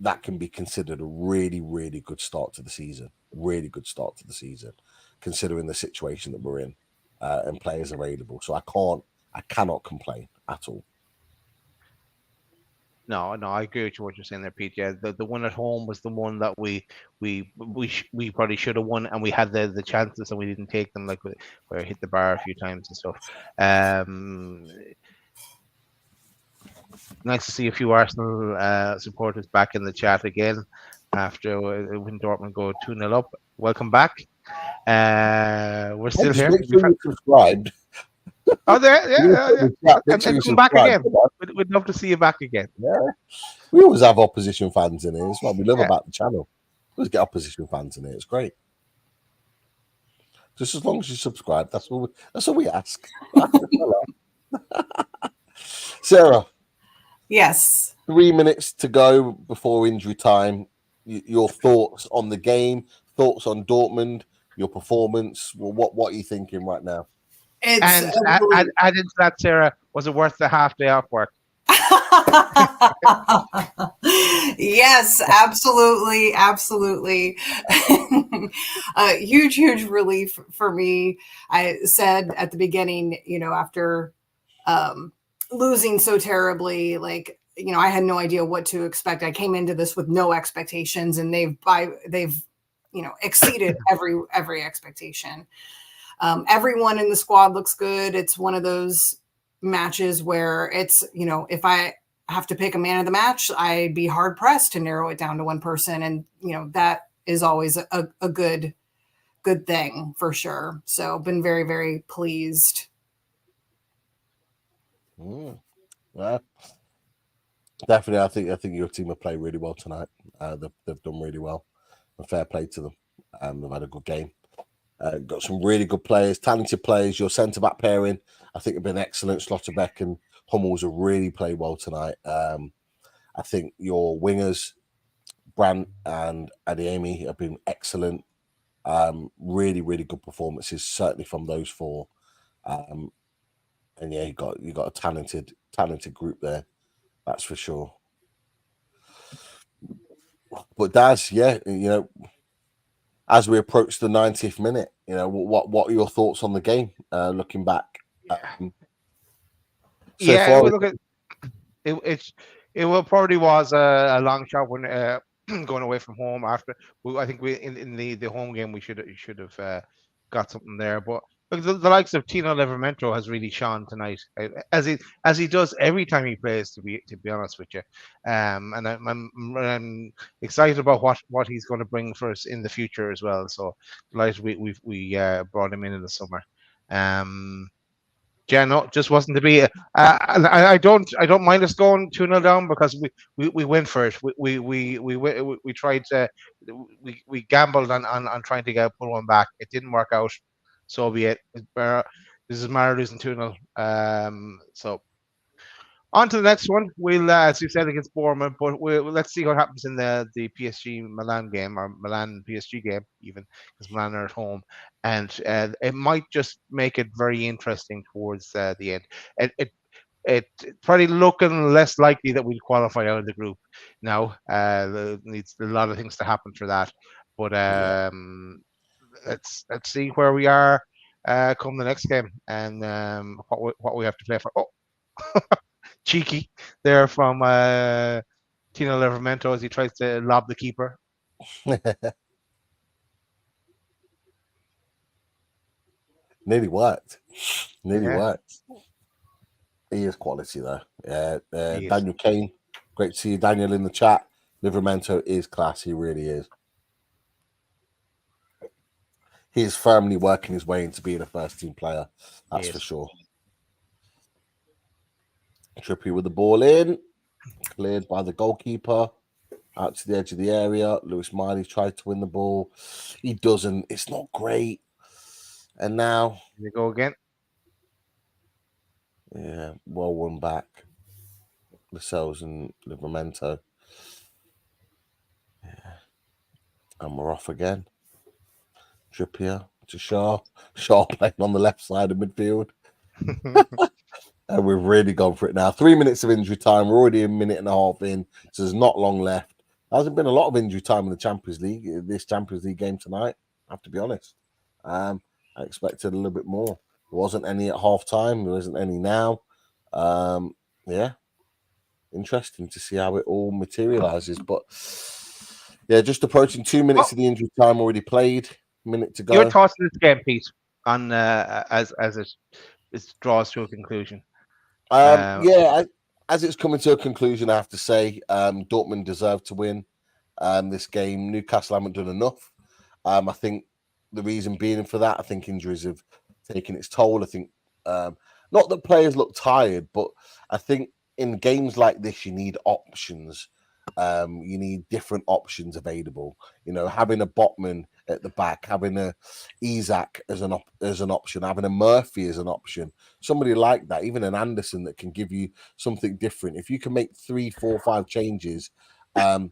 That can be considered a really, really good start to the season. Really good start to the season, considering the situation that we're in and players available. So I cannot complain at all. No, I agree with what you're saying there, Pete. Yeah, the one at home was the one that we probably should have won, and we had the chances and we didn't take them. Like where I hit the bar a few times and stuff. Nice to see a few Arsenal supporters back in the chat again after when Dortmund go 2-0 up. Welcome back. We're still Just here. make sure you're subscribed. Oh, there, yeah. Make sure And you come back subscribe. again. We'd love to see you back again. Yeah. We always have opposition fans in here. It's what we love Yeah. about the channel. We always get opposition fans in here. It's great. Just as long as you subscribe, that's all we ask. Sarah. Yes. 3 minutes to go before injury time. Your thoughts on the game, thoughts on Dortmund, your performance. Well, what are you thinking right now? And add into that, Sarah, was it worth the half day off work? Yes, absolutely. Huge relief for me. I said at the beginning, after losing so terribly, I had no idea what to expect. I came into this with no expectations, and they've exceeded every expectation. Everyone in the squad looks good. It's one of those matches where it's, if I have to pick a man of the match, I'd be hard pressed to narrow it down to one person. And, that is always a good thing for sure. So been very, very pleased. Yeah. Definitely, I think your team have played really well tonight. They've done really well. And fair play to them. They've had a good game. Got some really good players, talented players. Your centre-back pairing, I think, have been excellent. Slotterbeck and Hummels have really played well tonight. I think your wingers, Brandt and Adeyemi, have been excellent. Really good performances, certainly from those four. And yeah, you got a talented group there. That's for sure. But Daz, yeah, as we approach the 90th minute, what are your thoughts on the game? Looking back, it probably was a long shot when going away from home after. I think in the home game we should have got something there, but. The likes of Tino Livramento has really shone tonight, as he does every time he plays. To be honest with you, and I'm excited about what he's going to bring for us in the future as well. So delighted we brought him in the summer. No, just wasn't to be. I don't mind us going 2-0 down because we went for it. We tried to we gambled on trying to pull one back. It didn't work out. So be it. This is Mara losing 2-0. So on to the next one. We'll, as you said, against Bournemouth, but let's see what happens in the PSG Milan game, or Milan PSG game, even because Milan are at home, and it might just make it very interesting towards the end. It's probably looking less likely that we'll qualify out of the group now. Needs a lot of things to happen for that, but let's see where we are come the next game and what we have to play for. Oh, cheeky there from Tino Livramento as he tries to lob the keeper. Nearly worked. Worked. He is quality though. Daniel Kane, great to see you, Daniel, in the chat. Livramento is class. He really is. He is firmly working his way into being a first-team player. That's for sure. Trippier with the ball in. Cleared by the goalkeeper. Out to the edge of the area. Lewis Miley tried to win the ball. He doesn't. It's not great. And now... Here we go again. Yeah, well won back. Lascelles and Livramento. Yeah. And we're off again. Trippier to Shaw. Shaw playing on the left side of midfield. And we've really gone for it now. 3 minutes of injury time. We're already a minute and a half in, so there's not long left. There hasn't been a lot of injury time in the Champions League, this Champions League game tonight, I have to be honest. I expected a little bit more. There wasn't any at half time. There isn't any now. Yeah, interesting to see how it all materializes. But yeah, just approaching 2 minutes of the injury time already played. Minute to go. Your thoughts on this game, Pete, as it draws to a conclusion? Yeah, as it's coming to a conclusion, I have to say Dortmund deserved to win this game. Newcastle haven't done enough. I think the reason being for that, I think injuries have taken its toll. I think not that players look tired, but I think in games like this, you need options. You need different options available. You know, having a Botman at the back, having a Isak as an option, having a Murphy as an option, somebody like that, even an Anderson that can give you something different. If you can make 3, 4, 5 changes, and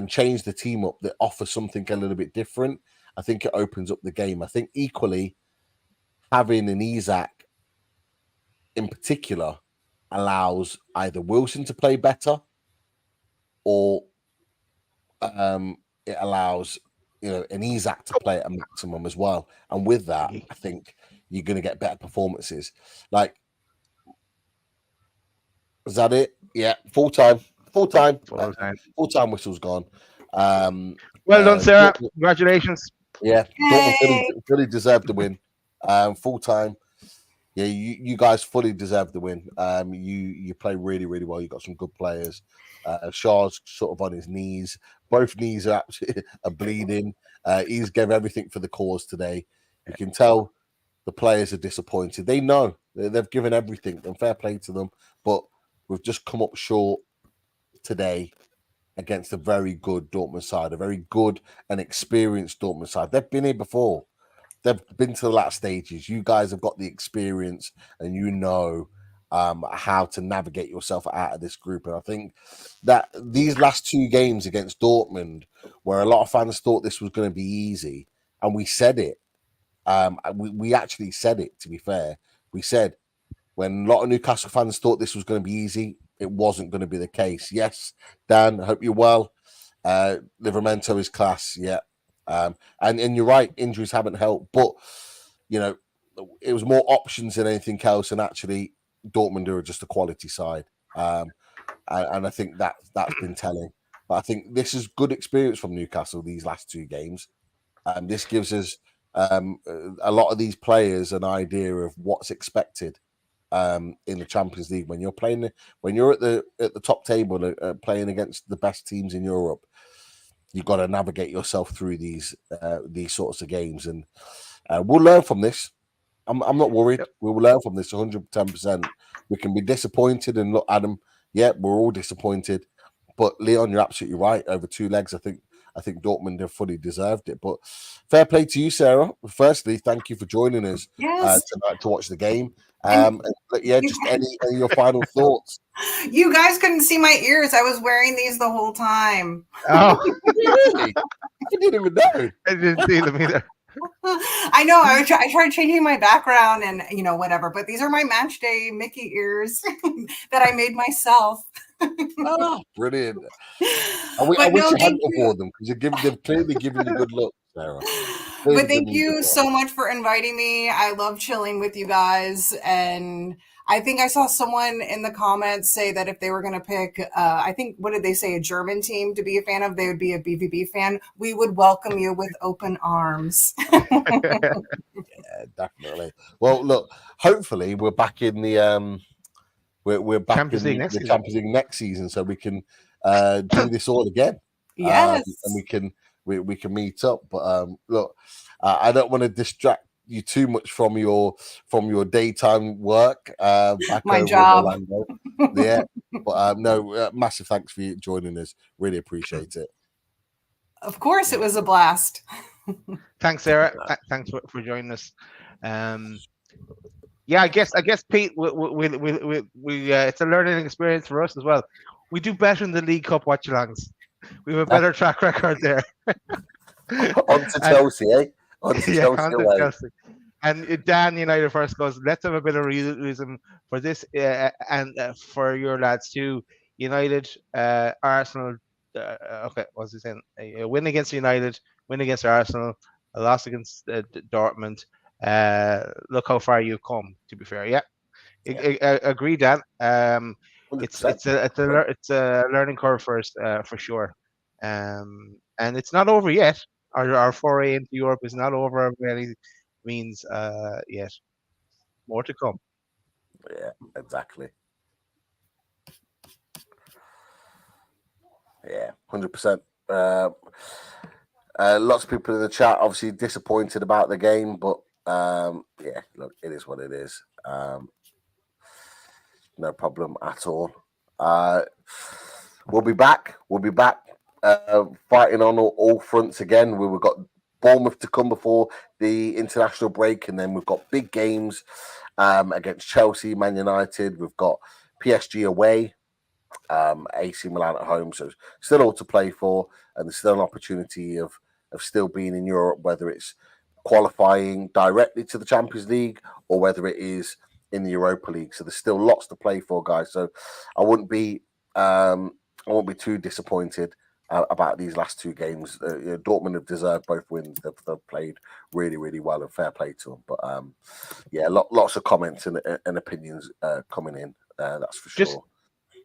change the team up that offer something a little bit different, I think it opens up the game. I think equally having an Isak in particular allows either Wilson to play better, or it allows an Isak to play at a maximum as well. And with that, I think you're going to get better performances. Like, is that it? Yeah, full time whistle's gone. Well done, Sarah. Congratulations. Yeah, Dortmund fully deserved the win. Full time. Yeah, you guys fully deserve the win. You play really, really well. You got some good players. Shaw's sort of on his knees. Both knees are bleeding. He's gave everything for the cause today. You can tell the players are disappointed. They know they've given everything, and fair play to them. But we've just come up short today against a very good Dortmund side, a very good and experienced Dortmund side. They've been here before. They've been to the last stages. You guys have got the experience, and you know how to navigate yourself out of this group. And I think that these last 2 games against Dortmund, where a lot of fans thought this was going to be easy, and we said it. We actually said it, to be fair. We said when a lot of Newcastle fans thought this was going to be easy, it wasn't going to be the case. Yes, Dan, I hope you're well. Livramento is class, yeah. And you're right, injuries haven't helped, but it was more options than anything else. And actually, Dortmund are just a quality side, and I think that's been telling. But I think this is good experience from Newcastle these last 2 games. This gives us a lot of these players an idea of what's expected in the Champions League when you're playing. When you're at the top table playing against the best teams in Europe, you've got to navigate yourself through these sorts of games, and we'll learn from this. I'm not worried. Yep. We will learn from this 110%. We can be disappointed, and look, Adam, yeah, we're all disappointed. But Leon, you're absolutely right. Over 2 legs, I think Dortmund have fully deserved it. But fair play to you, Sarah. Firstly, thank you for joining us tonight to watch the game. Just any of your final thoughts. You guys couldn't see my ears. I was wearing these the whole time. Oh, really? I didn't even know. I didn't see them either. I know. I tried changing my background and whatever, but these are my match day Mickey ears that I made myself. Oh, brilliant! I wish you hadn't worn them because they've clearly given you good luck, Sarah. But thank you so much for inviting me. I love chilling with you guys, and I think I saw someone in the comments say that if they were going to pick, I think, what did they say, a German team to be a fan of, they would be a BVB fan. We would welcome you with open arms. Yeah, definitely. Well, look, hopefully we're back in the we're back Champions in the Champions League next season, so we can do this all again. Yes, and we can meet up. But look, I don't want to distract you too much from your daytime work. Back my over job. In Orlando. Yeah, but no, massive thanks for you joining us. Really appreciate it. Of course, it was a blast. Thanks, Sarah. Thanks for joining us. Yeah, I guess Pete, we it's a learning experience for us as well. We do better in the League Cup watch-alongs. We have a better track record there. On to Chelsea, eh? On to Chelsea. And Dan United first goes, let's have a bit of realism for this and for your lads too. United, Arsenal. Okay, what's he saying? A win against United, win against Arsenal, a loss against Dortmund. Look how far you've come. To be fair, yeah. Agree, Dan. It's a learning curve first, for sure. And it's not over yet. Our foray into Europe is not over by any means yet. More to come. Yeah, exactly. Yeah, 100%. Lots of people in the chat obviously disappointed about the game, but yeah, look, it is what it is. No problem at all. We'll be back. We'll be back fighting on all fronts again. We've got Bournemouth to come before the international break, and then we've got big games against Chelsea, Man United. We've got PSG away, AC Milan at home. So still all to play for, and there's still an opportunity of still being in Europe, whether it's qualifying directly to the Champions League or whether it is in the Europa League. So there's still lots to play for, guys. So I won't be too disappointed about these last two games. Dortmund have deserved both wins. They've played really, really well, and fair play to them. But yeah, lots of comments and opinions coming in. That's for sure.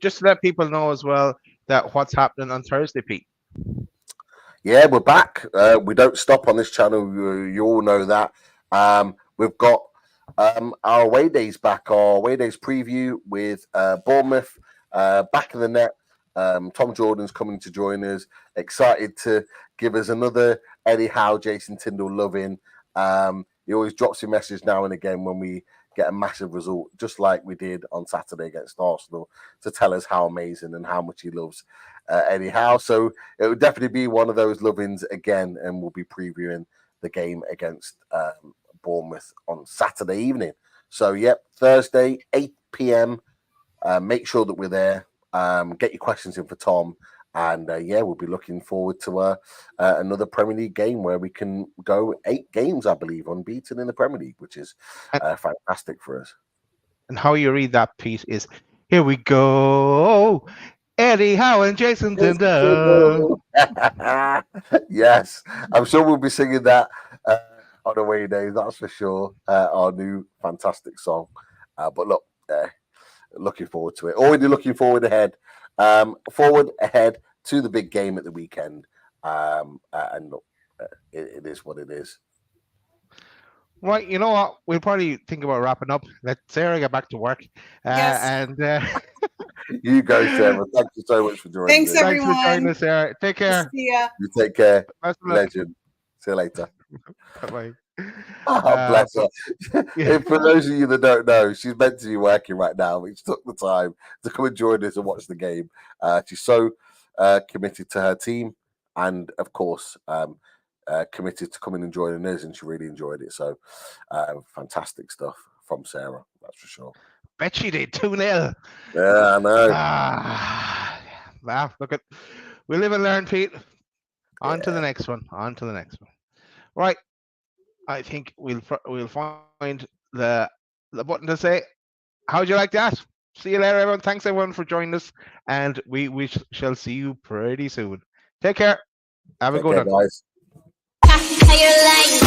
Just to let people know as well that what's happening on Thursday, Pete. Yeah, we're back. We don't stop on this channel. You all know that. We've got our away days back. Our away days preview with Bournemouth back in the net. Tom Jordan's coming to join us. Excited to give us another Eddie Howe, Jason Tyndall loving. He always drops a message now and again when we get a massive result, just like we did on Saturday against Arsenal, to tell us how amazing and how much he loves Eddie Howe. So it would definitely be one of those lovings again, and we'll be previewing the game against Bournemouth on Saturday evening. So, yep, Thursday, 8 p.m. Make sure that we're there. Get your questions in for Tom. And, yeah, we'll be looking forward to another Premier League game where we can go 8 games, I believe, unbeaten in the Premier League, which is fantastic for us. And how you read that, Pete, is here we go. Eddie Howe and Jason Tyndall. Yes, I'm sure we'll be singing that on away days, that's for sure. Our new fantastic song. But look, looking forward to it. Already looking forward ahead to the big game at the weekend. And look, it is what it is. Right, you know what? We'll probably think about wrapping up. Let Sarah get back to work. Yes. And you go, Sarah. Thank you so much for joining Thanks, us. everyone. Thanks for joining us, Sarah. Take care. See ya. You take care. Best of luck. Legend. See you later. Bye-bye. Oh, bless her. If for those of you that don't know, she's meant to be working right now, but she took the time to come and join us and watch the game. She's so committed to her team, and of course, committed to coming and joining us, and she really enjoyed it. So, fantastic stuff from Sarah, that's for sure. Bet she did 2-0. Yeah, I know. Well, look at, we live and learn, Pete. On to the next one. Right. I think we'll find the button to say, how'd you like that? See you later, everyone. Thanks, everyone, for joining us. And we shall see you pretty soon. Take care. Have a good one. Guys. How you like